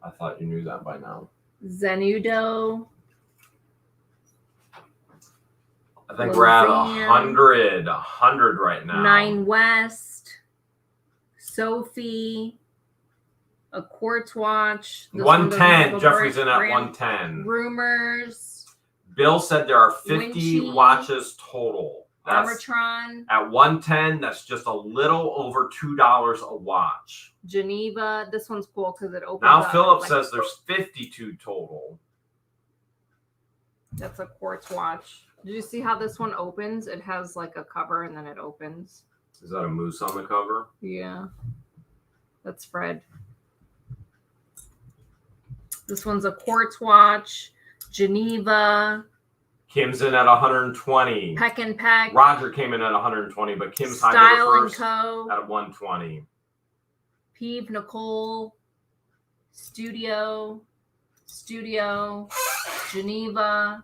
I thought you knew that by now. Zenudo. I think we're at 100 right now. 9 West. Sophie. A quartz watch. This 110. Jeffrey's in at 110. Rumors. Bill said there are 50 Winchie, watches total. Armatron. At 110, that's just a little over $2 a watch. Geneva. This one's cool because it opens Now up. Philip says there's 52 total. That's a quartz watch. Did you see how this one opens? It has like a cover and then it opens. Is that a moose on the cover? Yeah. That's Fred. This one's a quartz watch. Geneva. Kim's in at 120. Peck and Peck. Roger came in at 120, but Kim's high Style bidder and first Co. at 120. Peeve Nicole. Studio. Geneva.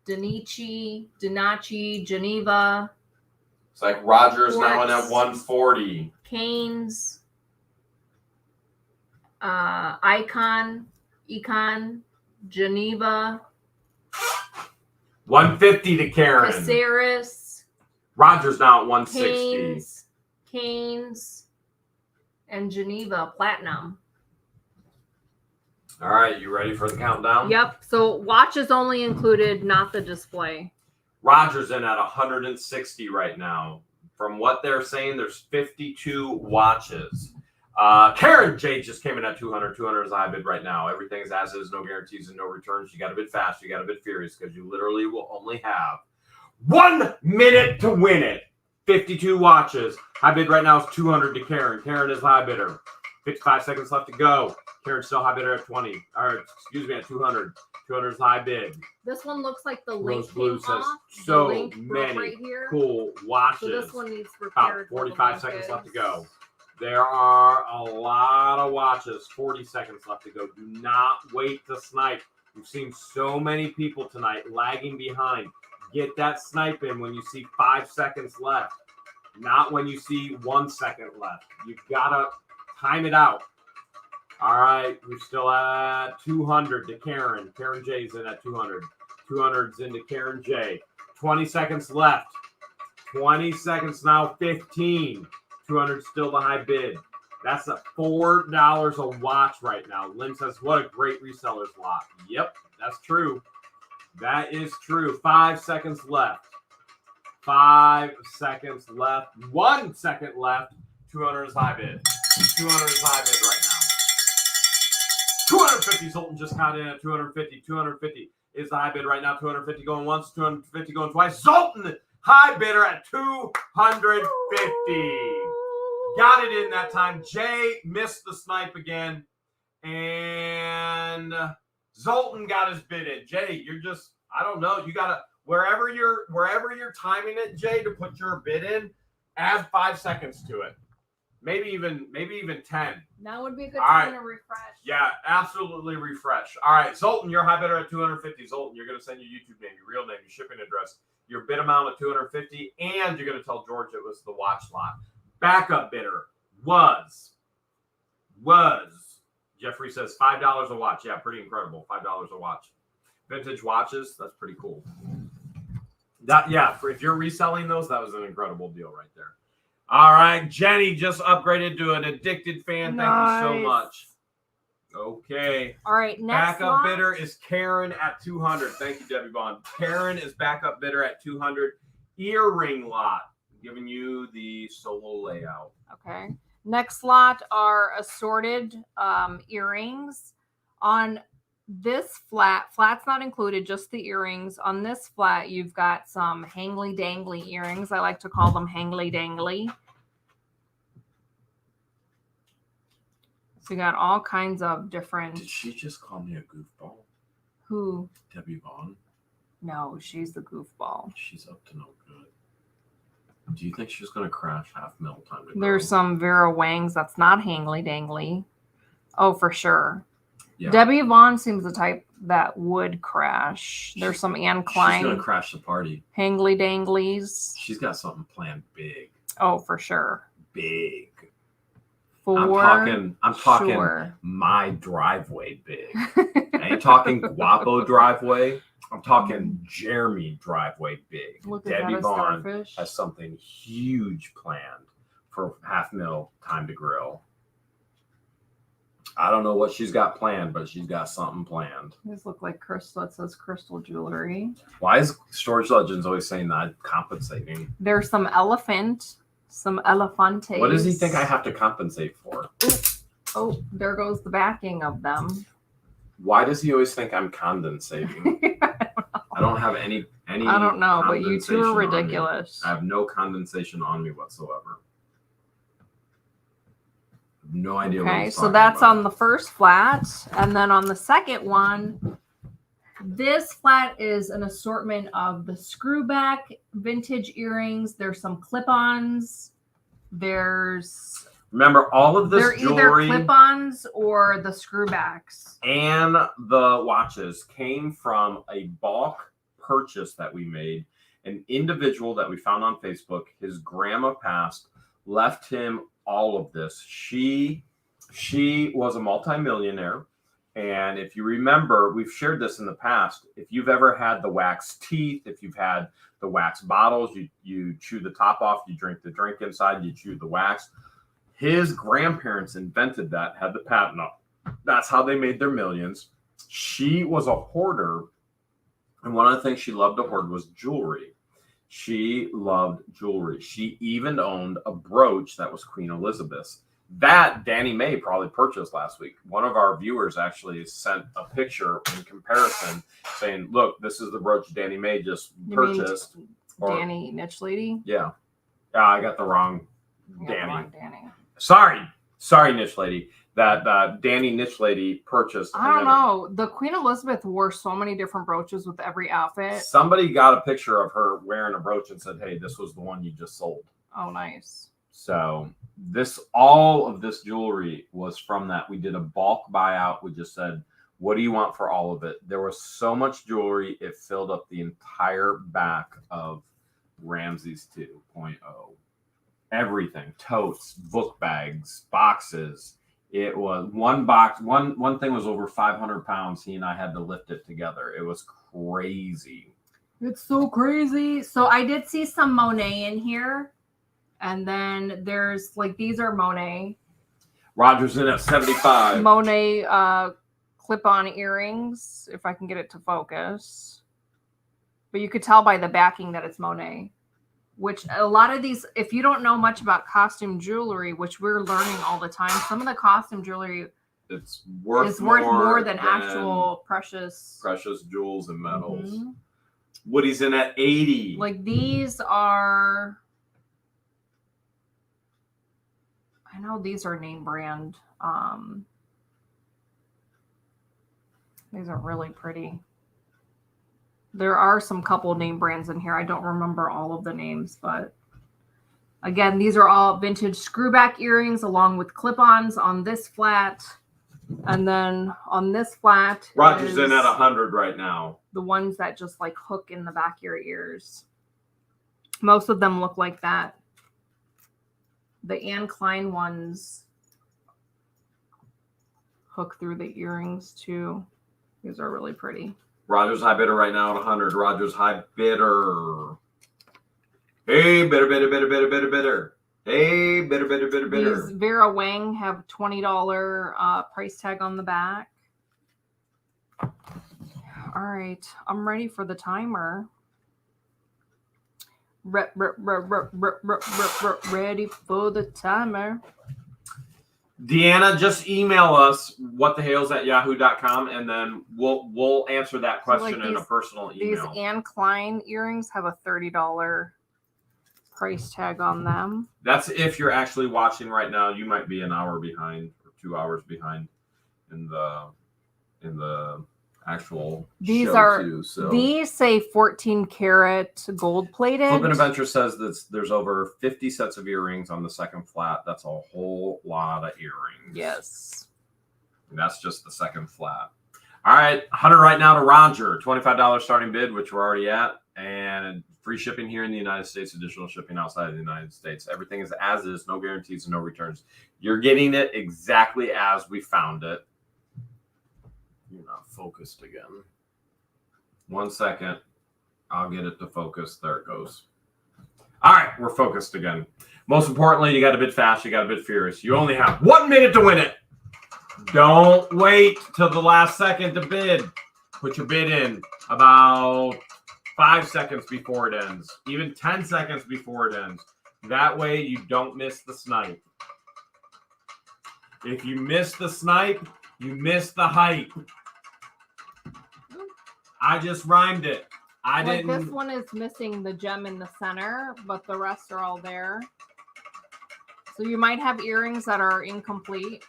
Denichi, Geneva. It's like Roger's now in Quartz. at 140. Canes. Icon, Geneva. 150 to Karen. Caceres. Roger's now at 160. Canes, and Geneva Platinum. All right, you ready for the countdown? Yep. So watch is only included, not the display. Roger's in at 160 right now. From what they're saying, there's 52 watches. Karen J just came in at 200. 200 is a high bid right now. Everything's as is, no guarantees and no returns. You got to bid fast. You got to bid furious because you literally will only have 1 minute to win it. 52 watches. High bid right now is 200 to Karen. Karen is high bidder. 55 seconds left to go. Karen's still high bidder at 20. Or excuse me, at 200. 200 is high bid. This one looks like the link Rose Blue came says off. so The link broke many right here. cool watches. So this one needs About repaired. 45 seconds left to go. There are a lot of watches. 40 seconds left to go. Do not wait to snipe. We've seen so many people tonight lagging behind. Get that snipe in when you see 5 seconds left, not when you see 1 second left. You've got to time it out. All right, we're still at 200 to Karen. Karen J's in at 200. 200's into Karen J. 20 seconds left. 20 seconds now, 15. 200 still the high bid. That's at $4 a watch right now. Lynn says, what a great reseller's lot. Yep, that's true. That is true. 5 seconds left. 5 seconds left. 1 second left. 200 is high bid. 200 is high bid right now. 250. Zoltan just counted in at 250. 250 is the high bid right now. 250 going once. 250 going twice. Zoltan, high bidder at 250. Got it in that time. Jay missed the snipe again. And Zoltan got his bid in. Jay, you're just, I don't know. You gotta wherever you're timing it, Jay, to put your bid in, add 5 seconds to it. Maybe even 10. That would be a good time to refresh. Yeah, absolutely refresh. All right, Zoltan, you're high bidder at 250. Zoltan, you're gonna send your YouTube name, your real name, your shipping address, your bid amount of 250, and you're gonna tell George it was the watch lot. Backup bidder was Jeffrey says $5 a watch. Yeah, pretty incredible. $5 a watch. Vintage watches, that's pretty cool. If you're reselling those, that was an incredible deal right there. All right, Jenny just upgraded to an addicted fan. Thank you so much. Okay. All right, next backup bidder is Karen at 200. Thank you, Debbie Bond. Karen is backup bidder at 200. Earring lot. I'm giving you the solo layout. Okay. Next lot are assorted earrings. On this flat's not included, just the earrings. On this flat, you've got some hangly dangly earrings. I like to call them hangly dangly. So you got all kinds of different. Did she just call me a goofball? Who? Debbie Bond? No, she's the goofball. She's up to no good. Do you think she's going to crash half mil time to grow? There's some Vera Wangs that's not hangly dangly. Oh, for sure. Yeah. Debbie Vaughn seems the type that would crash. There's some Anne Klein. She's going to crash the party. Hangly danglies. She's got something planned big. Oh, for sure. Big. I'm talking sure. My driveway big. I ain't talking Guapo driveway. I'm talking Jeremy driveway big. Look, Debbie is that a Vaughn starfish? has something huge planned for half mil time to grill. I don't know what she's got planned, but she's got something planned. These look like crystal. It says crystal jewelry. Why is Storage Legends always saying that? Compensating. There's some elephant, some elefantes. What does he think I have to compensate for? Oh, there goes the backing of them. Why does he always think I'm condensating? I don't have any. I don't know, but you two are ridiculous. I have no condensation on me whatsoever. No idea. Okay, so that's on the first flat, and then on the second one, this flat is an assortment of the screwback vintage earrings. There's some clip-ons. Remember, all of this they're jewelry, either clip-ons or the screwbacks, and the watches came from a bulk purchase that we made. An individual that we found on Facebook, his grandma passed, left him all of this. She was a multimillionaire, and if you remember, we've shared this in the past. If you've ever had the wax teeth, if you've had the wax bottles, you chew the top off, you drink the drink inside, you chew the wax. His grandparents invented that, had the patent up. That's how they made their millions. She was a hoarder, and one of the things she loved to hoard was jewelry. She loved jewelry. She even owned a brooch that was Queen Elizabeth's. That Danny May probably purchased last week. One of our viewers actually sent a picture in comparison saying, look, this is the brooch Danny May just purchased. Danny Niche Lady? Yeah. I got the wrong Danny. Danny. Sorry, Niche Lady. That Danny Niche Lady purchased. I don't know. The Queen Elizabeth wore so many different brooches with every outfit. Somebody got a picture of her wearing a brooch and said, hey, this was the one you just sold. Oh, nice. So all of this jewelry was from that. We did a bulk buyout. We just said, what do you want for all of it? There was so much jewelry, it filled up the entire back of Ramses 2.0. Everything, totes, book bags, boxes. It was one box. One thing was over 500 pounds. He and I had to lift it together. It was crazy. It's so crazy. So I did see some Monet in here. And then there's these are Monet. Roger's in at 75. Monet clip-on earrings, if I can get it to focus. But you could tell by the backing that it's Monet. Which a lot of these, if you don't know much about costume jewelry, which we're learning all the time, some of the costume jewelry it's worth more than actual precious jewels and metals. Mm-hmm. Woody's in at 80. Like these are, I know these are name brand. These are really pretty. There are some couple name brands in here. I don't remember all of the names, but again, these are all vintage screwback earrings along with clip-ons on this flat. And then on this flat, Roger's in at 100 right now. The ones that just like hook in the back of your ears. Most of them look like that. The Anne Klein ones hook through the earrings too. These are really pretty. Roger's high bidder right now at 100. Roger's high bidder. Hey, bidder. Hey, bidder. These Vera Wang have $20 price tag on the back. All right, I'm ready for the timer. Ready for the timer. Deanna, just email us whatthehales@yahoo.com and then we'll answer that question in a personal email. These Anne Klein earrings have a $30 price tag on them. That's if you're actually watching right now. You might be an hour behind or 2 hours behind in the actual show too. So these say 14 karat gold plated. Flippin' Adventure says that there's over 50 sets of earrings on the second flat. That's a whole lot of earrings. Yes. And that's just the second flat. All right, 100 right now to Roger. $25 starting bid, which we're already at, and free shipping here in the United States, additional shipping outside of the United States. Everything is as is, no guarantees and no returns. You're getting it exactly as we found it. You're not focused again. 1 second. I'll get it to focus. There it goes. All right, we're focused again. Most importantly, you got to bid fast. You got to bid furious. You only have 1 minute to win it. Don't wait till the last second to bid. Put your bid in about 5 seconds before it ends. Even 10 seconds before it ends. That way you don't miss the snipe. If you miss the snipe, you miss the hype. I just rhymed it. I didn't. This one is missing the gem in the center, but the rest are all there. So you might have earrings that are incomplete.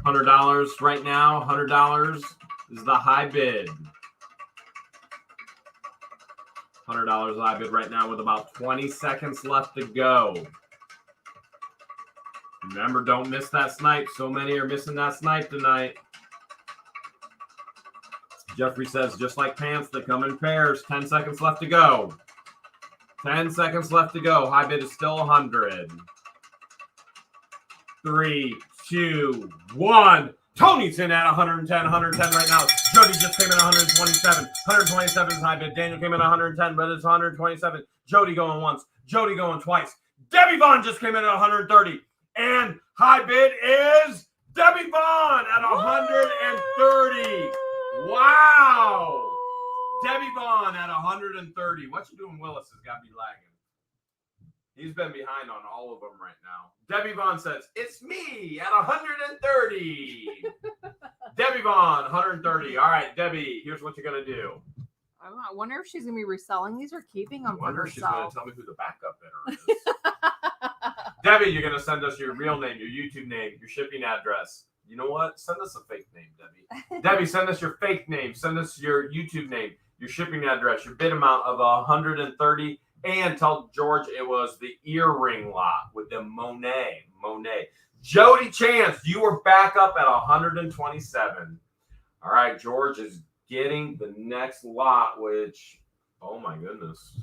$100 right now. $100 is the high bid. $100 high bid right now with about 20 seconds left to go. Remember, don't miss that snipe. So many are missing that snipe tonight. Jeffrey says, just like pants, they come in pairs. 10 seconds left to go. 10 seconds left to go. High bid is still 100. 3, 2, 1. Tony's in at 110 right now. Jody just came in 127. 127 is high bid. Daniel came in 110, but it's 127. Jody going once. Jody going twice. Debbie Vaughn just came in at 130. And high bid is Debbie Vaughn at 130. Wow. Debbie Vaughn at 130. What you doing, Willis, has got to be lagging. He's been behind on all of them right now. Debbie Vaughn says, it's me at 130. Debbie Vaughn, 130. All right, Debbie, here's what you're going to do. I wonder if she's going to be reselling these or keeping them for herself. I wonder if she's going to tell me who the backup bidder is. Debbie, you're going to send us your real name, your YouTube name, your shipping address. You know what? Send us a fake name, Debbie. Debbie, send us your fake name. Send us your YouTube name, your shipping address, your bid amount of 130. And tell George it was the earring lot with the Monet. Jody Chance, you were back up at 127. All right, George is getting the next lot, which, oh my goodness.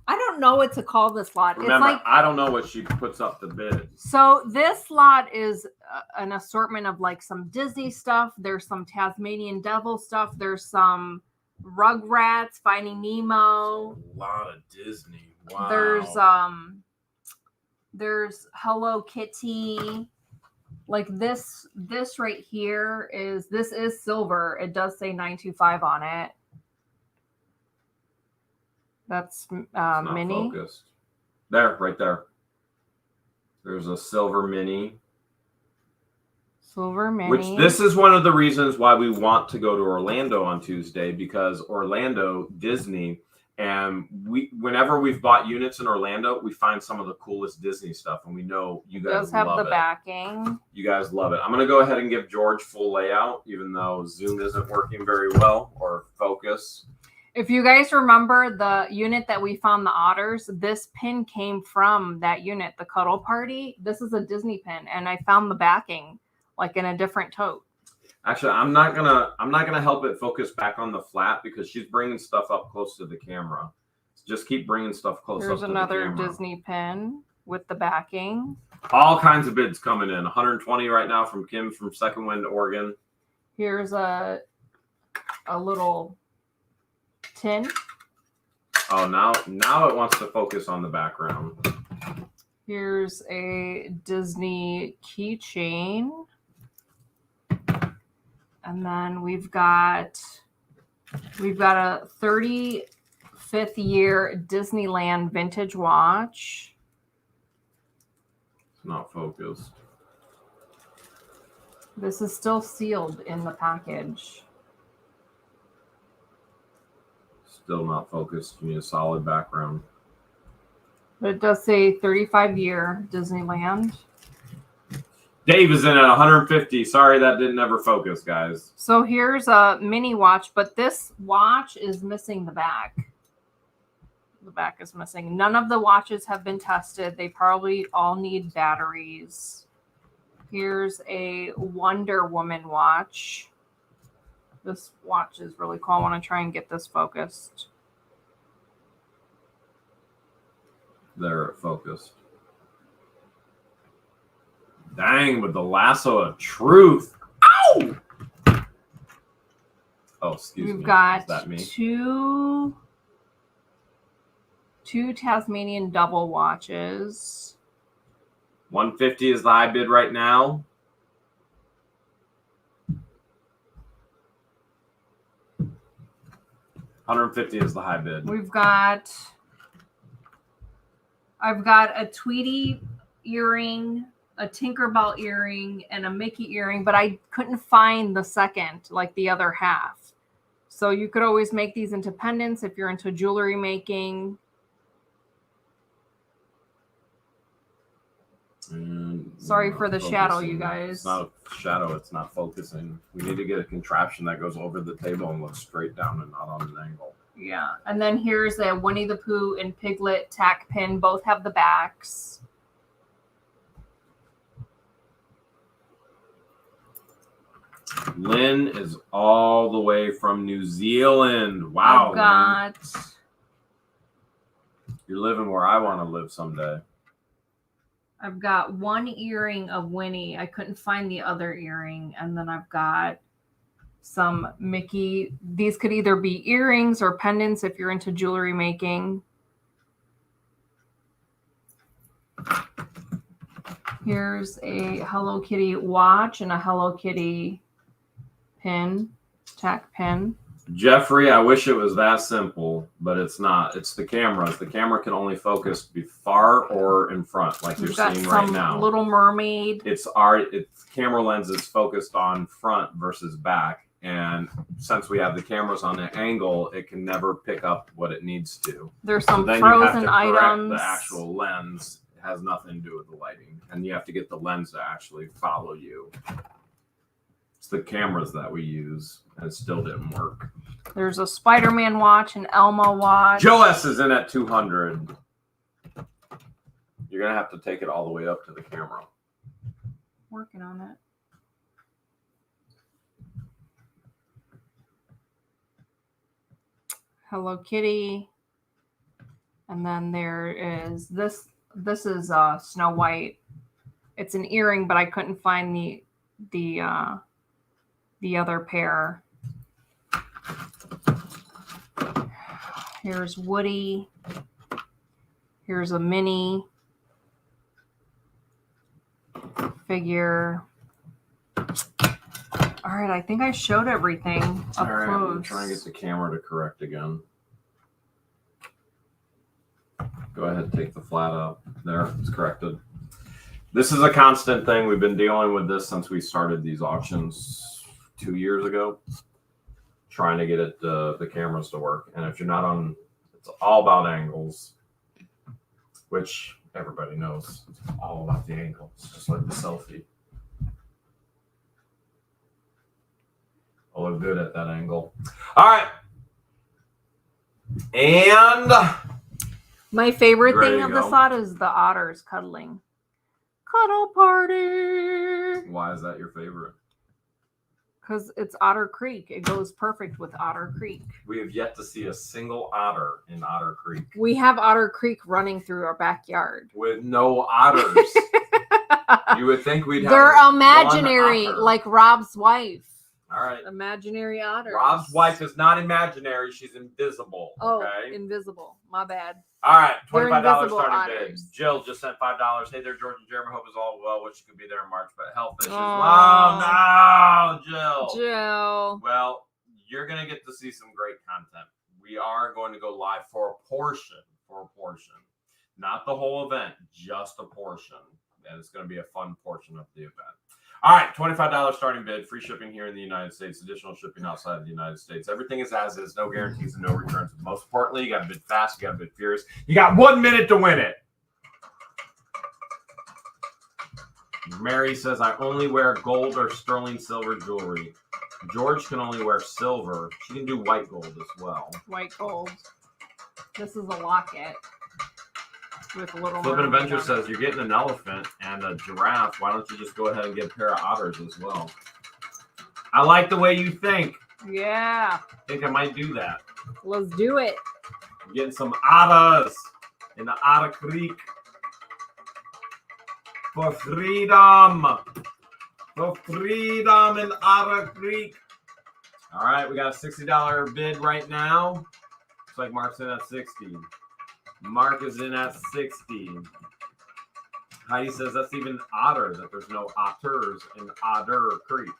I don't know what to call this lot. Remember, it's like, I don't know what she puts up the bid. So this lot is an assortment of like some Disney stuff. There's some Tasmanian Devil stuff. There's some Rugrats, Finding Nemo. A lot of Disney. Wow. There's Hello Kitty. Like this right here is silver. It does say 925 on it. That's It's not mini. focused. There, right there. There's a silver mini. Silver mini. Which this is one of the reasons why we want to go to Orlando on Tuesday, because Orlando, Disney, and whenever we've bought units in Orlando, we find some of the coolest Disney stuff, and we know you guys does have love the it. backing. You guys love it. I'm going to go ahead and give George full layout, even though Zoom isn't working very well, or focus. If you guys remember the unit that we found, the otters, this pin came from that unit, the Cuddle Party. This is a Disney pin, and I found the backing like in a different tote. Actually, I'm not gonna help it focus back on the flat because she's bringing stuff up close to the camera. Just keep bringing stuff close. Here's up to the camera. another Disney pin with the backing. All kinds of bids coming in. 120 right now from Kim from Second Wind, Oregon. Here's a little tin. Oh, now it wants to focus on the background. Here's a Disney keychain. And then we've got a 35th year Disneyland vintage watch. It's not focused. This is still sealed in the package. Still not focused. You need a solid background. But it does say 35 year Disneyland. Dave is in at 150. Sorry, that didn't ever focus, guys. So here's a mini watch, but this watch is missing the back. The back is missing. None of the watches have been tested. They probably all need batteries. Here's a Wonder Woman watch. This watch is really cool. I want to try and get this focused. There, it focused. Dang, with the lasso of truth. Ow! Oh, excuse me. We've got Is that me? two Tasmanian double watches. 150 is the high bid right now. $150 is the high bid. I've got a Tweety earring, a Tinkerbell earring, and a Mickey earring, but I couldn't find the second, like the other half. So you could always make these into pendants if you're into jewelry making. Sorry for the shadow, you guys. It's not a shadow. It's not focusing. We need to get a contraption that goes over the table and looks straight down and not on an angle. Yeah. And then here's a Winnie the Pooh and Piglet tack pin. Both have the backs. Lynn is all the way from New Zealand. Wow. I've got... Lynn. You're living where I want to live someday. I've got one earring of Winnie. I couldn't find the other earring. And then I've got some Mickey. These could either be earrings or pendants if you're into jewelry making. Here's a Hello Kitty watch and a Hello Kitty pin, tack pin. Jeffrey, I wish it was that simple, but it's not. It's the cameras. The camera can only focus be far or in front, like you're seeing right now. Little Mermaid. Its camera lens is focused on front versus back, and since we have the cameras on an angle, it can never pick up what it needs to. There's some then frozen you have to items. The actual lens has nothing to do with the lighting, and you have to get the lens to actually follow you. It's the cameras that we use, and it still didn't work. There's a Spider-Man watch, an Elmo watch. Joe S is in at 200. You're gonna have to take it all the way up to the camera. Working on it. Hello Kitty. And then there is this. This is Snow White. It's an earring, but I couldn't find the other pair. Here's Woody. Here's a mini figure. All right, I think I showed everything up all right, close. I'm trying to get the camera to correct again. Go ahead and take the flat up. There, it's corrected. This is a constant thing. We've been dealing with this since we started these auctions 2 years ago, trying to get it the cameras to work. And if you're not on, it's all about angles, which everybody knows. It's all about the angles, just like the selfie. I'll look good at that angle. All right. And my favorite ready thing to of go? the slot is the otters cuddling. Cuddle party. Why is that your favorite? Because it's Otter Creek. It goes perfect with Otter Creek. We have yet to see a single otter in Otter Creek. We have Otter Creek running through our backyard. With no otters. You would think we'd have They're one imaginary, otter. like Rob's wife. All right. Imaginary otters. Rob's wife is not imaginary. She's invisible. Oh, Okay. invisible. My bad. All right. They're $25 invisible starting otters. bid. Jill just sent $5. Hey there, George and Jeremy. Hope it's all well. Wish you could be there in March, but health issues. Aw. Oh, no, Jill. Jill. Well, you're going to get to see some great content. We are going to go live for a portion. Not the whole event, just a portion. And it's going to be a fun portion of the event. All right, $25 starting bid, free shipping here in the United States, additional shipping outside of the United States. Everything is as is, no guarantees and no returns. But most importantly, you got to bid fast, you got to bid furious. You got 1 minute to win it. Mary says, I only wear gold or sterling silver jewelry. George can only wear silver. She can do white gold as well. White gold. This is a locket. With a little Flippin' mermaid Adventure on it. says, you're getting an elephant and a giraffe. Why don't you just go ahead and get a pair of otters as well? I like the way you think. Yeah. I think I might do that. Let's do it. I'm getting some otters in the Otter Creek. For freedom. For freedom in Otter Creek. All right, we got a $60 bid right now. Looks like Mark's in at 60. Mark is in at 60. Heidi says that's even odder that there's no otters in Otter Creek.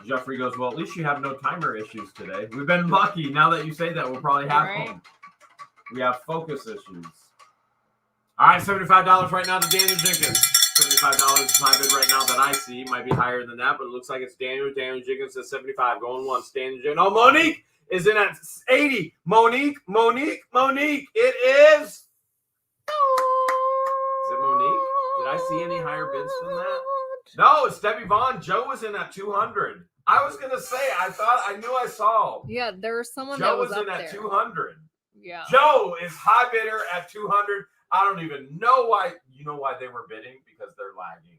Jeffrey goes, well, at least you have no timer issues today. We've been lucky. Now that you say that, we'll probably have them. We have focus issues. All right, $75 right now to Daniel Jenkins. $75 is my bid right now that I see. Might be higher than that, but it looks like it's Daniel. Daniel Jenkins says 75. Going once. Daniel Jenkins. Oh, Monique is in at 80. Monique. It is. Is it Monique? Did I see any higher bids than that? No, it's Debbie Vaughn. Joe was in at 200. I was going to say, I knew I saw. Yeah, there was someone Joe that was in up at there. 200. Yeah. Joe is high bidder at 200. I don't even know why. You know why they were bidding? Because they're lagging.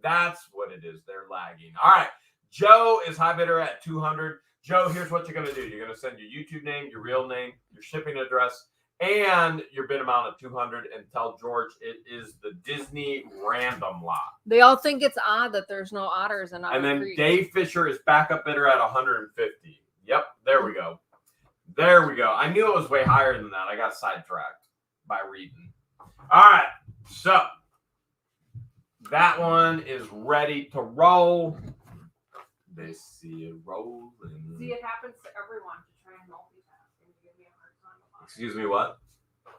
That's what it is. They're lagging. All right. Joe is high bidder at 200. Joe, here's what you're going to do. You're going to send your YouTube name, your real name, your shipping address, and your bid amount of 200 and tell George it is the Disney random lot. They all think it's odd that there's no otters in Otter And then Creek. Dave Fisher is backup bidder at 150. Yep, there we go. There we go. I knew it was way higher than that. I got sidetracked by reading. All right, so that one is ready to roll. They see it rolling. See, it happens to everyone to try and multitask and give me a hard time about it. Excuse me, what?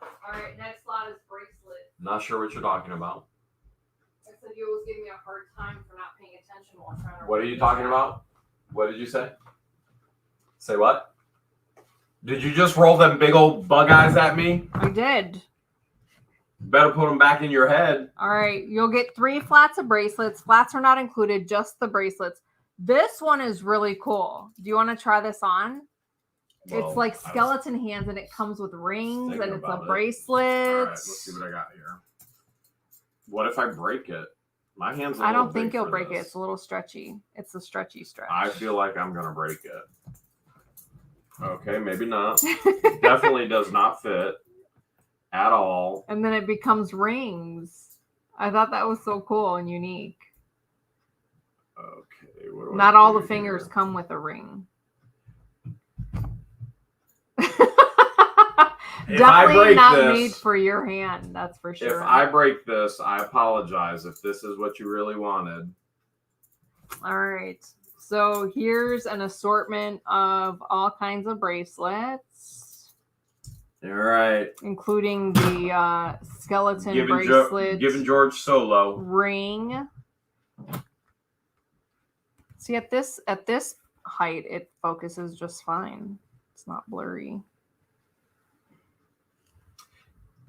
All right, next slot is bracelet. Not sure what you're talking about. I said you always give me a hard time for not paying attention while trying to. What are you talking about? What did you say? Say what? Did you just roll them big old bug eyes at me? I did. Better put them back in your head. All right, you'll get 3 flats of bracelets. Flats are not included, just the bracelets. This one is really cool. Do you want to try this on? Well, it's like skeleton hands, and it comes with rings, and it's a about it. bracelet. All right, let's see what I got here. What if I break it? My hands. I don't think you'll break it. It's a little stretchy. It's a stretchy stretch. I feel like I'm gonna break it. Okay, maybe not. Definitely does not fit at all. And then it becomes rings. I thought that was so cool and unique. Okay. What do I Not all do the fingers here? come with a ring. If I Definitely break not this- made for your hand. That's for sure. If I break this, I apologize. If this is what you really wanted. All right. So here's an assortment of all kinds of bracelets. All right. including the skeleton bracelet, giving George solo ring. See, at this height, it focuses just fine. It's not blurry.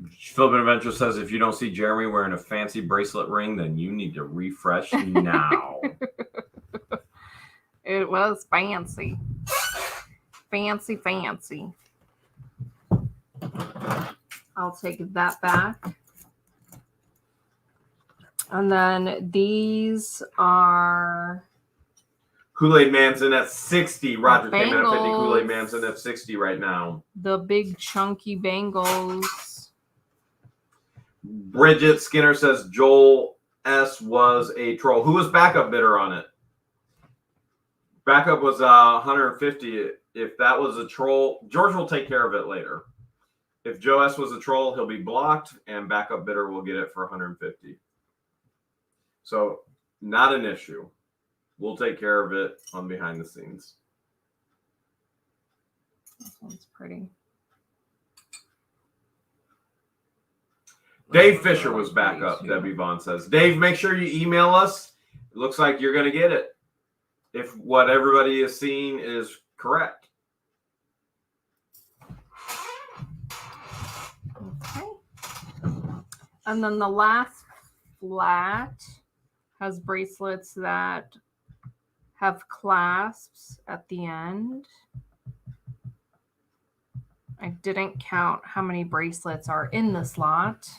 Philippine Adventure says, if you don't see Jeremy wearing a fancy bracelet ring, then you need to refresh now. It was fancy. Fancy, fancy. I'll take that back. And then these are... Kool-Aid Man's in at 60. Roger Bangles. came in at 50. Kool-Aid Man's in at 60 right now. The big chunky bangles. Bridget Skinner says Joel S. was a troll. Who was backup bidder on it? Backup was 150. If that was a troll, George will take care of it later. If Joe S. was a troll, he'll be blocked, and backup bidder will get it for 150. So, not an issue. We'll take care of it on behind the scenes. This one's pretty. Dave Fisher was back up, Debbie Vaughn says. Dave, make sure you email us. It looks like you're going to get it if what everybody is seeing is correct. Okay. And then the last flat has bracelets that have clasps at the end. I didn't count how many bracelets are in this lot,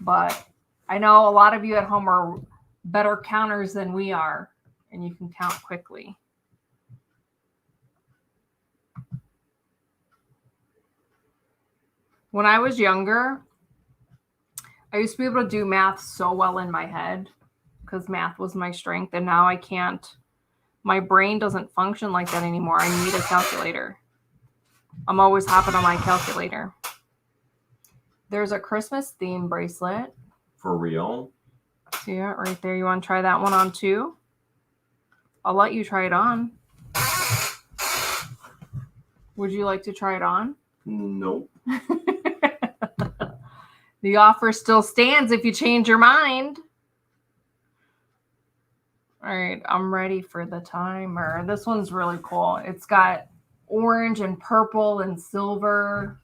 but I know a lot of you at home are better counters than we are, and you can count quickly. When I was younger, I used to be able to do math so well in my head because math was my strength, and now I can't. My brain doesn't function like that anymore. I need a calculator. I'm always hopping on my calculator. There's a Christmas theme bracelet. For real? See it right there? You want to try that one on too? I'll let you try it on. Would you like to try it on? Nope. The offer still stands if you change your mind. All right, I'm ready for the timer. This one's really cool. It's got orange and purple and silver.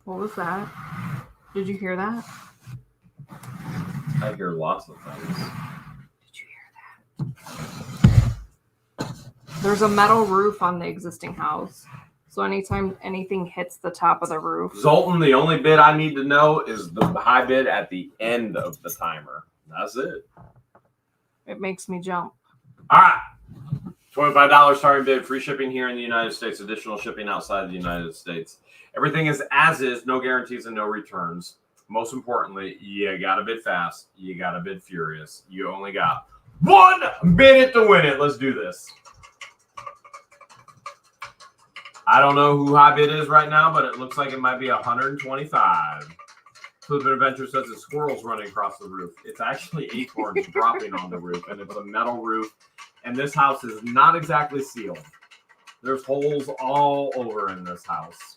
What was that? Did you hear that? I hear lots of things. Did you hear that? There's a metal roof on the existing house. So anytime anything hits the top of the roof. Zoltan, the only bid I need to know is the high bid at the end of the timer. That's it. It makes me jump. All right. $25 starting bid. Free shipping here in the United States. Additional shipping outside the United States. Everything is as is. No guarantees and no returns. Most importantly, you got to bid fast. You got to bid furious. You only got one minute to win it. Let's do this. I don't know who high bid is right now, but it looks like it might be 125. Flippin' Adventure says it's squirrels running across the roof. It's actually acorns dropping on the roof, and it's a metal roof. And this house is not exactly sealed. There's holes all over in this house.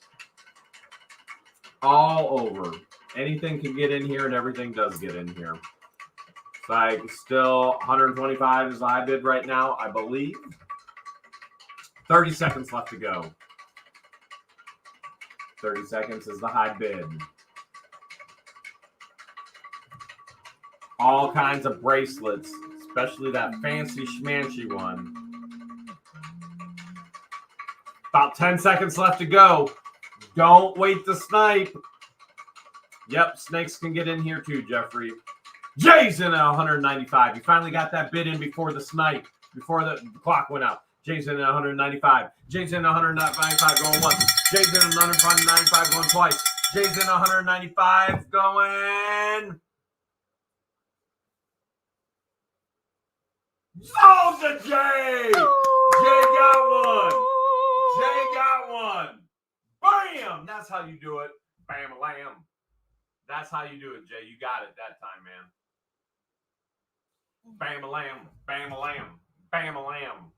All over. Anything can get in here, and everything does get in here. It's like still 125 is the high bid right now, I believe. 30 seconds left to go. 30 seconds is the high bid. All kinds of bracelets, especially that fancy schmancy one. About 10 seconds left to go. Don't wait to snipe. Yep, snakes can get in here too, Jeffrey. Jay's in at 195. You finally got that bid in before the snipe, before the clock went out. Jay's in at 195. Jay's in at 195 going once. Jay's in at 195 going twice. Jay's in at 195 going... Oh, the Jay! Jay got one. Jay got one. Bam! That's how you do it. Bam, lamb. That's how you do it, Jay. You got it that time, man. Bam-a-lam, bam-a-lam, bam-a-lam.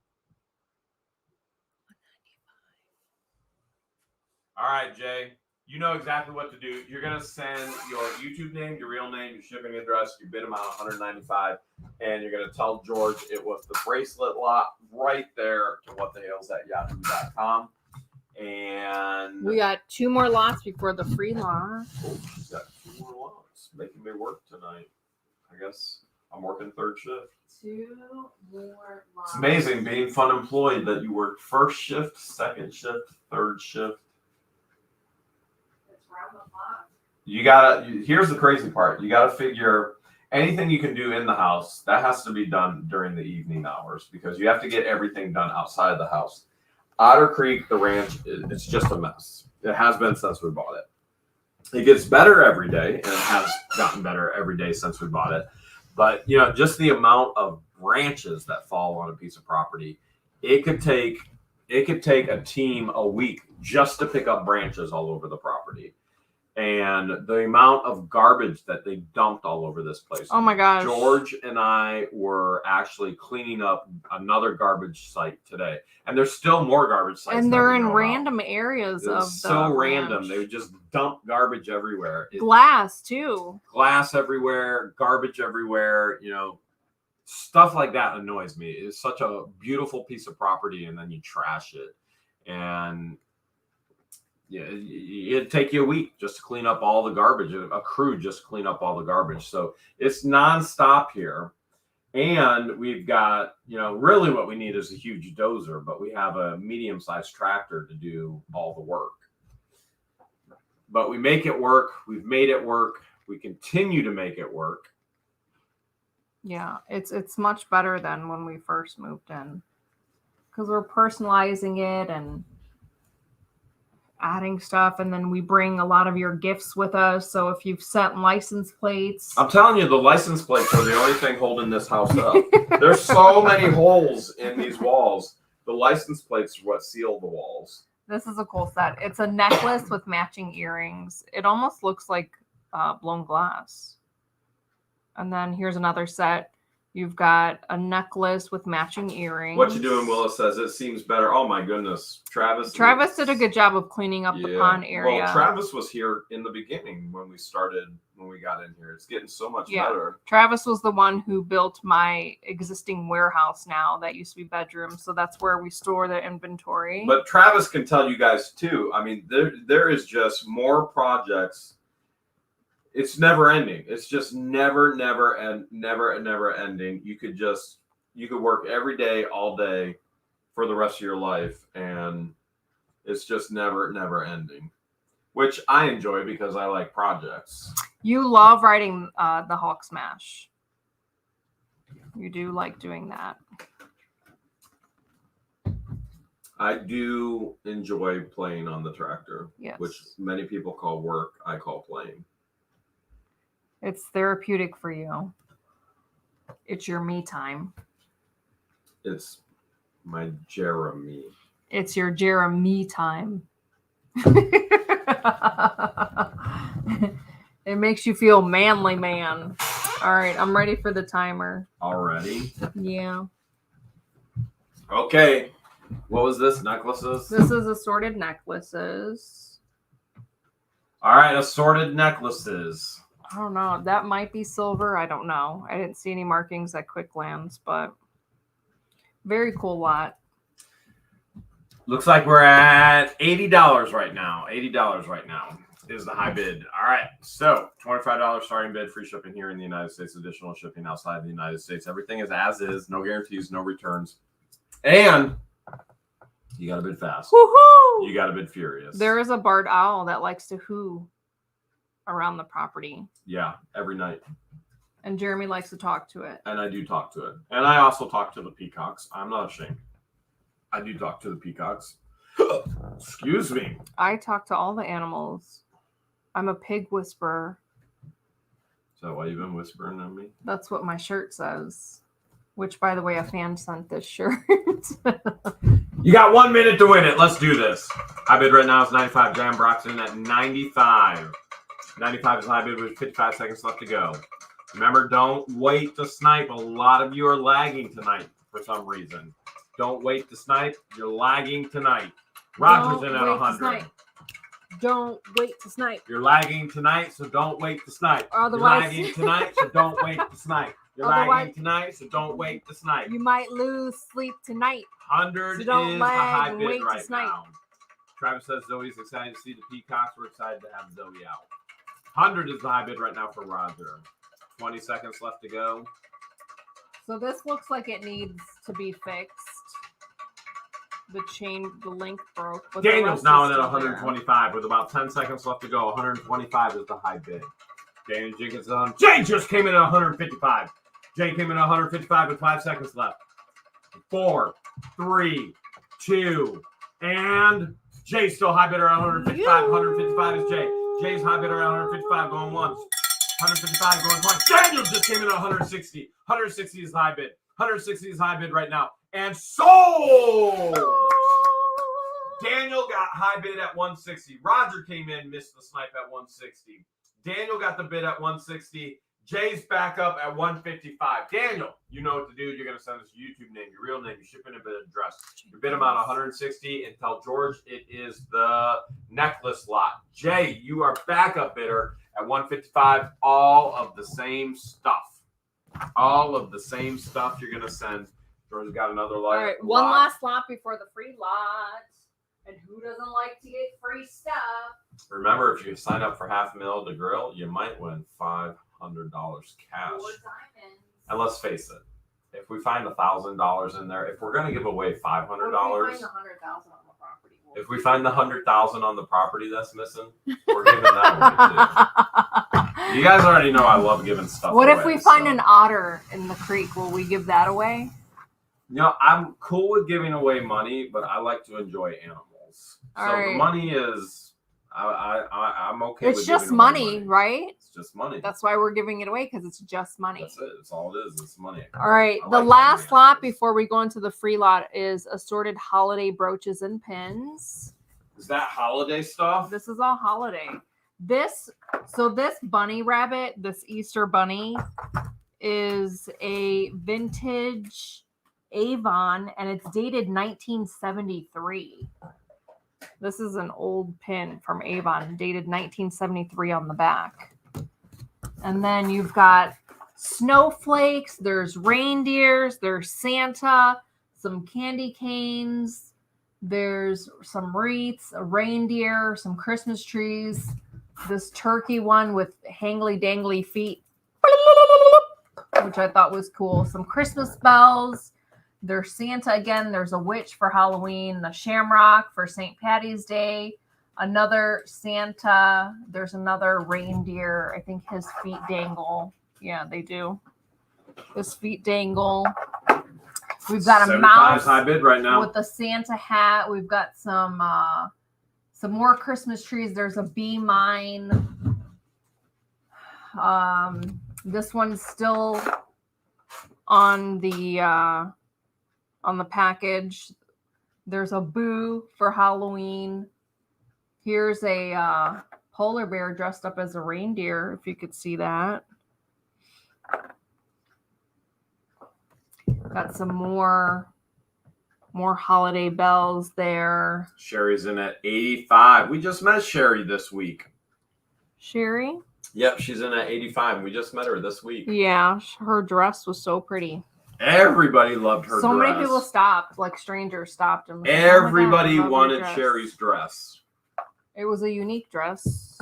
All right, Jay. You know exactly what to do. You're going to send your YouTube name, your real name, your shipping address, your bid amount, $195, and you're going to tell George it was the bracelet lot right there to whatthehales@yahoo.com. And we got 2 more lots before the free lot. Oh, she's got 2 more lots. Making me work tonight. I guess I'm working third shift. 2 more lots. It's amazing being fun employed that you work first shift, second shift, third shift. Here's the crazy part. You gotta figure anything you can do in the house, that has to be done during the evening hours because you have to get everything done outside of the house. Otter Creek, the ranch, it's just a mess. It has been since we bought it. It gets better every day, and it has gotten better every day since we bought it. But just the amount of branches that fall on a piece of property, it could take a team a week just to pick up branches all over the property. And the amount of garbage that they dumped all over this place. Oh my gosh. George and I were actually cleaning up another garbage site today. And there's still more garbage sites. And they're in random areas of the so random. ranch. They would just dump garbage everywhere. Glass too. Glass everywhere, garbage everywhere, stuff like that annoys me. It's such a beautiful piece of property and then you trash it. And it'd take you a week just to clean up all the garbage, a crew just to clean up all the garbage. So it's nonstop here. And we've got, really what we need is a huge dozer, but we have a medium-sized tractor to do all the work. But we make it work. We've made it work. We continue to make it work. Yeah, it's much better than when we first moved in because we're personalizing it and adding stuff, and then we bring a lot of your gifts with us. So if you've sent license plates, I'm telling you, the license plates are the only thing holding this house up. There's so many holes in these walls. The license plates are what seal the walls. This is a cool set. It's a necklace with matching earrings. It almost looks like blown glass. And then here's another set. You've got a necklace with matching earrings. What you doing, Willis says, it seems better. Oh, my goodness. Travis did a good job of cleaning up the pond area. Well, Travis was here in the beginning when we got in here. It's getting so much better. Travis was the one who built my existing warehouse now that used to be bedroom. So that's where we store the inventory. But Travis can tell you guys, too. I mean, there is just more projects. It's never ending. It's just never ending. You could work every day, all day for the rest of your life. And it's just never ending, which I enjoy because I like projects. You love writing the Hulk Smash. You do like doing that. I do enjoy playing on the tractor, yes. Which many people call work. I call playing. It's therapeutic for you. It's your me time. It's my Jeremy. It's your Jeremy time. It makes you feel manly, man. All right, I'm ready for the timer. Already? Yeah. Okay. What was this? Necklaces? This is assorted necklaces. All right, assorted necklaces. I don't know. That might be silver. I don't know. I didn't see any markings at Quick Lands, but very cool lot. Looks like we're at $80 right now. $80 right now is the high bid. All right. So $25 starting bid, free shipping here in the United States, additional shipping outside the United States. Everything is as is. No guarantees, no returns. And you got to bid fast. Woohoo! You got to bid furious. There is a barred owl that likes to hoo around the property. Yeah, every night. And Jeremy likes to talk to it. And I do talk to it. And I also talk to the peacocks. I'm not ashamed. I do talk to the peacocks. Excuse me. I talk to all the animals. I'm a pig whisperer. Is that why you've been whispering at me? That's what my shirt says. Which, by the way, a fan sent this shirt. You got 1 minute to win it. Let's do this. High bid right now is 95. Jam Broxton at 95. 95 is the high bid with 55 seconds left to go. Remember, don't wait to snipe. A lot of you are lagging tonight for some reason. Don't wait to snipe. You're lagging tonight. Roger's in at 100. Don't wait to snipe. You're lagging tonight, so don't wait to snipe. Otherwise, You're lagging tonight, so don't wait to snipe. You're lagging tonight, so don't wait to snipe. You might lose sleep tonight. 100 So is don't the lag high and bid wait to right snipe. now. Travis says Zoe's excited to see the peacocks. We're excited to have Zoe out. 100 is the high bid right now for Roger. 20 seconds left to go. So this looks like it needs to be fixed. The link broke. But Daniel's now in at 125 with about 10 seconds left to go. 125 is the high bid. Daniel Jenkins on. Jay just came in at 155. Jay came in at 155 with 5 seconds left. 4, 3, 2, and Jay's still high bidder at 155. 155 is Jay. Jay's high bidder at 155 going once. 155 going twice. Daniel just came in at 160. 160 is high bid. 160 is high bid right now. And sold! Daniel got high bid at 160. Roger came in, missed the snipe at 160. Daniel got the bid at 160. Jay's back up at 155. Daniel, you know what to do. You're going to send us your YouTube name, your real name, your shipping and bid address. Your bid amount 160 and tell George it is the necklace lot. Jay, you are backup bidder at 155. All of the same stuff. All of the same stuff you're going to send. George's got another lot. All right, one last lot before the free lot. And who doesn't like to get free stuff? Remember, if you sign up for $500,000 to grill, you might win $500 cash. And let's face it, if we find $1,000 in there, if we're going to give away $500, if we find the $100,000 on the property that's missing, we're giving that away too. You guys already know I love giving stuff away. What if we find an otter in the creek? Will we give that away? You know, I'm cool with giving away money, but I like to enjoy animals. All so right. The money is, I'm okay with It's just giving away money, right? It's just money. That's why we're giving it away, because it's just money. That's it. That's all it is. It's money. All right. The last lot before we go into the free lot is assorted holiday brooches and pins. Is that holiday stuff? This is all holiday. This bunny rabbit, this Easter bunny, is a vintage Avon, and it's dated 1973. This is an old pin from Avon, dated 1973 on the back. And then you've got snowflakes, there's reindeers, there's Santa, some candy canes, there's some wreaths, a reindeer, some Christmas trees, this turkey one with hangly dangly feet, which I thought was cool, some Christmas bells. There's Santa again. There's a witch for Halloween, the shamrock for St. Patty's Day, another Santa. There's another reindeer. I think his feet dangle. Yeah, they do. His feet dangle. We've got a mouse high bid right now with a Santa hat. We've got some more Christmas trees. There's a bee mine. This one's still on the package. There's a boo for Halloween. Here's a polar bear dressed up as a reindeer, if you could see that. Got some more holiday bells there. Sherry's in at 85. We just met Sherry this week. Sherry? Yep, she's in at 85. We just met her this week. Yeah, her dress was so pretty. Everybody loved her so dress. Many people stopped, like strangers stopped. And Everybody wanted Sherry's dress. It was a unique dress.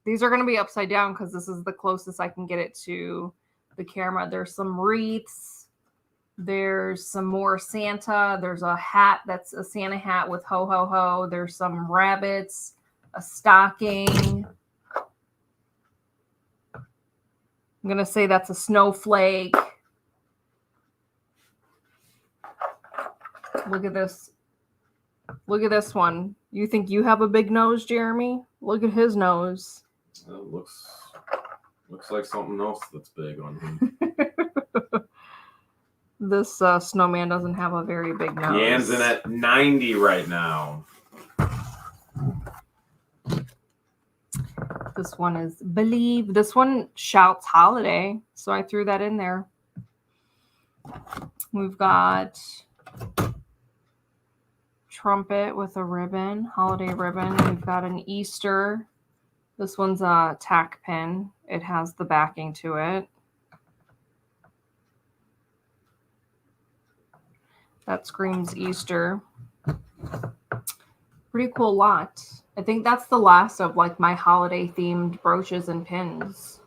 These are going to be upside down because this is the closest I can get it to the camera. There's some wreaths. There's some more Santa. There's a hat that's a Santa hat with ho, ho, ho. There's some rabbits, a stocking. I'm going to say that's a snowflake. Look at this. Look at this one. You think you have a big nose, Jeremy? Look at his nose. It looks like something else that's big on him. This snowman doesn't have a very big nose. Yan's in at 90 right now. This one is Believe. This one shouts holiday, so I threw that in there. We've got trumpet with a ribbon, holiday ribbon. We've got an Easter. This one's a tack pin. It has the backing to it. That screams Easter. Pretty cool lot. I think that's the last of like my holiday themed brooches and pins.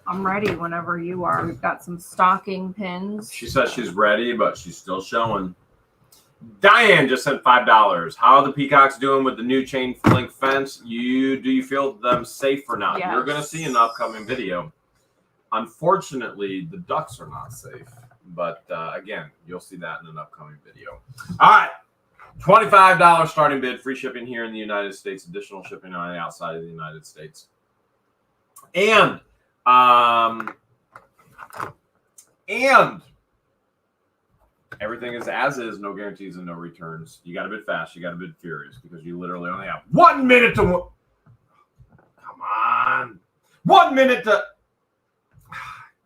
I'm ready whenever you are. We've got some stocking pins. She says she's ready, but she's still showing. Diane just sent $5. How are the peacocks doing with the new chain link fence? Do you feel them safe or not? Yes. You're going to see an upcoming video. Unfortunately, the ducks are not safe. But again, you'll see that in an upcoming video. All right. $25 starting bid. Free shipping here in the United States. Additional shipping on the outside of the United States. And everything is as is, no guarantees and no returns. You got to bid fast. You got to bid furious because you literally only have 1 minute to. Come on, 1 minute to.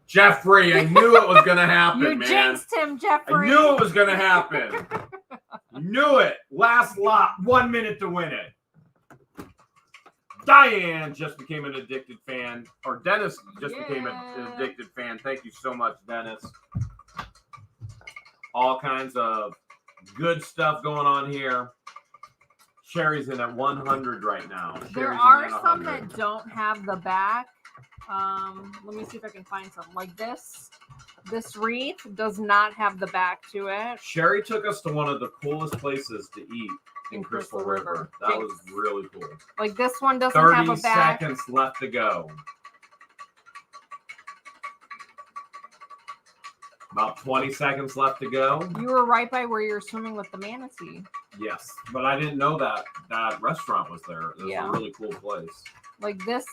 Jeffrey, I knew it was going to happen, You man. jinxed him, Jeffrey. I knew it was going to happen. Knew it. Last lot, 1 minute to win it. Diane just became an addicted fan, or Dennis just became an addicted fan. Thank you so much, Dennis. All kinds of good stuff going on here. Sherry's in at 100 right now. There are some that don't have the back. Let me see if I can find some. Like this wreath does not have the back to it. Sherry took us to one of the coolest places to eat in Crystal River. That was really cool. Like this one doesn't have a 30 back. seconds left to go. About 20 seconds left to go. You were right by where you're swimming with the manatee. Yes, but I didn't know that restaurant was there. It was a really cool place. Like this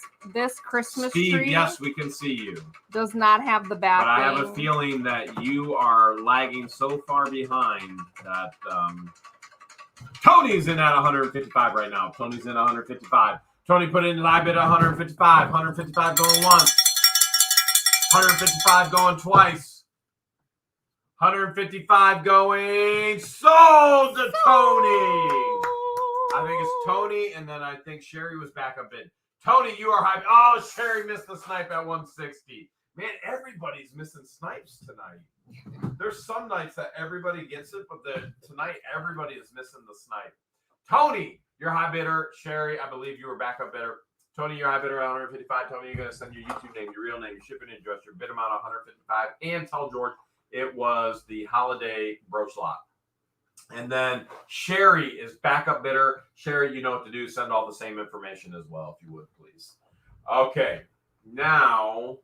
Christmas Steve, tree. yes, we can see you. Does not have the back. But I have a feeling that you are lagging so far behind that Tony's in at 155 right now. Tony's in 155. Tony put in live bid at 155. 155 going once. 155 going twice. 155 going sold to Tony. I think it's Tony, and then I think Sherry was back up in. Tony, you are hyped. Oh, Sherry missed the snipe at 160. Man, everybody's missing snipes tonight. There's some nights that everybody gets it, but tonight everybody is missing the snipe. Tony, you're high bidder. Sherry, I believe you were backup bidder. Tony, you're high bidder at 155. Tony, you're going to send your YouTube name, your real name, your shipping address, your bid amount at 155, and tell George it was the holiday brooch lot. And then Sherry is backup bidder. Sherry, you know what to do. Send all the same information as well, if you would, please. Okay. Now,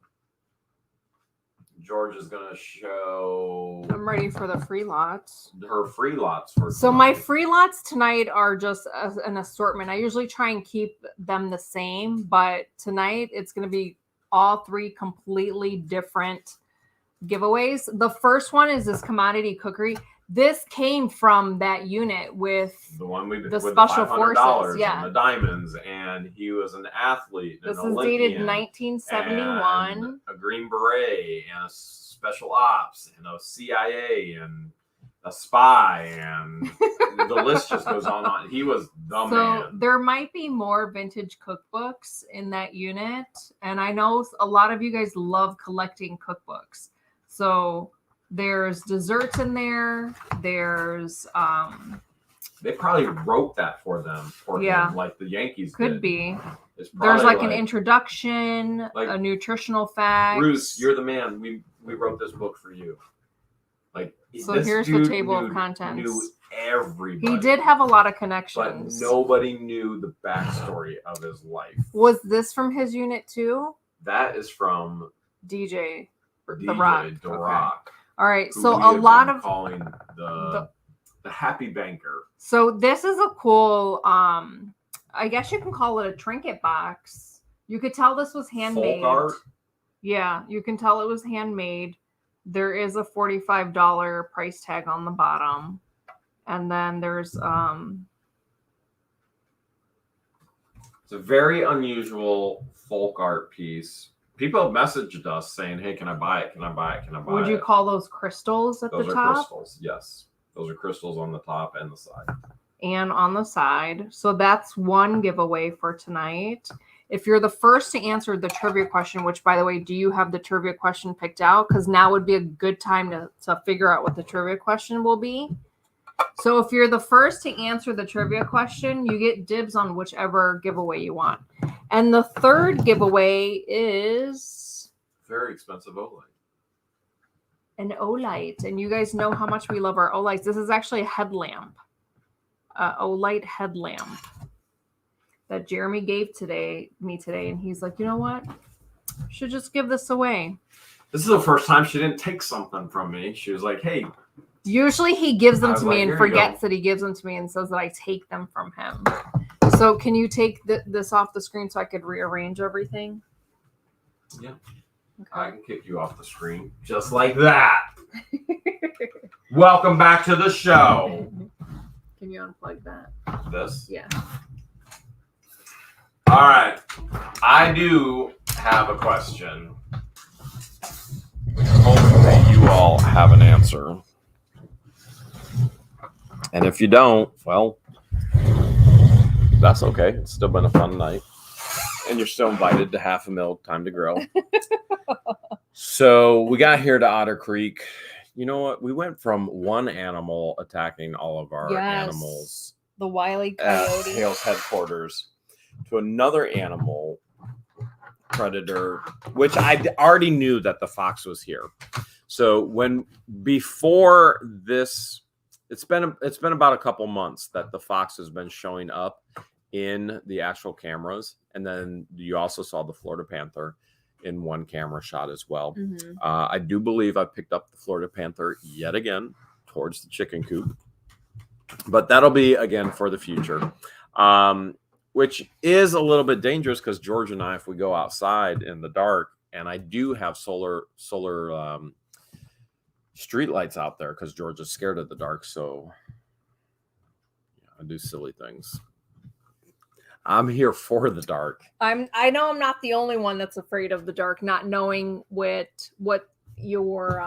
George is going to show. I'm ready for the free lots. Her free lots. So my free lots tonight are just an assortment. I usually try and keep them the same, but tonight it's going to be all three completely different giveaways. The first one is this commodity cookery. This came from that unit with the one with the special forces, and the diamonds, and he was an athlete. This an is dated 1971. A Green Beret, and a special ops, and a CIA, and a spy, and the list just goes on. He was the man. So there might be more vintage cookbooks in that unit, and I know a lot of you guys love collecting cookbooks. So there's desserts in there. There's they probably wrote that for them, him, like the Yankees could did. Be. There's like an introduction, like, a nutritional fact. Bruce, you're the man. We wrote this book for you. Like, so here's the table of contents. Knew everybody. He did have a lot of connections, but nobody knew the backstory of his life. Was this from his unit too? That is from DJ The Rock. The Rock. All right, so a lot of calling the Happy Banker. So this is a cool. I guess you can call it a trinket box. You could tell this was handmade. Folk art? Yeah, you can tell it was handmade. There is a $45 price tag on the bottom. And then there's It's a very unusual folk art piece. People have messaged us saying, "Hey, can I buy it? Can I buy it? Can I buy it?" Would you call those crystals at Those the are top? crystals. Yes, those are crystals on the top and the side. And on the side. So that's one giveaway for tonight. If you're the first to answer the trivia question, which, by the way, do you have the trivia question picked out? Because now would be a good time to figure out what the trivia question will be. So if you're the first to answer the trivia question, you get dibs on whichever giveaway you want. And the third giveaway is very expensive Olight. An Olight. And you guys know how much we love our Olights. This is actually a headlamp. Olight headlamp that Jeremy gave me today, and he's like, you know what? Should just give this away. This is the first time she didn't take something from me. She was like, "Hey." Usually he gives them to me like, and forgets that he gives them to me and says that I take them from him. So can you take this off the screen so I could rearrange everything? Yeah. Okay. I can kick you off the screen just like that. Welcome back to the show. Can you unplug that? This? Yeah. All right. I do have a question. Hopefully you all have an answer. And if you don't, well, that's okay. It's still been a fun night. And you're still invited to Half a Milk Time to Grow. So we got here to Otter Creek. You know what? We went from one animal attacking all of our animals. The Wile E. At Coyote. Hale's headquarters to another animal predator, which I already knew that the fox was here. So before this, it's been about a couple months that the fox has been showing up in the actual cameras, and then you also saw the Florida panther in one camera shot as well. Mm-hmm. I do believe I picked up the Florida panther yet again towards the chicken coop. But that'll be, again, for the future, which is a little bit dangerous because George and I, if we go outside in the dark, and I do have solar street lights out there because George is scared of the dark, so yeah, I do silly things. I'm here for the dark. I know I'm not the only one that's afraid of the dark, not knowing what you're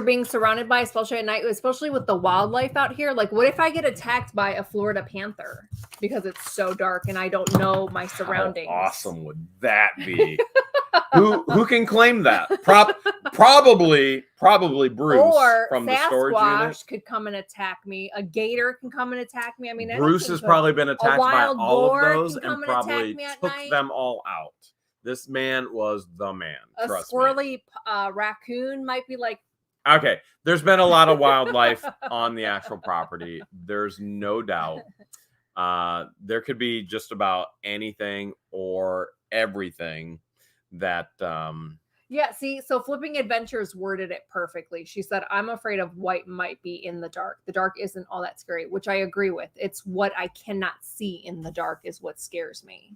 being surrounded by, especially at night, especially with the wildlife out here. Like, what if I get attacked by a Florida panther because it's so dark and I don't know my surroundings? How awesome would that be? Who can claim that? Probably Bruce or from the storage unit. Sasquatch could come and attack me. A gator can come and attack me. I mean, Bruce has probably been attacked by all of those and probably took night. them all out. This man was the man. A squirrely raccoon might be like. Okay, there's been a lot of wildlife on the actual property. There's no doubt. There could be just about anything or everything that Yeah, see, so Flipping Adventures worded it perfectly. She said, I'm afraid of what might be in the dark. The dark isn't all that scary, which I agree with. It's what I cannot see in the dark is what scares me.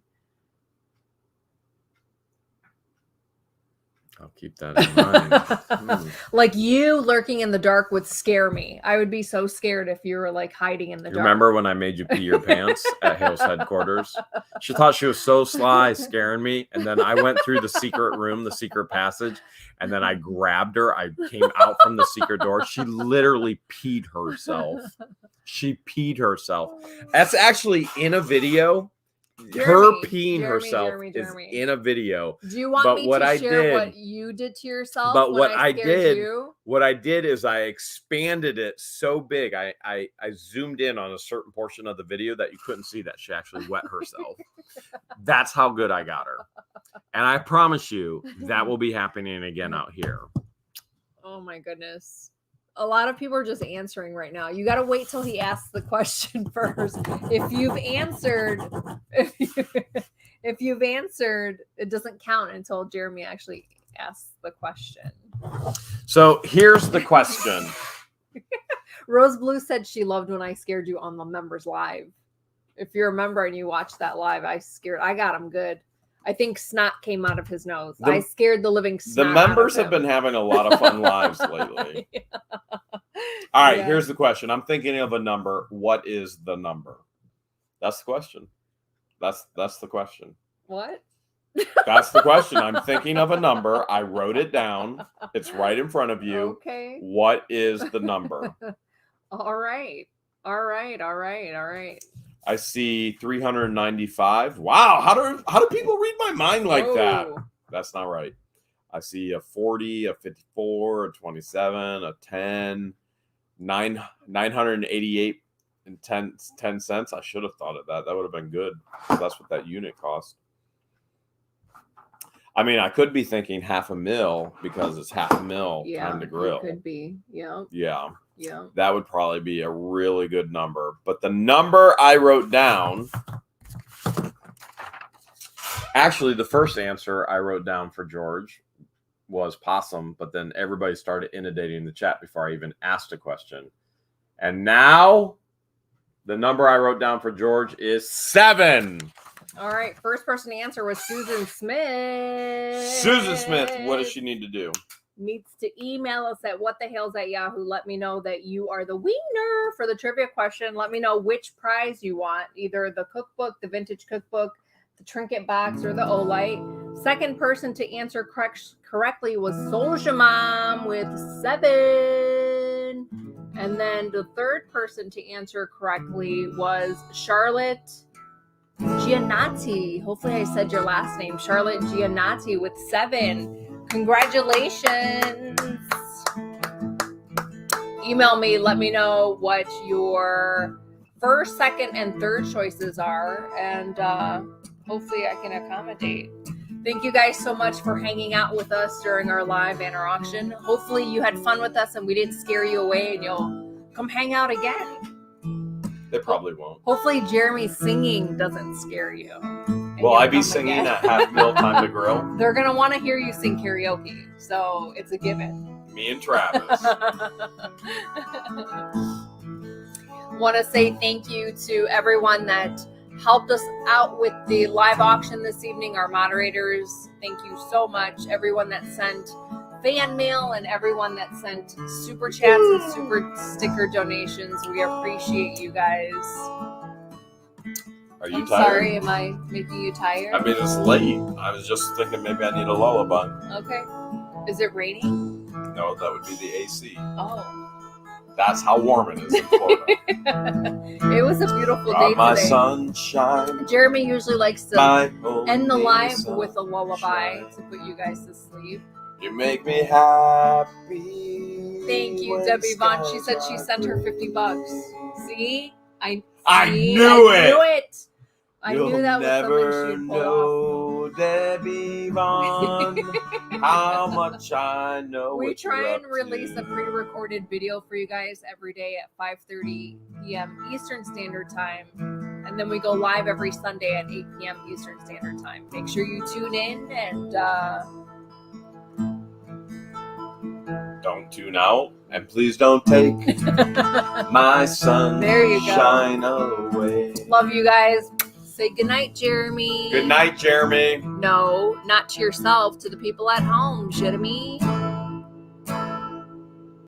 I'll keep that in mind. Like, you lurking in the dark would scare me. I would be so scared if you were like hiding in the dark. Remember when I made you pee your pants at Hale's headquarters? She thought she was so sly, scaring me. And then I went through the secret room, the secret passage, and then I grabbed her. I came out from the secret door. She literally peed herself. She peed herself. That's actually in a video. Her peeing herself is in a video. Do you want me to share what you did to yourself? But what I did is I expanded it so big. I zoomed in on a certain portion of the video that you couldn't see that she actually wet herself. That's how good I got her. And I promise you that will be happening again out here. Oh my goodness. A lot of people are just answering right now. You got to wait till he asks the question first. If you've answered, it doesn't count until Jeremy actually asks the question. So here's the question. Rose Blue said she loved when I scared you on the members live. If you remember and you watched that live, I got him good. I think snot came out of his nose. I scared the living snot. The members have been having a lot of fun lives lately. Yeah. All right, here's the question. I'm thinking of a number. What is the number? That's the question. That's the question. What? That's the question. I'm thinking of a number. I wrote it down. It's right in front of you. Okay. What is the number? All right. I see 395. Wow, how do people read my mind like that? Oh. That's not right. I see a 40, a 54, a 27, a 10, 988 and 10 cents. I should have thought of that. That would have been good. That's what that unit cost. I mean, I could be thinking $500,000 because it's $500,000 time to grill. It could be. Yeah. Yeah. That would probably be a really good number. But the number I wrote down, actually, the first answer I wrote down for George was possum, but then everybody started inundating the chat before I even asked a question. And now the number I wrote down for George is 7. All right. First person to answer was Susan Smith. Susan Smith, what does she need to do? Needs to email us at whatthehales@yahoo. Let me know that you are the winner for the trivia question. Let me know which prize you want, either the cookbook, the vintage cookbook, the trinket box, or the Olight. Second person to answer correctly was Soulja Mom with 7. And then the third person to answer correctly was Charlotte Giannati. Hopefully I said your last name. Charlotte Giannati with 7. Congratulations. Email me. Let me know what your first, second, and third choices are. And hopefully I can accommodate. Thank you guys so much for hanging out with us during our live banner auction. Hopefully you had fun with us and we didn't scare you away and you'll come hang out again. They probably won't. Hopefully Jeremy's singing doesn't scare you. Will I be singing at $500,000 time to grill? They're going to want to hear you sing karaoke, so it's a given. Me and Travis. Want to say thank you to everyone that helped us out with the live auction this evening. Our moderators, thank you so much. Everyone that sent fan mail and everyone that sent super chats and super sticker donations. We appreciate you guys. Are you I'm tired? sorry, am I making you tired? I mean, it's late. I was just thinking maybe I need a lullaby. Okay. Is it raining? No, that would be the AC. Oh. That's how warm it is in Florida. It was a beautiful day my today. sunshine. Jeremy usually likes to end the live sunshine. with a lullaby to put you guys to sleep. You make me happy. Thank you, Debbie Vaughn. She said she sent her $50. See? I knew it. I knew that was something she'd pull off. Debbie Vaughn, how much I know. We try and release a pre-recorded video for you guys every day at 5:30 p.m. Eastern Standard Time. And then we go live every Sunday at 8 p.m. Eastern Standard Time. Make sure you tune in and don't tune out. And please don't take my sunshine away. Love you guys. Say goodnight, Jeremy. Good night, Jeremy. No, not to yourself, to the people at home, Jeremy.